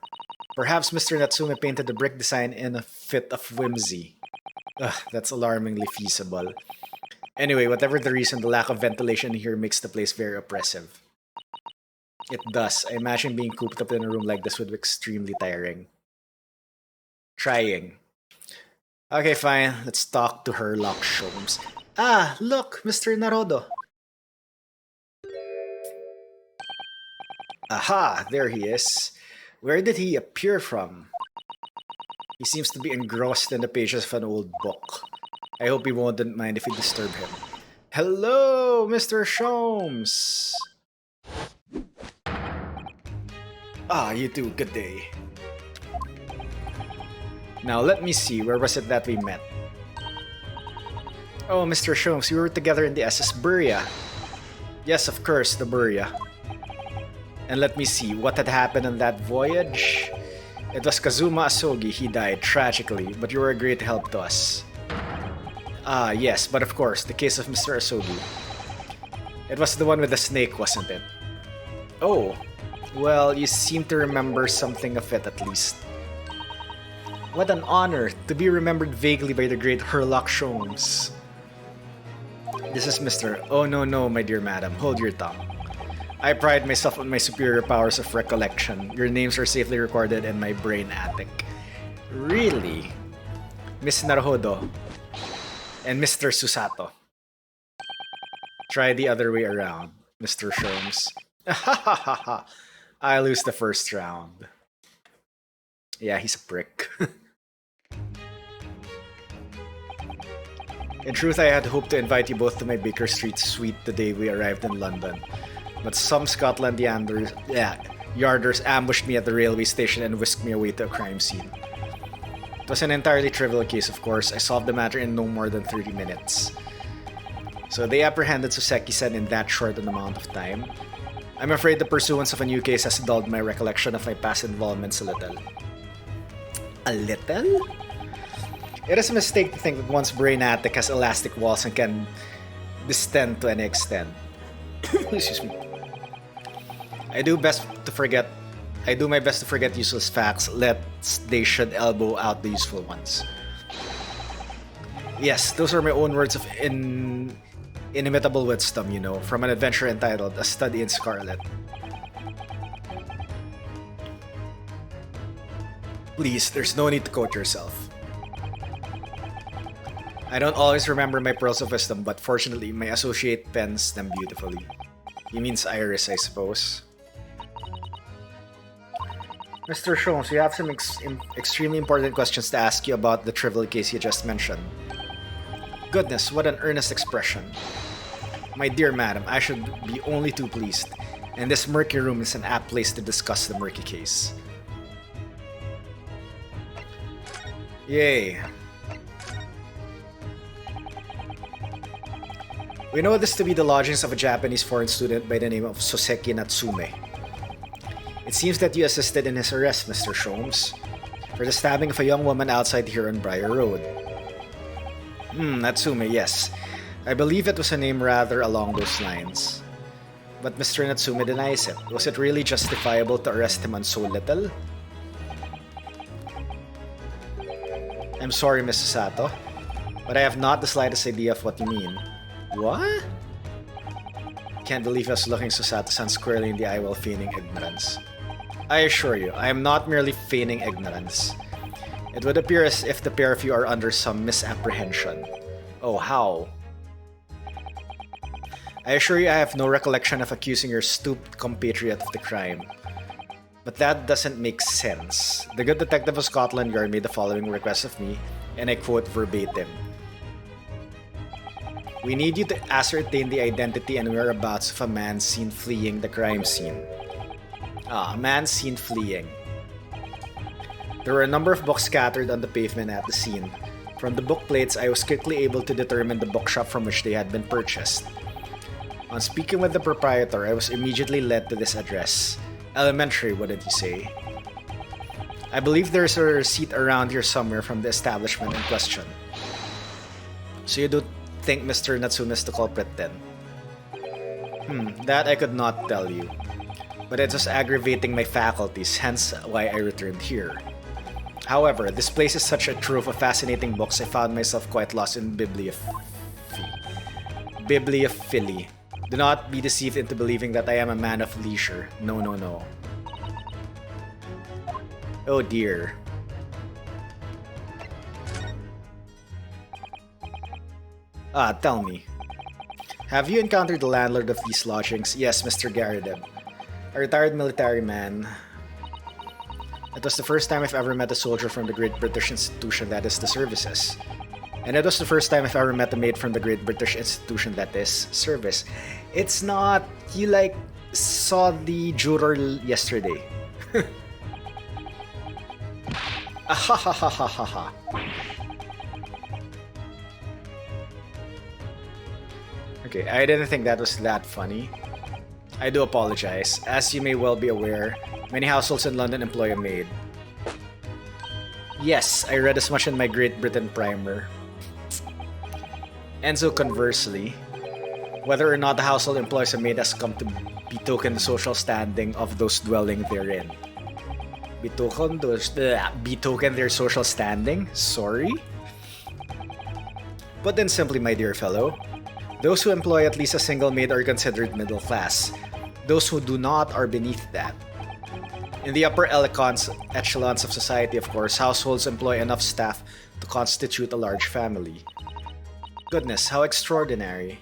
Perhaps Mr. Natsume painted the brick design in a fit of whimsy. Ugh, that's alarmingly feasible. Anyway, whatever the reason, the lack of ventilation here makes the place very oppressive. It does. I imagine being cooped up in a room like this would be extremely tiring. Trying. Okay, fine. Let's talk to Herlock Sholmes. Ah, look, Mr. Narodo. Aha, there he is. Where did he appear from? He seems to be engrossed in the pages of an old book. I hope he won't mind if we disturb him. Hello, Mr. Sholmes. Ah, you too. Good day. Now, let me see. Where was it that we met? Oh, Mr. Sholmes, we were together in the SS Buria. Yes, of course, the Buria. And let me see. What had happened on that voyage? It was Kazuma Asogi. He died tragically, but you were a great help to us. Ah, yes, but of course, the case of Mr. Asogi. It was the one with the snake, wasn't it? Oh, well, you seem to remember something of it at least. What an honor to be remembered vaguely by the great Herlock Sholmes. This is Mr. Oh no, my dear madam, hold your tongue. I pride myself on my superior powers of recollection. Your names are safely recorded in my brain attic. Really? Miss Naruhodo and Mr. Susato. Try the other way around, Mr. Sholmes. I lose the first round. Yeah, he's a prick. In truth, I had hoped to invite you both to my Baker Street suite the day we arrived in London. But some Scotland Yarders ambushed me at the railway station and whisked me away to a crime scene. It was an entirely trivial case, of course. I solved the matter in no more than 30 minutes. So they apprehended Suseki-san in that short an amount of time. I'm afraid the pursuance of a new case has dulled my recollection of my past involvements a little. A little? It is a mistake to think that one's brain attic has elastic walls and can distend to any extent. Excuse me. I do my best to forget useless facts, lest they should elbow out the useful ones. Yes, those are my own words of inimitable wisdom, you know, from an adventure entitled A Study in Scarlet. Please, there's no need to quote yourself. I don't always remember my pearls of wisdom, but fortunately, my associate pens them beautifully. He means Iris, I suppose. Mr. Sholmes, we have some extremely important questions to ask you about the trivial case you just mentioned. Goodness, what an earnest expression. My dear madam, I should be only too pleased, and this murky room is an apt place to discuss the murky case. Yay. We know this to be the lodgings of a Japanese foreign student by the name of Soseki Natsume. It seems that you assisted in his arrest, Mr. Sholmes, for the stabbing of a young woman outside here on Briar Road. Natsume, yes. I believe it was a name rather along those lines. But Mr. Natsume denies it. Was it really justifiable to arrest him on so little? I'm sorry, Mrs. Sato, but I have not the slightest idea of what you mean. What? Can't believe I was looking Susato-san squarely in the eye while feigning ignorance. I assure you, I am not merely feigning ignorance. It would appear as if the pair of you are under some misapprehension. Oh, how? I assure you I have no recollection of accusing your stooped compatriot of the crime. But that doesn't make sense. The good detective of Scotland Yard made the following request of me, and I quote verbatim. We need you to ascertain the identity and whereabouts of a man seen fleeing the crime scene. A man seen fleeing. There were a number of books scattered on the pavement at the scene. From the book plates, I was quickly able to determine the bookshop from which they had been purchased. On speaking with the proprietor, I was immediately led to this address. Elementary, what did you say? I believe there's a receipt around here somewhere from the establishment in question. So you do think Mr. Natsume is the culprit then? That I could not tell you. But it was aggravating my faculties, hence why I returned here. However, this place is such a trove of fascinating books, I found myself quite lost in bibliophily. Do not be deceived into believing that I am a man of leisure. No, no, no. Oh dear. Tell me. Have you encountered the landlord of these lodgings? Yes, Mr. Garadeb. A retired military man. It was the first time I've ever met a soldier from the Great British institution that is the services. And it was the first time I've ever met a maid from the Great British institution that is service. It's not... You saw the juror yesterday. Ahahahahaha. Okay, I didn't think that was that funny. I do apologize. As you may well be aware, many households in London employ a maid. Yes, I read as much in my Great Britain primer. And so conversely, whether or not the household employs a maid has come to betoken the social standing of those dwelling therein. Betoken their social standing? Sorry? Put in simply, my dear fellow, those who employ at least a single maid are considered middle class. Those who do not are beneath that. In the upper echelons of society, of course, households employ enough staff to constitute a large family. Goodness, how extraordinary.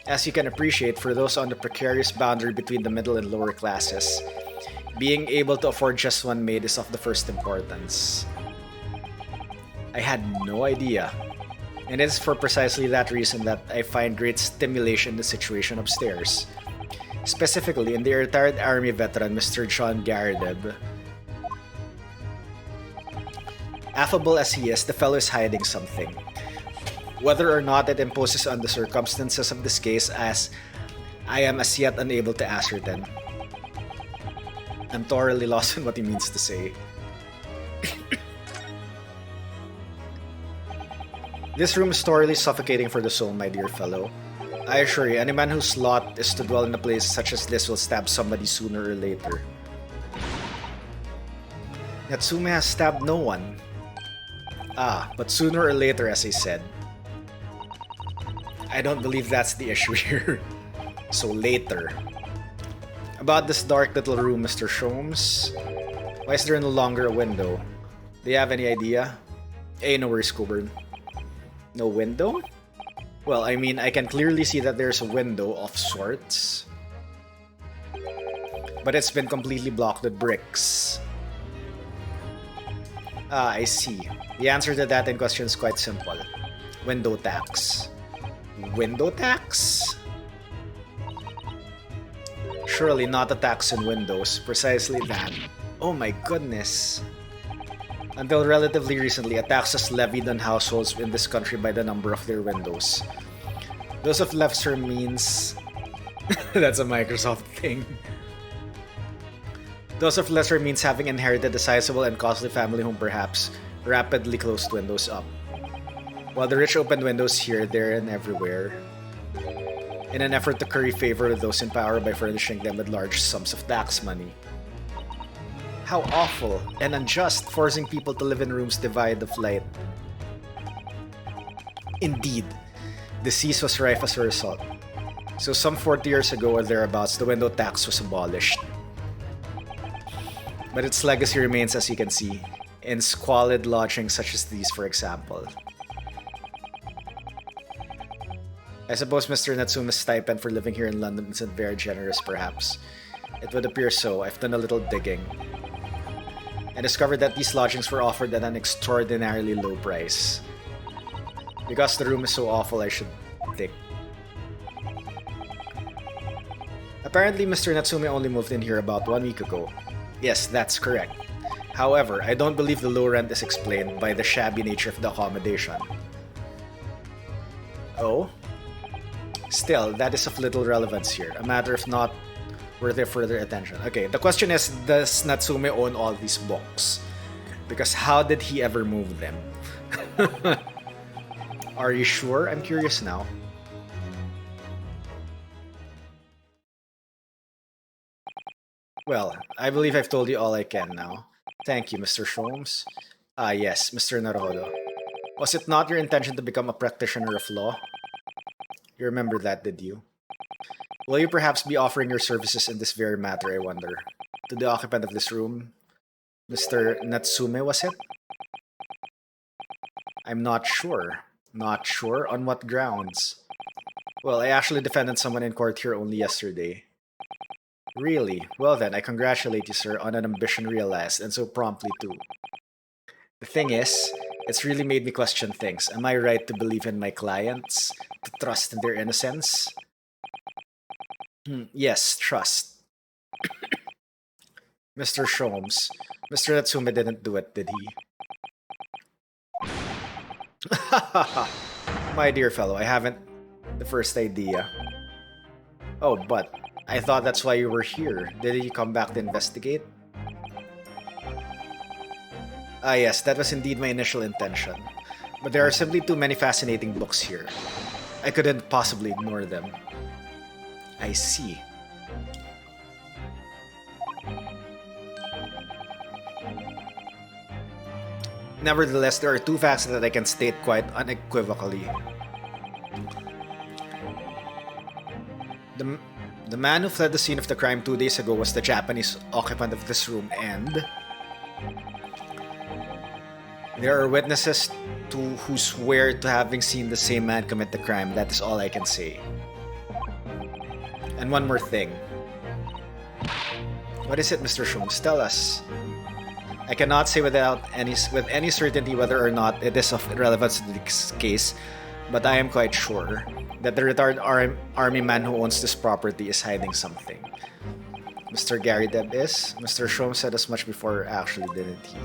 As you can appreciate, for those on the precarious boundary between the middle and lower classes, being able to afford just one maid is of the first importance. I had no idea. And it is for precisely that reason that I find great stimulation in the situation upstairs. Specifically in the retired army veteran Mr. John Garadeb. Affable as he is, the fellow is hiding something. Whether or not it imposes on the circumstances of this case, as I am as yet unable to ascertain. I'm thoroughly lost in what he means to say. This room is thoroughly suffocating for the soul, my dear fellow. I assure you, any man whose lot is to dwell in a place such as this will stab somebody sooner or later. Natsume has stabbed no one. Ah, but sooner or later, as I said. I don't believe that's the issue here. So later. About this dark little room, Mr. Sholmes. Why is there no longer a window? Do you have any idea? Hey, no worries, Coburn. No window? Well, I mean, I can clearly see that there's a window of sorts. But it's been completely blocked with bricks. Ah, I see. The answer to that in question is quite simple. Window tax. Window tax? Surely not a tax on windows. Precisely that. Oh my goodness. Until relatively recently, a tax was levied on households in this country by the number of their windows. Those of lesser means... That's a Microsoft thing. Those of lesser means having inherited a sizable and costly family home perhaps rapidly closed windows up, while the rich opened windows here, there, and everywhere, in an effort to curry favor with those in power by furnishing them with large sums of tax money. How awful and unjust, forcing people to live in rooms devoid of light. Indeed, disease was rife as a result. So some 40 years ago or thereabouts, the window tax was abolished. But its legacy remains, as you can see, in squalid lodgings such as these, for example. I suppose Mr. Natsume's stipend for living here in London isn't very generous, perhaps. It would appear so. I've done a little digging and discovered that these lodgings were offered at an extraordinarily low price. Because the room is so awful, I should think. Apparently, Mr. Natsume only moved in here about 1 week ago. Yes, that's correct. However, I don't believe the low rent is explained by the shabby nature of the accommodation. Oh? Still, that is of little relevance here, a matter if not worthy of further attention. Okay, the question is, does Natsume own all these books? Because how did he ever move them? Are you sure? I'm curious now. Well, I believe I've told you all I can now. Thank you, Mr. Sholmes. Ah, yes, Mr. Naruhodo. Was it not your intention to become a practitioner of law? You remember that, did you? Will you perhaps be offering your services in this very matter, I wonder? To the occupant of this room? Mr. Natsume, was it? I'm not sure. Not sure? On what grounds? Well, I actually defended someone in court here only yesterday. Really? Well then, I congratulate you, sir, on an ambition realized, and so promptly too. The thing is, it's really made me question things. Am I right to believe in my clients? To trust in their innocence? Yes, trust. Mr. Sholmes, Mr. Natsume didn't do it, did he? My dear fellow, I haven't the first idea. Oh, but I thought that's why you were here. Did you come back to investigate? Ah yes, that was indeed my initial intention. But there are simply too many fascinating books here. I couldn't possibly ignore them. I see. Nevertheless, there are two facts that I can state quite unequivocally. The man who fled the scene of the crime 2 days ago was the Japanese occupant of this room, and there are witnesses who swear to having seen the same man commit the crime. That is all I can say. And one more thing. What is it, Mr. Sholmes? Tell us. I cannot say with any certainty whether or not it is of relevance to this case, but I am quite sure that the retired army man who owns this property is hiding something. Mr. Gary Deb is? Mr. Sholmes said as much before, actually, didn't he?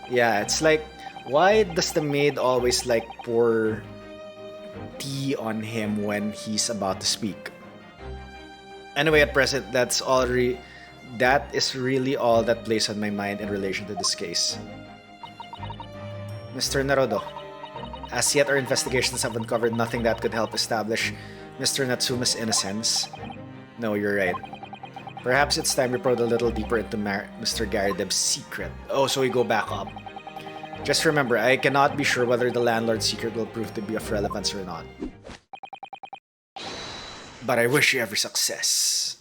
Yeah, it's like, why does the maid always like pour tea on him when he's about to speak? Anyway, at present, that is really all that plays on my mind in relation to this case. Mr. Naruhodo, as yet our investigations have uncovered nothing that could help establish Mr. Natsuma's innocence? No, you're right. Perhaps it's time we probe a little deeper into Mr. Garideb's secret. Oh, so we go back up. Just remember, I cannot be sure whether the landlord's secret will prove to be of relevance or not. But I wish you every success.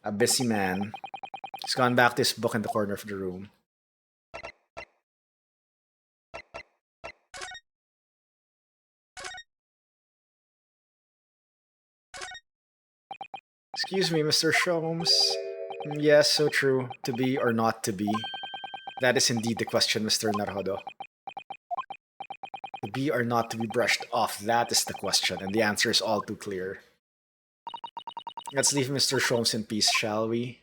A busy man. He's gone back to his book in the corner of the room. Excuse me, Mr. Sholmes. Yes, so true. To be or not to be? That is indeed the question, Mr. Naruhodo. To be or not to be brushed off, that is the question, and the answer is all too clear. Let's leave Mr. Sholmes in peace, shall we?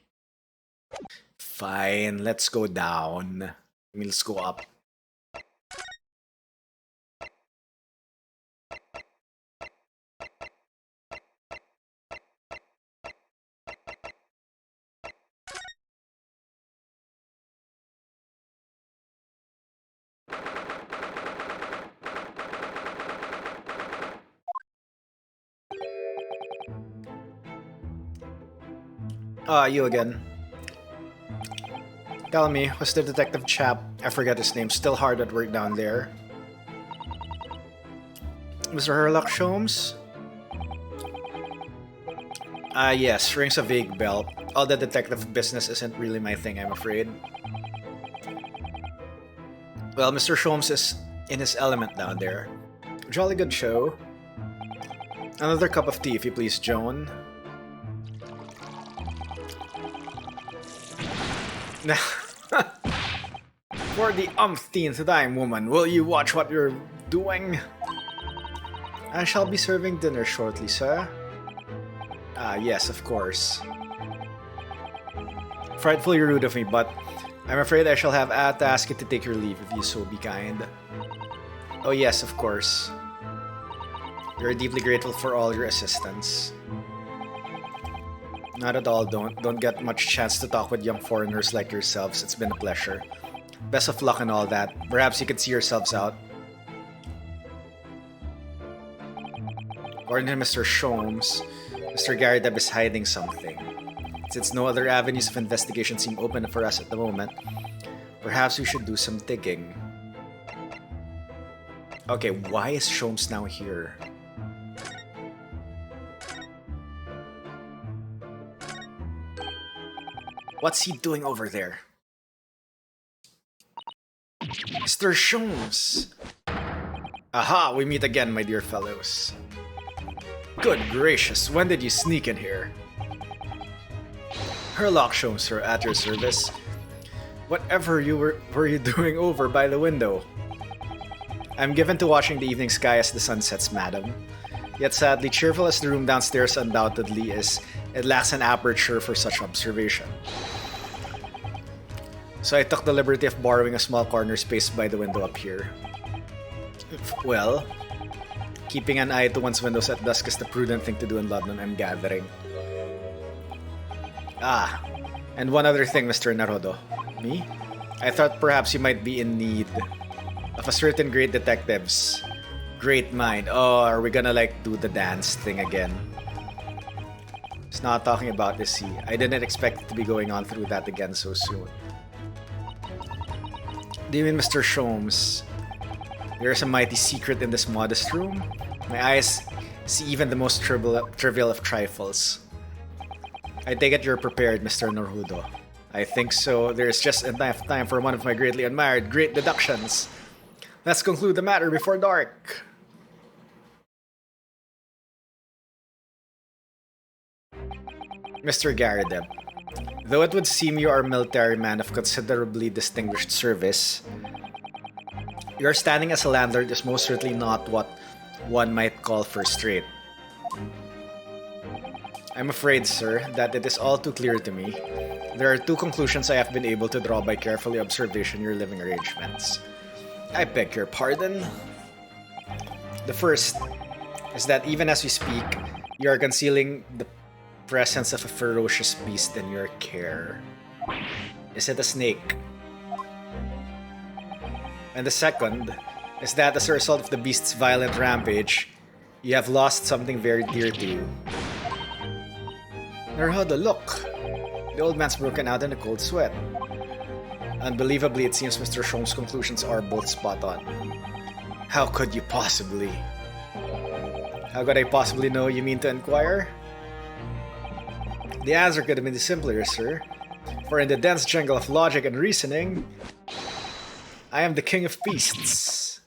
Fine, let's go down. I mean, let's go up. You again. Tell me, was the detective chap, I forget his name, still hard at work down there? Mr. Herlock Sholmes? Yes, rings a vague bell. All the detective business isn't really my thing, I'm afraid. Well, Mr. Sholmes is in his element down there. Jolly good show. Another cup of tea, if you please, Joan. For the umpteenth time, woman, will you watch what you're doing? I shall be serving dinner shortly, sir. Yes, of course. Frightfully rude of me, but I'm afraid I shall have to ask you to take your leave if you so be kind. Oh yes, of course. We're deeply grateful for all your assistance. Not at all, don't get much chance to talk with young foreigners like yourselves. It's been a pleasure. Best of luck and all that. Perhaps you could see yourselves out. According to Mr. Sholmes, Mr. Garideb is hiding something. Since no other avenues of investigation seem open for us at the moment, perhaps we should do some digging. Okay, why is Sholmes now here? What's he doing over there? Mr. Sholmes! Aha, we meet again, my dear fellows. Good gracious, when did you sneak in here? Herlock Sholmes, sir, at your service. Whatever were you doing over by the window? I'm given to watching the evening sky as the sun sets, madam. Yet sadly, cheerful as the room downstairs undoubtedly is, it lacks an aperture for such observation. So I took the liberty of borrowing a small corner space by the window up here. Well, keeping an eye to one's windows at dusk is the prudent thing to do in London, I'm gathering. Ah, and one other thing, Mr. Naruhodo. Me? I thought perhaps you might be in need of a certain great detective's great mind. Oh, are we gonna do the dance thing again? It's not talking about this, see. I didn't expect it to be going on through that again so soon. Do you mean, Mr. Sholmes, there's a mighty secret in this modest room? My eyes see even the most trivial of trifles. I take it you're prepared, Mr. Naruhodo. I think so. There's just enough time for one of my greatly admired great deductions. Let's conclude the matter before dark. Mr. Garideb, though it would seem you are a military man of considerably distinguished service, your standing as a landlord is most certainly not what one might call first rate. I'm afraid, sir, that it is all too clear to me. There are two conclusions I have been able to draw by carefully observation your living arrangements. I beg your pardon? The first is that even as we speak, you are concealing the presence of a ferocious beast in your care. Is it a snake? And the second is that as a result of the beast's violent rampage, you have lost something very dear to you. Narhada, look! The old man's broken out in a cold sweat. Unbelievably, it seems Mr. Shong's conclusions are both spot on. How could you possibly? How could I possibly know, you mean to inquire? The answer could have been simpler, sir. For in the dense jungle of logic and reasoning, I am the king of beasts.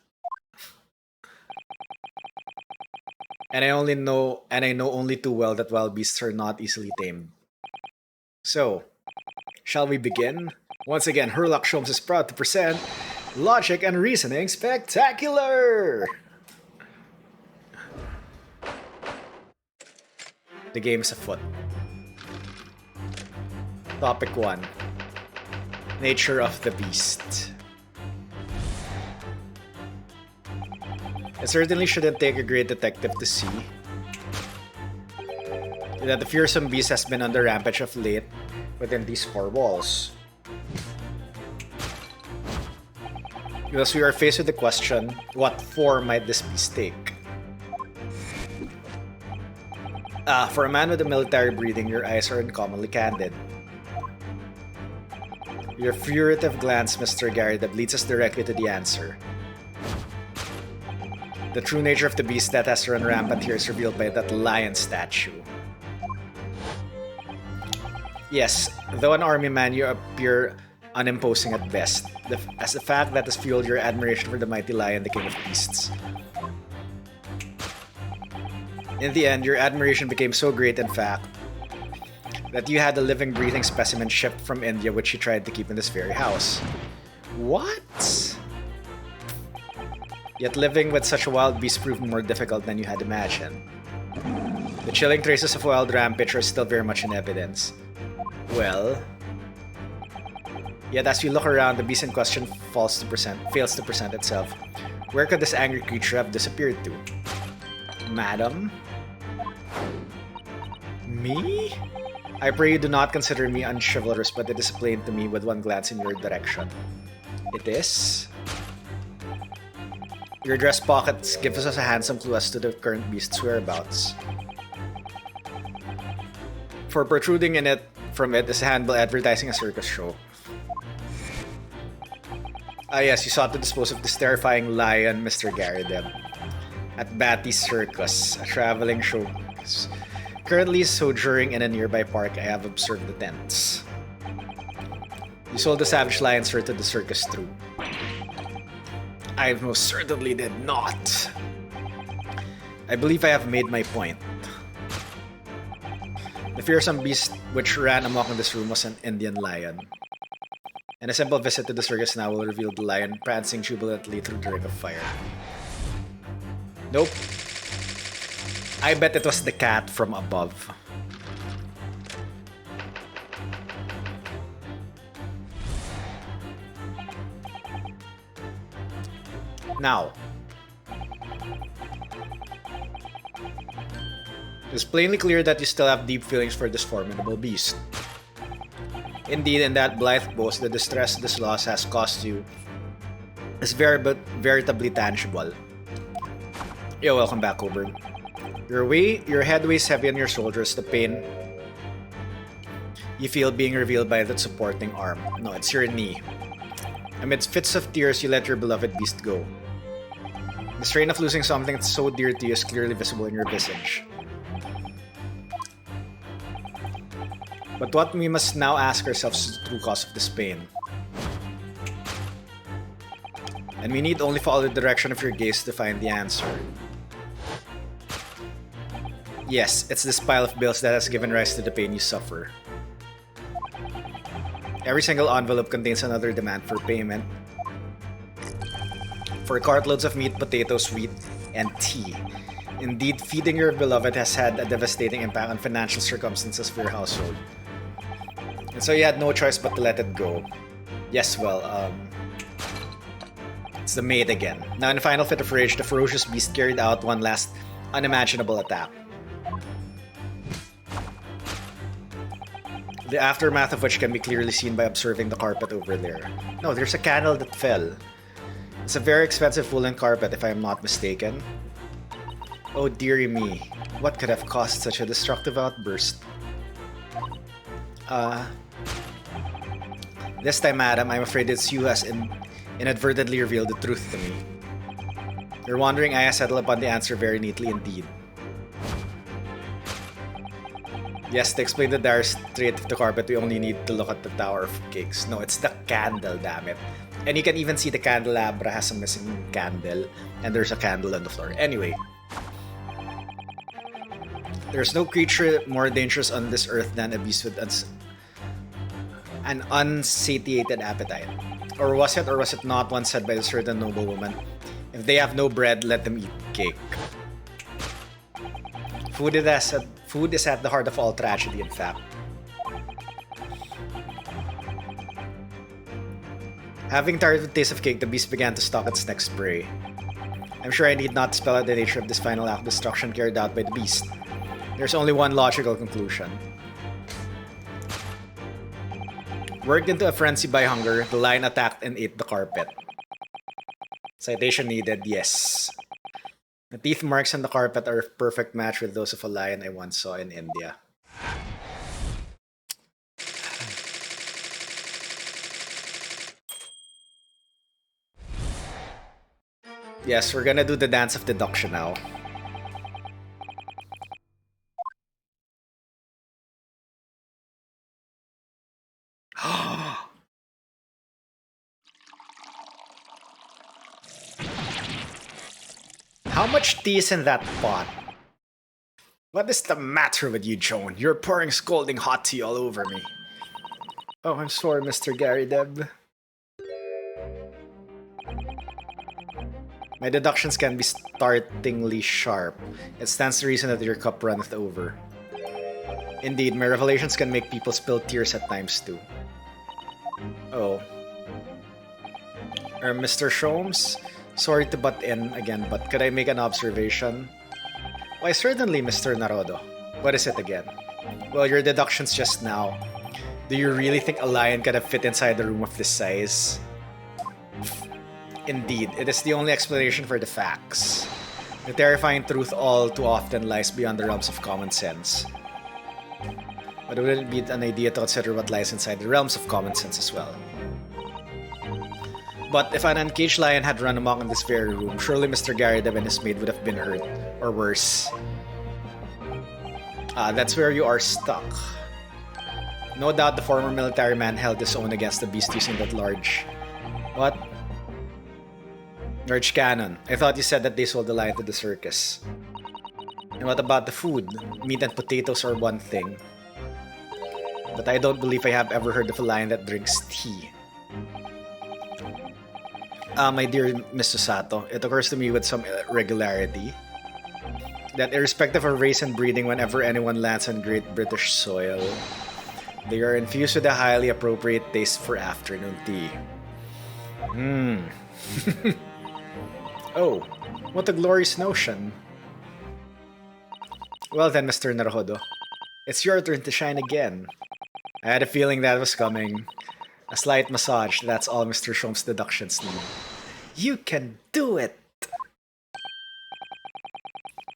And I know only too well that wild beasts are not easily tamed. So, shall we begin? Once again, Herlock Sholmes is proud to present Logic and Reasoning Spectacular! The game is afoot. Topic 1. Nature of the Beast. It certainly shouldn't take a great detective to see that the fearsome beast has been on the rampage of late within these four walls. Because we are faced with the question, what form might this beast take? For a man with a military breeding, your eyes are uncommonly candid. Your furtive glance, Mr. Gary, that leads us directly to the answer. The true nature of the beast that has run rampant here is revealed by that lion statue. Yes, though an army man, you appear unimposing at best, as the fact that has fueled your admiration for the mighty lion, the king of beasts. In the end, your admiration became so great, in fact, that you had a living, breathing specimen shipped from India, which you tried to keep in this very house. What? Yet living with such a wild beast proved more difficult than you had imagined. The chilling traces of wild rampage are still very much in evidence. Well, yet as we look around, the beast in question fails to present itself. Where could this angry creature have disappeared to? Madam? Me? I pray you do not consider me unchivalrous, but it is plain to me with one glance in your direction. It is? Your dress pockets give us a handsome clue as to the current beast's whereabouts. For protruding from it is a handbill advertising a circus show. Ah yes, you sought to dispose of this terrifying lion, Mr. Garrideb, at Batty's Circus, a traveling showcase. Currently sojourning in a nearby park, I have observed the tents. You sold the savage lion, sir, to the circus troupe. I most certainly did not. I believe I have made my point. The fearsome beast which ran amok in this room was an Indian lion. And a simple visit to the circus now will reveal the lion prancing jubilantly through the ring of fire. Nope. I bet it was the cat from above. Now, it's plainly clear that you still have deep feelings for this formidable beast. Indeed, in that blithe boast, the distress this loss has caused you is veritably tangible. Yo, welcome back, Coburn. Your head weighs heavy on your shoulders, the pain you feel being revealed by that supporting arm. No, it's your knee. Amidst fits of tears, you let your beloved beast go. The strain of losing something that's so dear to you is clearly visible in your visage. But what we must now ask ourselves is the true cause of this pain. And we need only follow the direction of your gaze to find the answer. Yes, it's this pile of bills that has given rise to the pain you suffer. Every single envelope contains another demand for payment. For cartloads of meat, potatoes, wheat, and tea. Indeed, feeding your beloved has had a devastating impact on financial circumstances for your household. And so you had no choice but to let it go. Yes, well, it's the maid again. Now in a final fit of rage, the ferocious beast carried out one last unimaginable attack. The aftermath of which can be clearly seen by observing the carpet over there. No, there's a candle that fell. It's a very expensive woolen carpet, if I am not mistaken. Oh dearie me, what could have caused such a destructive outburst? This time, madam, I'm afraid it's you who has inadvertently revealed the truth to me. You're wondering, I settled upon the answer very neatly indeed. Yes, to explain the dire strait of the carpet, we only need to look at the Tower of Cakes. No, it's the candle, damn it. And you can even see the candelabra has a missing candle, and there's a candle on the floor. Anyway, there's no creature more dangerous on this earth than a beast with an unsatiated appetite. Or was it not once said by a certain noblewoman? If they have no bread, let them eat cake. Food is at the heart of all tragedy, in fact. Having tried the taste of cake, the beast began to stalk its next prey. I'm sure I need not spell out the nature of this final act of destruction carried out by the beast. There's only one logical conclusion. Worked into a frenzy by hunger, the lion attacked and ate the carpet. Citation needed, yes. The teeth marks on the carpet are a perfect match with those of a lion I once saw in India. Yes, we're gonna do the dance of deduction now. How much tea is in that pot? What is the matter with you, Joan? You're pouring scalding hot tea all over me. Oh, I'm sorry, Mr. Gary Deb. My deductions can be startlingly sharp. It stands to reason that your cup runneth over. Indeed, my revelations can make people spill tears at times too. Oh. Mr. Sholmes? Sorry to butt in again, but could I make an observation? Why, certainly, Mr. Narodo. What is it again? Well, your deductions just now. Do you really think a lion could have fit inside a room of this size? Indeed, it is the only explanation for the facts. The terrifying truth all too often lies beyond the realms of common sense. But would it be an idea to consider what lies inside the realms of common sense as well? But if an uncaged lion had run amok in this very room, surely Mr. Garrideb and his maid would have been hurt, or worse. That's where you are stuck. No doubt the former military man held his own against the beast using that large... What? Large cannon. I thought you said that they sold the lion to the circus. And what about the food? Meat and potatoes are one thing. But I don't believe I have ever heard of a lion that drinks tea. My dear Miss Susato, it occurs to me with some regularity that irrespective of race and breeding, whenever anyone lands on Great British soil, they are infused with a highly appropriate taste for afternoon tea. Oh, what a glorious notion. Well then, Mr. Naruhodo, it's your turn to shine again. I had a feeling that was coming. A slight massage, that's all Mr. Sholmes' deductions need. You can do it!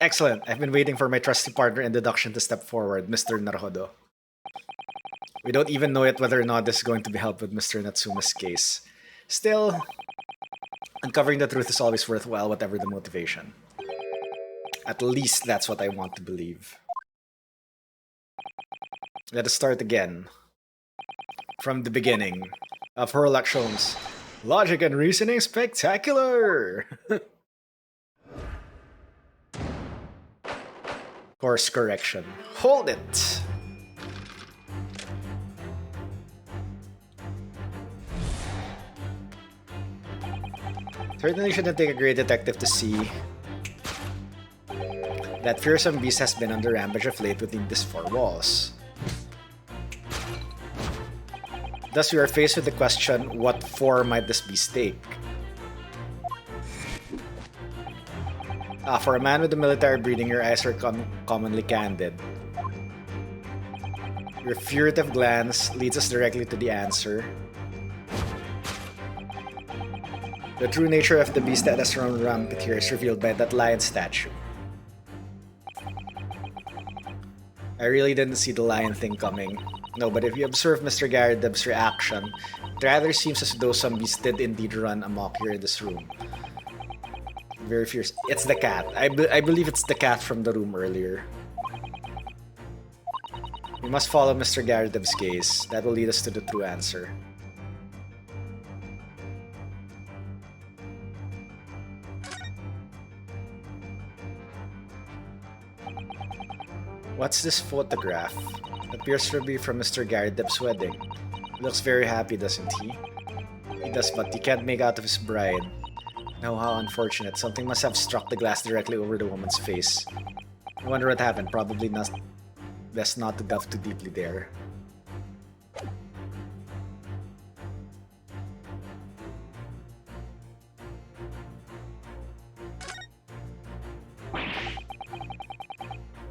Excellent, I've been waiting for my trusty partner in deduction to step forward, Mr. Naruhodo. We don't even know yet whether or not this is going to be helped with Mr. Natsuma's case. Still, uncovering the truth is always worthwhile, whatever the motivation. At least that's what I want to believe. Let us start again. From the beginning of Herlock Sholmes. Logic and reasoning spectacular! Course correction. Hold it! Certainly shouldn't take a great detective to see that fearsome beast has been under rampage of late within these four walls. Thus, we are faced with the question, what form might this beast take? For a man with a military breeding, your eyes are commonly candid. Your furtive glance leads us directly to the answer. The true nature of the beast that has run rampant here is revealed by that lion statue. I really didn't see the lion thing coming. No, but if you observe Mr. Garrideb's reaction, it rather seems as though some beast did indeed run amok here in this room. Very fierce. It's the cat. I believe it's the cat from the room earlier. We must follow Mr. Garrideb's gaze. That will lead us to the true answer. What's this photograph? Appears to be from Mr. Garrideb's wedding. He looks very happy, doesn't he? He does, but he can't make out of his bride. No, how unfortunate. Something must have struck the glass directly over the woman's face. I wonder what happened. Probably not. Best not to delve too deeply there.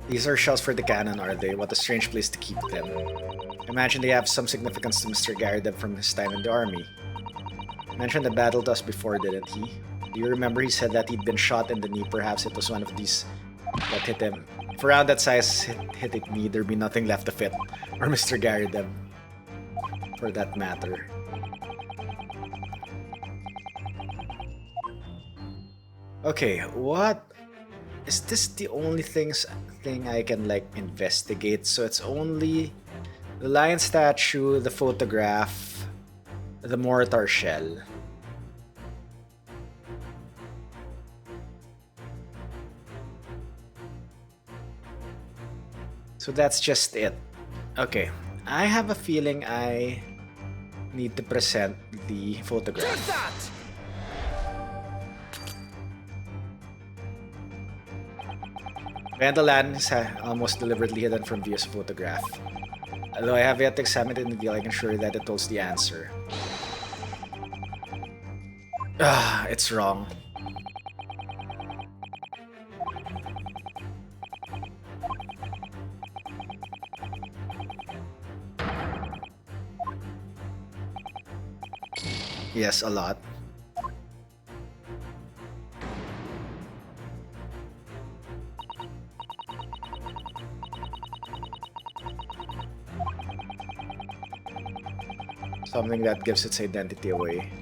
These are shells for the cannon, are they? What a strange place to keep them. Imagine they have some significance to Mr. Garrideb from his time in the army. Mentioned the battle to us before, didn't he? Do you remember he said that he'd been shot in the knee? Perhaps it was one of these that hit him. If a round that size hit a knee, there'd be nothing left of it. Or Mr. Garrideb, for that matter. Okay, what? Is this the only thing I can like investigate? So it's only the lion statue, the photograph, the mortar shell. So that's just it. Okay, I have a feeling I need to present the photograph. Vandalan is almost deliberately hidden from view as a photograph. Although I have yet to examine it in detail, I can assure you that it holds the answer. It's wrong. Yes, a lot. Something that gives its identity away.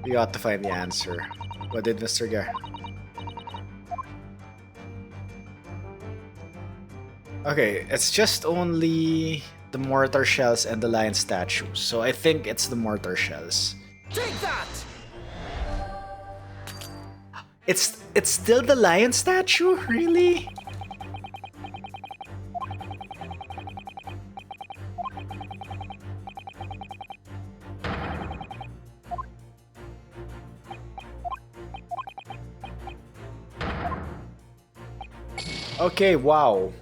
We ought to find the answer. What did Mr. Gar? Okay, it's just only the mortar shells and the lion statue. So I think it's the mortar shells. Take that! It's still the lion statue? Really? Okay, wow.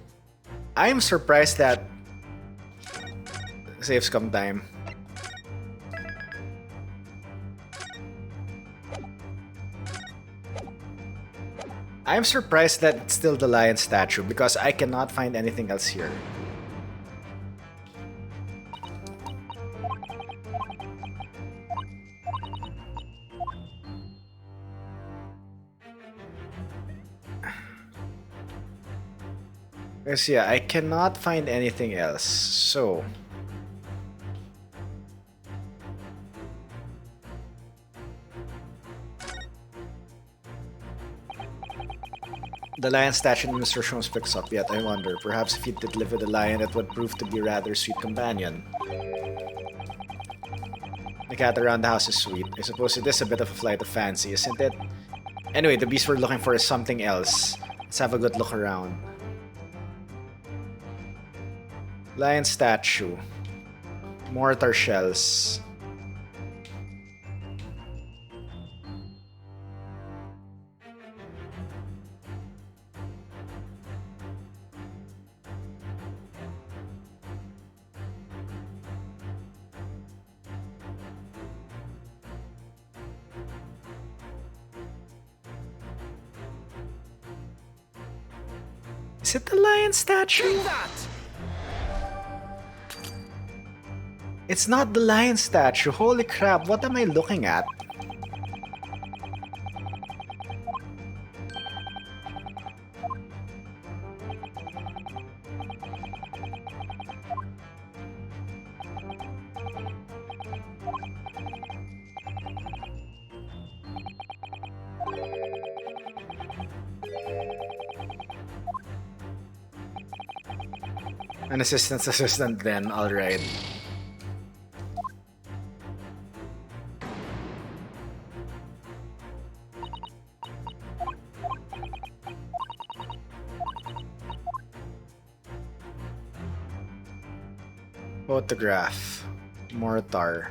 I'm surprised that saves come time. I'm surprised that it's still the lion statue because I cannot find anything else here. Because yeah, I cannot find anything else. So the lion statue in Mr. Sholmes picks up, yet I wonder, perhaps if he did live with a lion, it would prove to be a rather sweet companion. The cat around the house is sweet. I suppose it is a bit of a flight of fancy, isn't it? Anyway, the beast we're looking for is something else. Let's have a good look around. Lion statue. Mortar shells. Is it the lion statue? It's not the lion statue. Holy crap, what am I looking at? An assistant's assistant then, alright. Photograph. Mortar.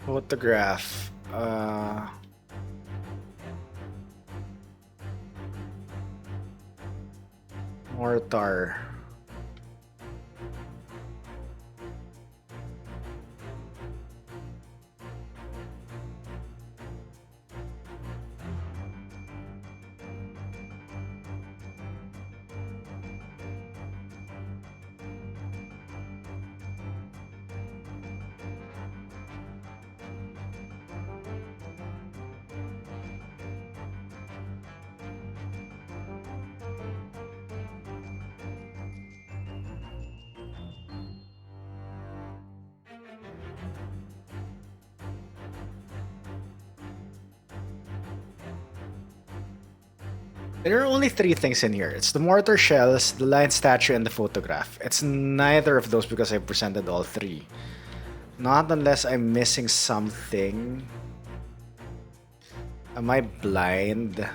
Photograph. Mortar. There are only 3 things in here. It's the mortar shells, the lion statue, and the photograph. It's neither of those because I presented all 3. Not unless I'm missing something. Am I blind?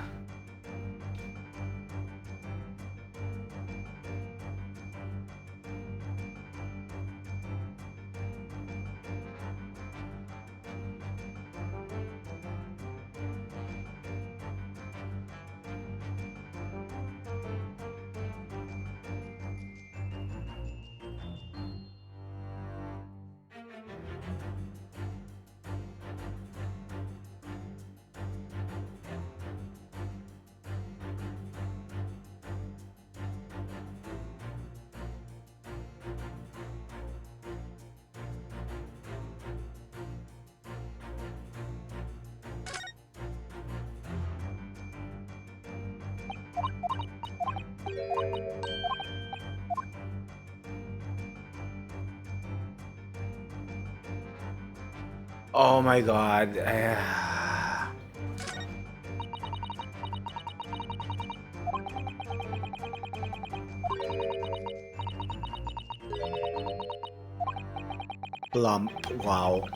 Oh my god. Plump. Wow.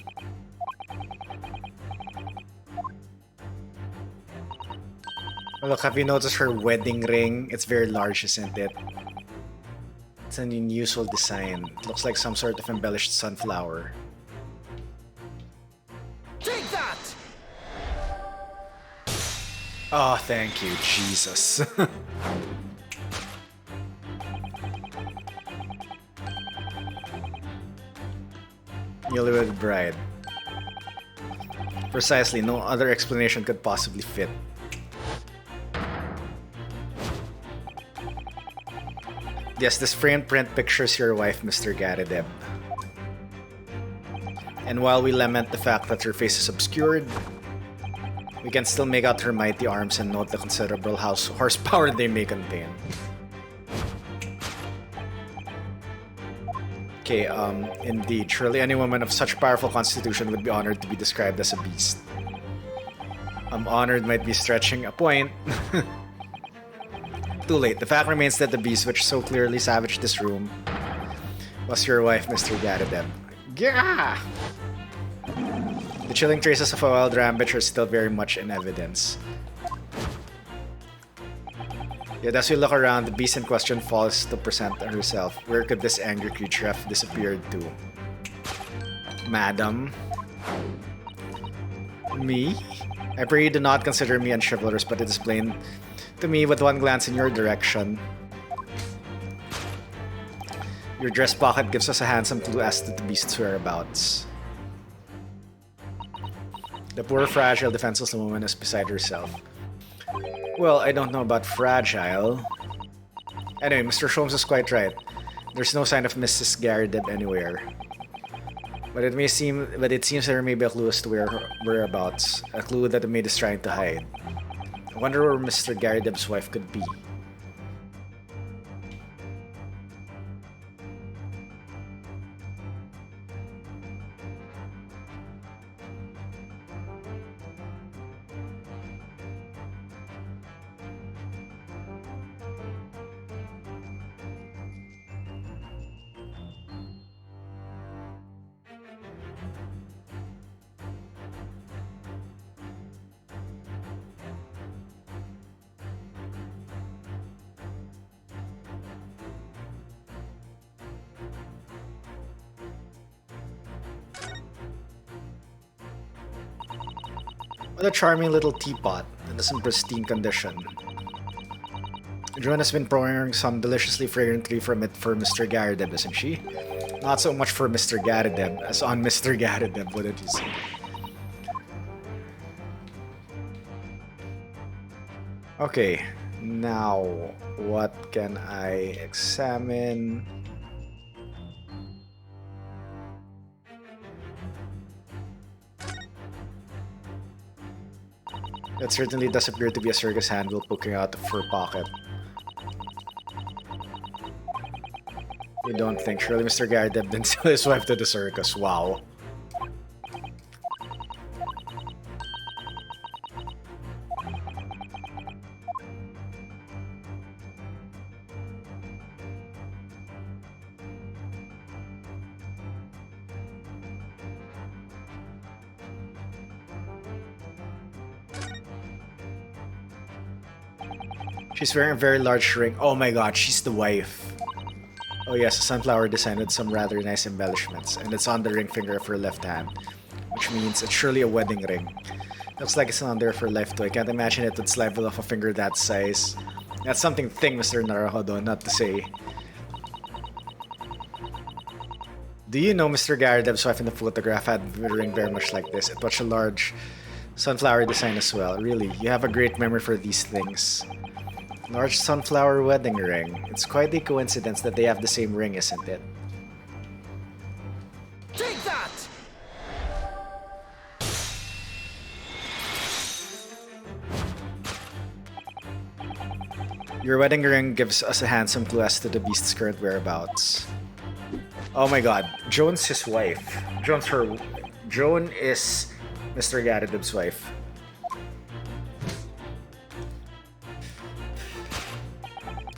Look, have you noticed her wedding ring? It's very large, isn't it? It's an unusual design. It looks like some sort of embellished sunflower. Take that! Oh, thank you, Jesus. Newlywed bride. Precisely, no other explanation could possibly fit. Yes, this framed print pictures your wife, Mr. Garadeb. And while we lament the fact that her face is obscured, we can still make out her mighty arms and note the considerable horsepower they may contain. Okay, indeed. Surely any woman of such powerful constitution would be honored to be described as a beast. Honored might be stretching a point. Too late. The fact remains that the beast which so clearly savaged this room was your wife, Mr. Garadeb. Yeah! The chilling traces of a wild rampage are still very much in evidence. Yet as we look around, the beast in question falls to present herself. Where could this angry creature have disappeared to? Madam? Me? I pray you do not consider me unchivalrous, but it is plain To me, with one glance in your direction, your dress pocket gives us a handsome clue as to the beast's whereabouts. The poor, fragile, defenseless woman is beside herself. Well, I don't know about fragile. Anyway, Mr. Sholmes is quite right. There's no sign of Mrs. Garrideb anywhere. But it seems there may be a clue as to whereabouts. A clue that the maid is trying to hide. I wonder where Mr. Garrideb's wife could be. What a charming little teapot, and it's in pristine condition. Joan has been pouring some deliciously fragrant tea from it for Mr. Garrideb, isn't she? Not so much for Mr. Garrideb as on Mr. Garrideb, wouldn't you say? Okay, now what can I examine? It certainly does appear to be a circus handle poking out of her pocket. You don't think? Surely Mr. Garrideb didn't sell his wife to the circus. Wow. She's wearing a very large ring. Oh my god, she's the wife. Oh yes, a sunflower design with some rather nice embellishments, and it's on the ring finger of her left hand, which means it's surely a wedding ring. Looks like it's on there for life too. I can't imagine it would slide off a finger that size. That's something thick, Mr. Naruhodo, not to say. Do you know Mr. Garrideb's wife in the photograph had a ring very much like this? It was a large sunflower design as well. Really, you have a great memory for these things. Large sunflower wedding ring. It's quite a coincidence that they have the same ring, isn't it? Take that! Your wedding ring gives us a handsome clue as to the beast's current whereabouts. Oh my god, Joan's his wife. Joan is Mr. Garrideb's wife.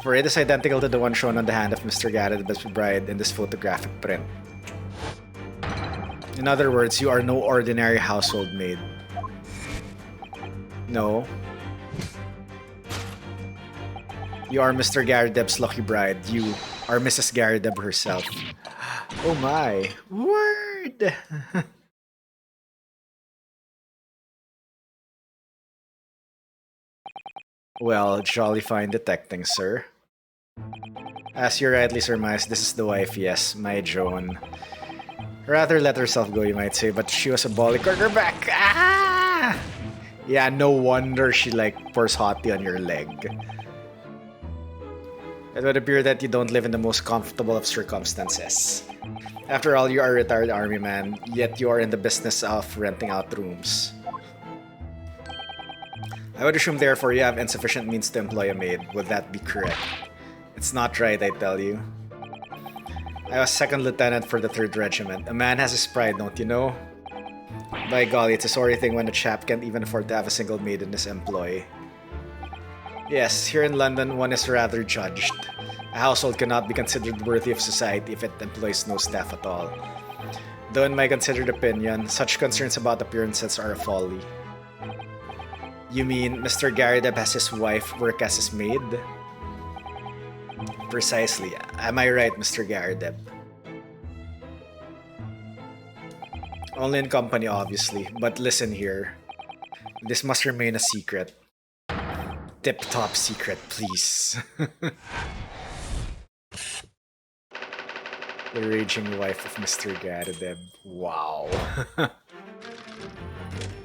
For it is identical to the one shown on the hand of Mr. Garrideb's bride in this photographic print. In other words, you are no ordinary household maid. No. You are Mr. Garrideb's lucky bride. You are Mrs. Garrideb herself. Oh my. Word! Well, jolly fine detecting, sir. As you rightly surmised, this is the wife, yes, my Joan. Rather let herself go, you might say, but she was a bally quarterback. Ah! Yeah, no wonder she pours hot tea on your leg. It would appear that you don't live in the most comfortable of circumstances. After all, you are a retired army man, yet you are in the business of renting out rooms. I would assume therefore you have insufficient means to employ a maid. Would that be correct? It's not right, I tell you. I was second lieutenant for the 3rd Regiment. A man has his pride, don't you know? By golly, it's a sorry thing when a chap can't even afford to have a single maid in his employ. Yes, here in London, one is rather judged. A household cannot be considered worthy of society if it employs no staff at all. Though in my considered opinion, such concerns about appearances are a folly. You mean Mr. Garrideb has his wife work as his maid? Precisely. Am I right, Mr. Garrideb? Only in company, obviously. But listen here. This must remain a secret. Tip-top secret, please. The raging wife of Mr. Garadeb. Wow.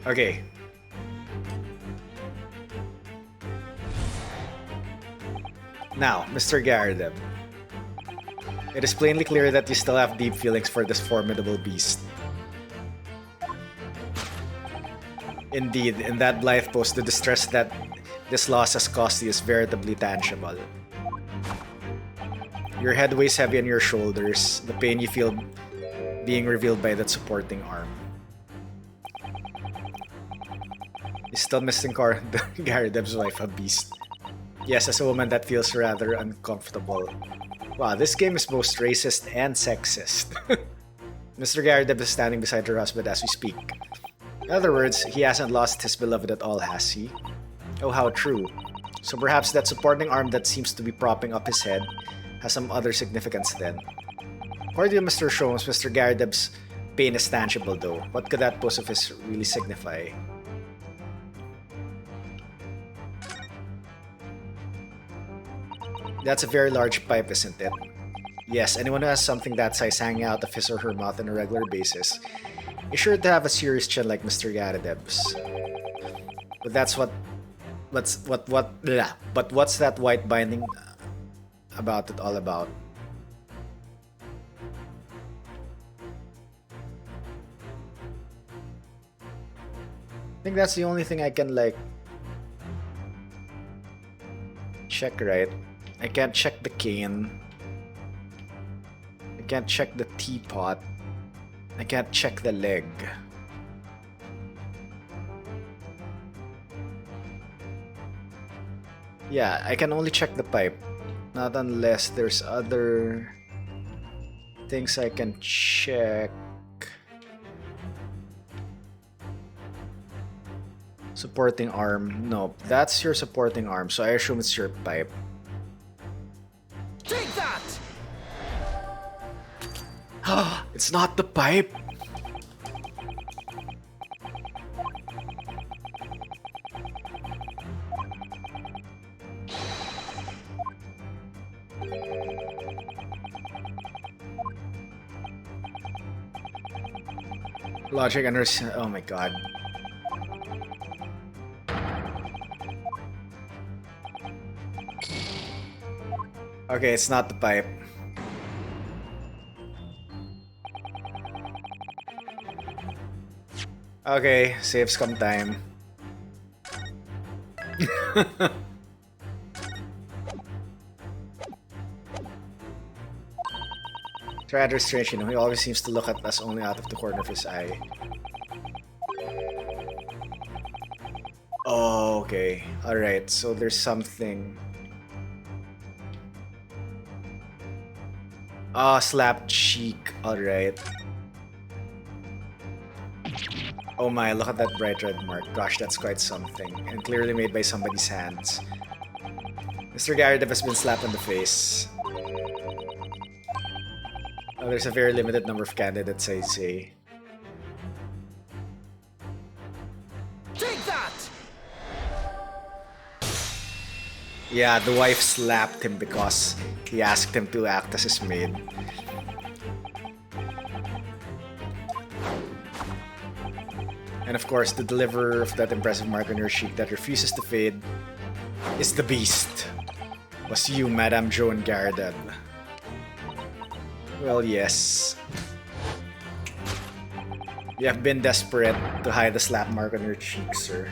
Okay. Now, Mr. Garadeb. It is plainly clear that you still have deep feelings for this formidable beast. Indeed, in that blithe post, the distress that this loss has caused you is veritably tangible. Your head weighs heavy on your shoulders, the pain you feel being revealed by that supporting arm. Is still missing Garadeb's wife, a beast. Yes, as a woman that feels rather uncomfortable. Wow, this game is both racist and sexist. Mr. Garadeb is standing beside her husband as we speak. In other words, he hasn't lost his beloved at all, has he? Oh, how true. So perhaps that supporting arm that seems to be propping up his head has some other significance then. According to Mr. Sholmes, Mr. Garadeb's pain is tangible though. What could that pose of his really signify? That's a very large pipe, isn't it? Yes, anyone who has something that size hanging out of his or her mouth on a regular basis is sure to have a serious chin like Mr. Garadeb's. But that's But what's that white binding about it all about? I think that's the only thing I can check, right? I can't check the cane. I can't check the teapot. I can't check the leg. Yeah, I can only check the pipe. Not unless there's other things I can check. Supporting arm. No, that's your supporting arm, so I assume it's your pipe. Take that! It's not the pipe! Logic understand. Oh my god. Okay, it's not the pipe. Okay, save scum time. It's rather strange, you know, he always seems to look at us only out of the corner of his eye. Oh, okay. Alright, so there's something. Ah, slapped cheek. Alright. Oh my, look at that bright red mark. Gosh, that's quite something. And clearly made by somebody's hands. Mr. Garadeb has been slapped in the face. Oh, there's a very limited number of candidates, I say. Take that! Yeah, the wife slapped him because he asked him to act as his maid. And of course, the deliverer of that impressive mark on your cheek that refuses to fade is the beast. Was you, Madame Joan Garadeb. Well, yes. You have been desperate to hide the slap mark on your cheek, sir.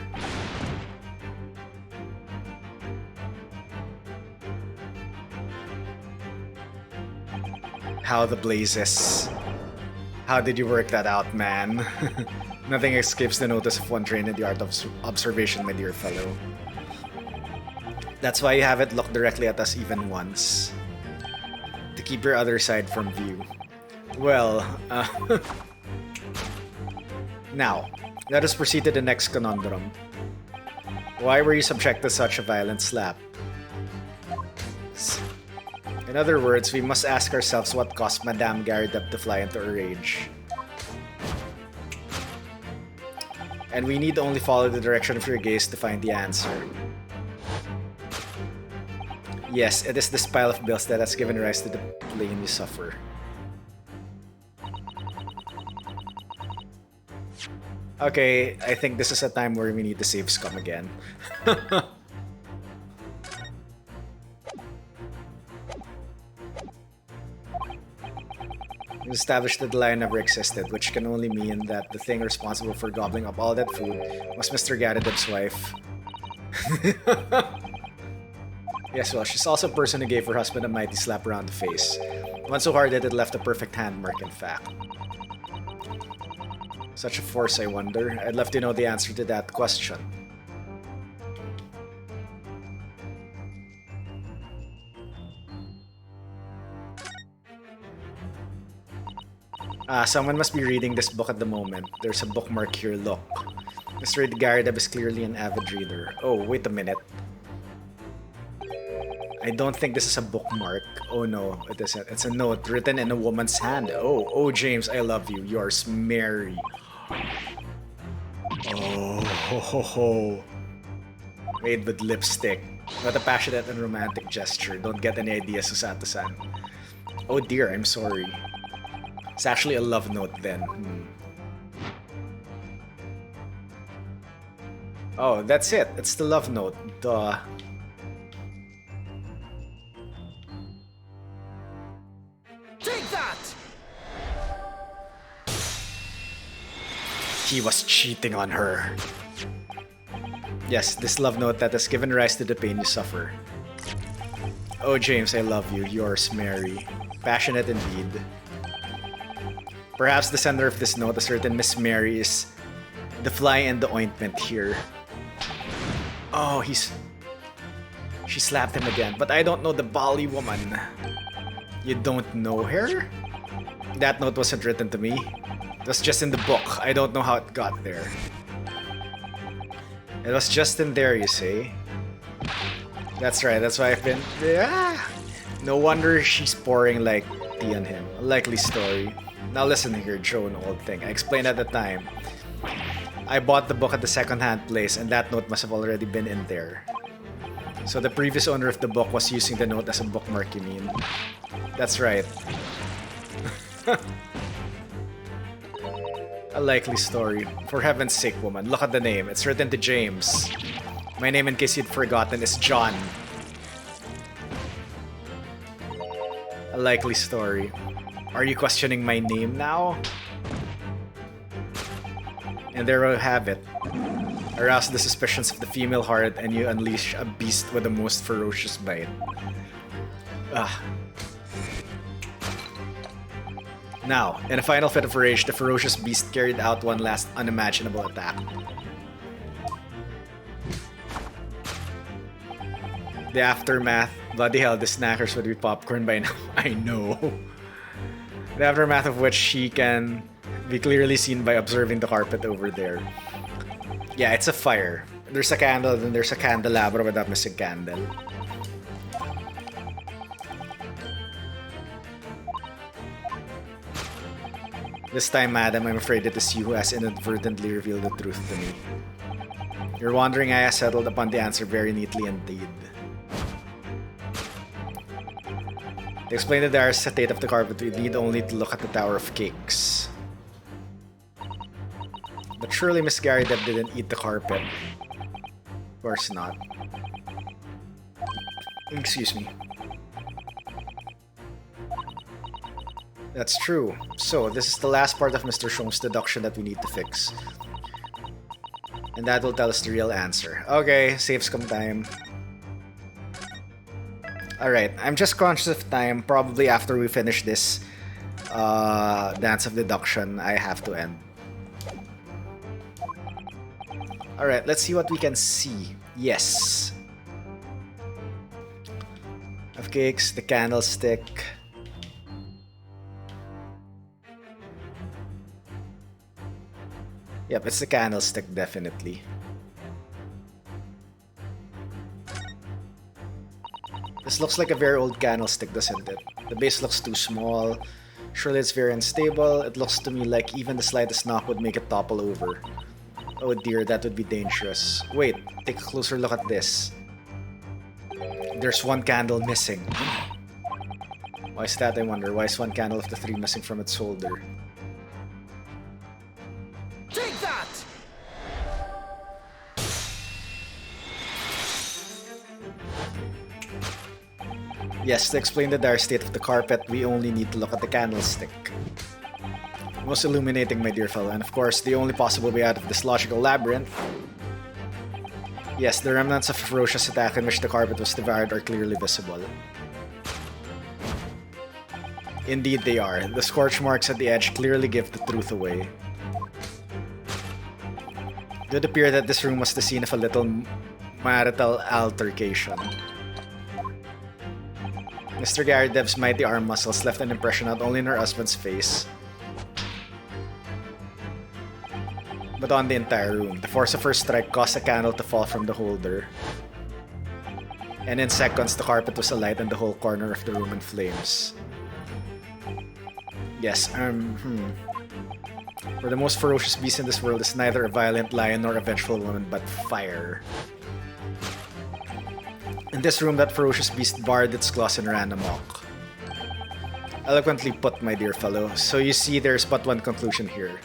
How the blazes. How did you work that out, man? Nothing escapes the notice of one trained in the art of observation, my dear fellow. That's why you haven't looked directly at us even once. To keep your other side from view. Well, now, let us proceed to the next conundrum. Why were you subject to such a violent slap? In other words, we must ask ourselves what caused Madame Garadeb to fly into a rage. And we need only follow the direction of your gaze to find the answer. Yes, it is this pile of bills that has given rise to the pain you suffer. Okay, I think this is a time where we need to save Scum again. We established that the lie never existed, which can only mean that the thing responsible for gobbling up all that food was Mr. Garadib's wife. Yes, well, she's also a person who gave her husband a mighty slap around the face. One so hard that it left a perfect hand mark, in fact. Such a force, I wonder. I'd love to know the answer to that question. Someone must be reading this book at the moment. There's a bookmark here, look. Mr. Garadib is clearly an avid reader. Oh, wait a minute. I don't think this is a bookmark. Oh no, it isn't. It's a note written in a woman's hand. Oh, James, I love you. Yours, Mary. Oh, ho, ho, ho. Made with lipstick. What a passionate and romantic gesture. Don't get any ideas, Susato-san. Oh dear, I'm sorry. It's actually a love note then. Oh, that's it. It's the love note. Duh. Take that! He was cheating on her. Yes, this love note that has given rise to the pain you suffer. Oh, James, I love you. Yours, Mary. Passionate indeed. Perhaps the sender of this note, a certain Miss Mary, is the fly in the ointment here. Oh, she slapped him again. But I don't know the Bali woman. You don't know her? That note wasn't written to me. It was just in the book. I don't know how it got there. It was just in there, you say? That's right, that's why I've been... No wonder she's pouring like tea on him. A likely story. Now listen here, Joe, an old thing. I explained at the time. I bought the book at the second-hand place and that note must have already been in there. So the previous owner of the book was using the note as a bookmark, you mean? That's right. A likely story. For heaven's sake, woman, look at the name. It's written to James. My name, in case you'd forgotten, is John. A likely story. Are you questioning my name now? And there we have it. Arouse the suspicions of the female heart and you unleash a beast with the most ferocious bite. Now, in a final fit of rage, the ferocious beast carried out one last unimaginable attack. The aftermath. Bloody hell, the snackers would be popcorn by now. I know. The aftermath of which she can be clearly seen by observing the carpet over there. Yeah, it's a fire. There's a candle, then there's a candelabra without missing candle. This time, madam, I'm afraid it is you who has inadvertently revealed the truth to me. Your wandering eye has settled upon the answer very neatly indeed. To explain the dire state of the carpet, we need only to look at the Tower of Cakes. But surely Miss Garadib didn't eat the carpet. Of course not. Excuse me. That's true. So, this is the last part of Mr. Shong's deduction that we need to fix. And that will tell us the real answer. Okay, save some time. Alright, I'm just conscious of time. Probably after we finish this dance of deduction, I have to end. Alright, let's see what we can see. Yes. Of cakes, the candlestick. Yep, it's the candlestick, definitely. This looks like a very old candlestick, doesn't it? The base looks too small. Surely it's very unstable. It looks to me like even the slightest knock would make it topple over. Oh dear, that would be dangerous. Wait, take a closer look at this. There's one candle missing. Why is that, I wonder? Why is one candle of the 3 missing from its holder? Take that! Yes, to explain the dire state of the carpet, we only need to look at the candlestick. Most illuminating, my dear fellow, and of course, the only possible way out of this logical labyrinth. Yes, the remnants of a ferocious attack in which the carpet was devoured are clearly visible. Indeed they are. The scorch marks at the edge clearly give the truth away. It would appear that this room was the scene of a little marital altercation. Mr. Garadev's mighty arm muscles left an impression not only in her husband's face, but on the entire room. The force of her strike caused a candle to fall from the holder. And in seconds, the carpet was alight and the whole corner of the room in flames. Yes, For the most ferocious beast in this world is neither a violent lion nor a vengeful woman, but fire. In this room, that ferocious beast barred its claws and ran amok. Eloquently put, my dear fellow. So you see, there's but one conclusion here.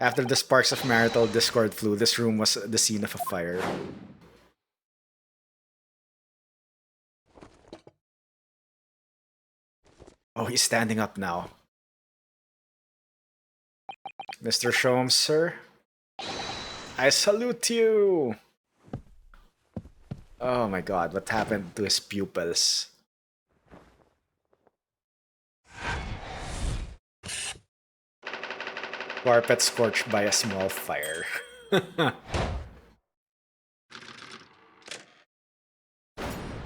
After the sparks of marital discord flew, this room was the scene of a fire. Oh, he's standing up now. Mr. Sholmes, sir? I salute you! Oh my god, what happened to his pupils? Carpet scorched by a small fire.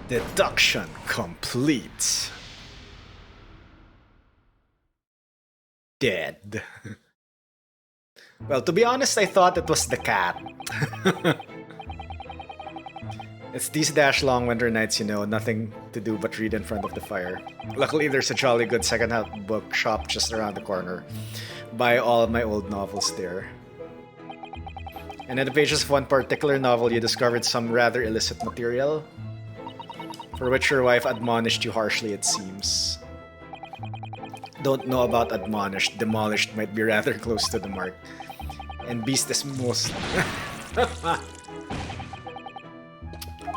Deduction complete. Dead. Well, to be honest, I thought it was the cat. It's these dash-long winter nights, you know, nothing to do but read in front of the fire. Luckily, there's a jolly good second-hand bookshop just around the corner. Buy all of my old novels there. And in the pages of one particular novel, you discovered some rather illicit material, for which your wife admonished you harshly, it seems. Don't know about admonished. Demolished might be rather close to the mark. And beast is most...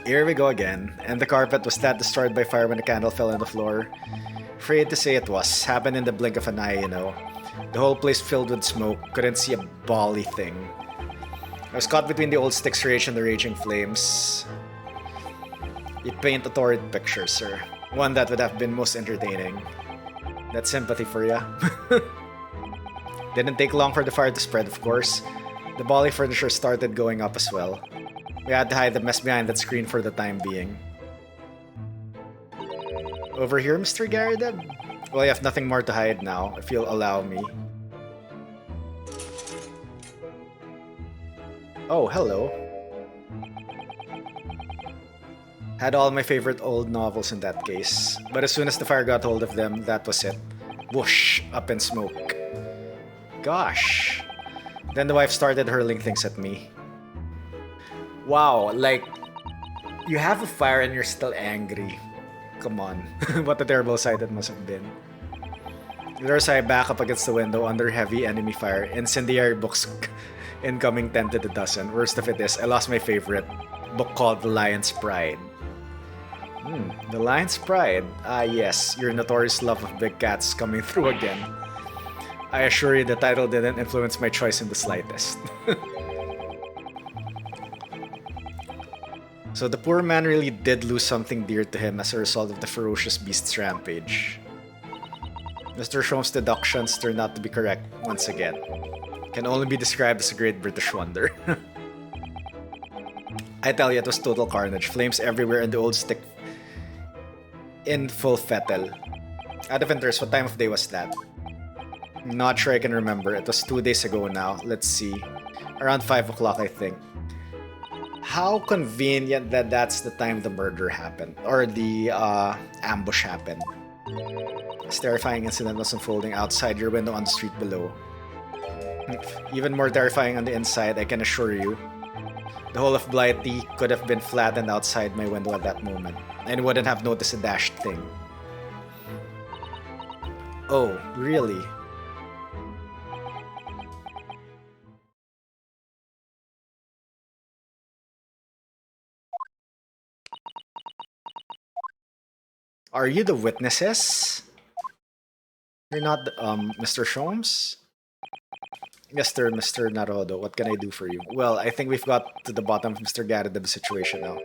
Here we go again. And the carpet was that destroyed by fire when the candle fell on the floor? Afraid to say it was. Happened in the blink of an eye, you know. The whole place filled with smoke. Couldn't see a bally thing. I was caught between the old stick's rage and the raging flames. You paint a torrid picture, sir. One that would have been most entertaining. That's sympathy for ya. Didn't take long for the fire to spread, of course. The bally furniture started going up as well. We had to hide the mess behind that screen for the time being. Over here, Mr. Garadeb? Well, I have nothing more to hide now, if you'll allow me. Oh, hello. Had all my favorite old novels in that case. But as soon as the fire got hold of them, that was it. Whoosh! Up in smoke. Gosh. Then the wife started hurling things at me. Wow, like, you have a fire and you're still angry. Come on. What a terrible sight it must have been. There's I back up against the window under heavy enemy fire. Incendiary books incoming 10 to the dozen. Worst of it is, I lost my favorite book called The Lion's Pride. The Lion's Pride. Ah yes, your notorious love of big cats coming through again. I assure you the title didn't influence my choice in the slightest. So the poor man really did lose something dear to him as a result of the ferocious beast's rampage. Mr. Sholmes' deductions turned out to be correct once again. Can only be described as a great British wonder. I tell you, it was total carnage. Flames everywhere and the old stick in full fettle. Out of interest, what time of day was that? Not sure I can remember. It was 2 days ago now. Let's see. Around 5 o'clock, I think. How convenient that that's the time the murder happened. Or the ambush happened. This terrifying incident was unfolding outside your window on the street below. Even more terrifying on the inside, I can assure you. The whole of Blighty could have been flattened outside my window at that moment, and wouldn't have noticed a dashed thing. Oh, really? Are you the witnesses? You're not Mr. Sholmes? Mr. Narodo, what can I do for you? Well, I think we've got to the bottom of Mr. Garadeb's situation now.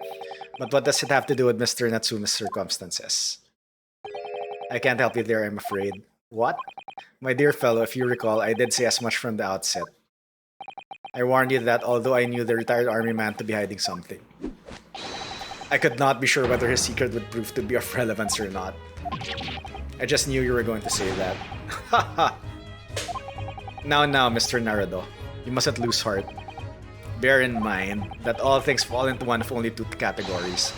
But what does it have to do with Mr. Natsuma's circumstances? I can't help you there, I'm afraid. What? My dear fellow, if you recall, I did say as much from the outset. I warned you that although I knew the retired army man to be hiding something, I could not be sure whether his secret would prove to be of relevance or not. I just knew you were going to say that. Haha! Now, Mr. Narado, you mustn't lose heart. Bear in mind that all things fall into one of only two categories.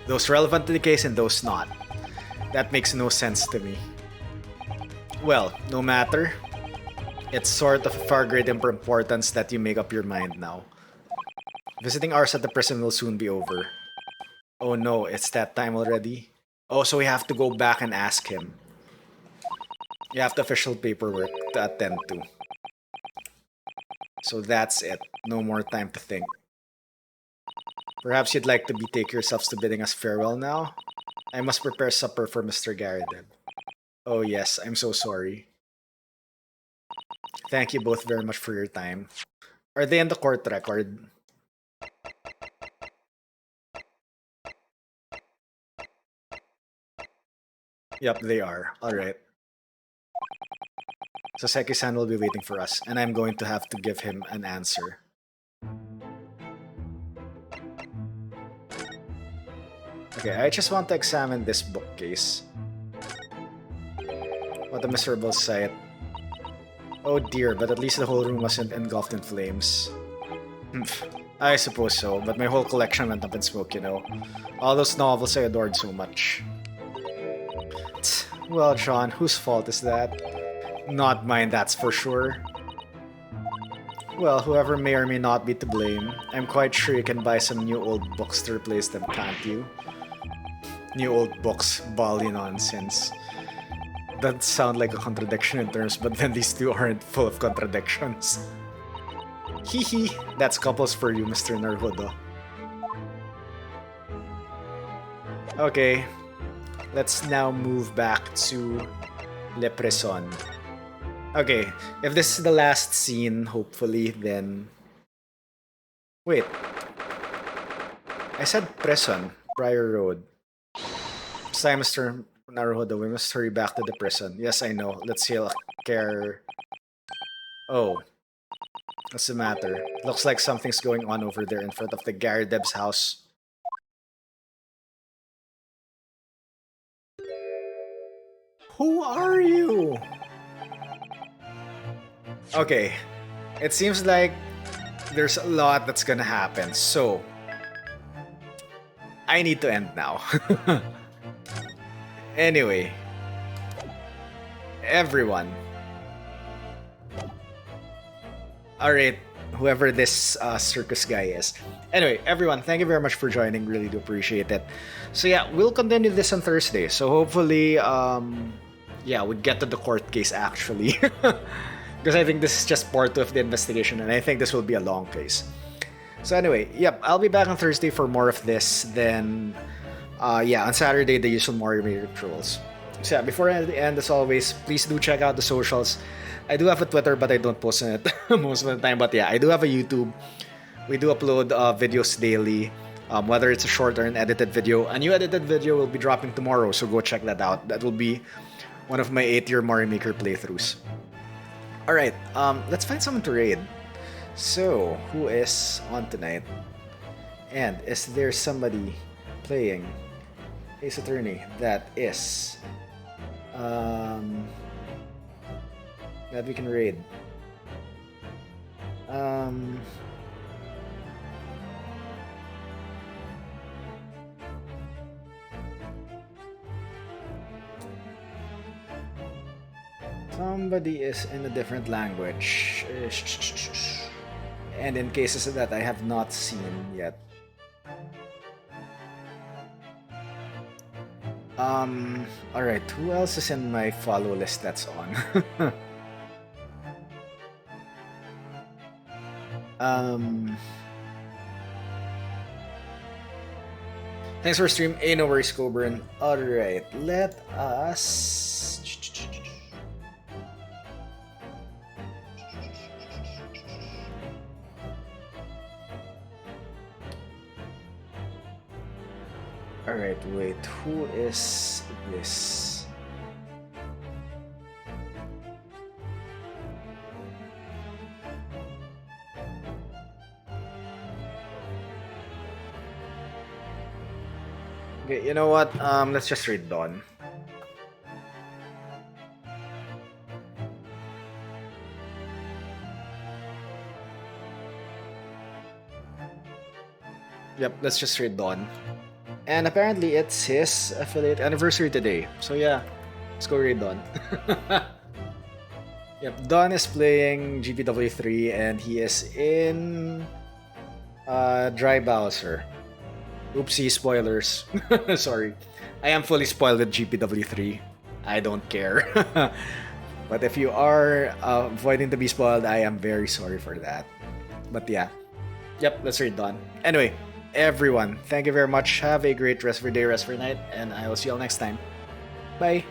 Those relevant to the case and those not. That makes no sense to me. Well, no matter. It's sort of far greater importance that you make up your mind now. Visiting hours at the prison will soon be over. Oh no, it's that time already? Oh, so we have to go back and ask him. You have the official paperwork to attend to. So that's it. No more time to think. Perhaps you'd like to betake yourselves to bidding us farewell now? I must prepare supper for Mr. Garadeb. Oh yes, I'm so sorry. Thank you both very much for your time. Are they in the court record? Yep, they are. Alright. Saseki-san will be waiting for us, and I'm going to have to give him an answer. Okay, I just want to examine this bookcase. What a miserable sight. Oh dear, but at least the whole room wasn't engulfed in flames. I suppose so, but my whole collection went up in smoke, you know. All those novels I adored so much. Well, John, whose fault is that? Not mine, that's for sure. Well, whoever may or may not be to blame, I'm quite sure you can buy some new old books to replace them, can't you? New old books, bally nonsense. That sound like a contradiction in terms, but then these two aren't full of contradictions. Hee, that's couples for you, Mr. Naruhodo. Okay, let's now move back to Le Prison. Okay, if this is the last scene, hopefully, then... Wait. I said prison, Prior Road. It's time, Mr. Naruhodo, we must hurry back to the prison. Yes, I know. Let's heal care... Oh. What's the matter? Looks like something's going on over there in front of the Garadeb's house. Who are you? Okay. It seems like there's a lot that's gonna happen, so... I need to end now. Anyway. Everyone. Alright, whoever this circus guy is. Anyway, everyone, thank you very much for joining. Really do appreciate it. So yeah, we'll continue this on Thursday. So hopefully, yeah, we get to the court case actually. Because I think this is just part 2 of the investigation and I think this will be a long case. So anyway, yep, I'll be back on Thursday for more of this. Then, yeah, on Saturday, the usual Mario Maker trolls. So yeah, before I end, as always, please do check out the socials. I do have a Twitter, but I don't post on it most of the time. But yeah, I do have a YouTube. We do upload videos daily, whether it's a short or an edited video. A new edited video will be dropping tomorrow, so go check that out. That will be one of my 8-year Mario Maker playthroughs. Alright, let's find someone to raid. So, who is on tonight? And is there somebody playing Ace Attorney that is... that we can raid? Somebody is in a different language. And in cases of that I have not seen yet. Alright, who else is in my follow list that's on? Thanks for stream. No worries, Coburn. Alright, let us... Alright, wait, who is this? Okay, you know what? Let's just read Dawn. Yep, let's just read Dawn. And apparently it's his affiliate anniversary today. So yeah, let's go read Dawn. Yep, Dawn is playing GPW3 and he is in Dry Bowser. Oopsie, spoilers. Sorry. I am fully spoiled at GPW3. I don't care. But if you are avoiding to be spoiled, I am very sorry for that. But yeah. Yep, let's read Dawn. Anyway, everyone, thank you very much. Have a great rest of your day, rest of your night, and I will see you all next time. Bye.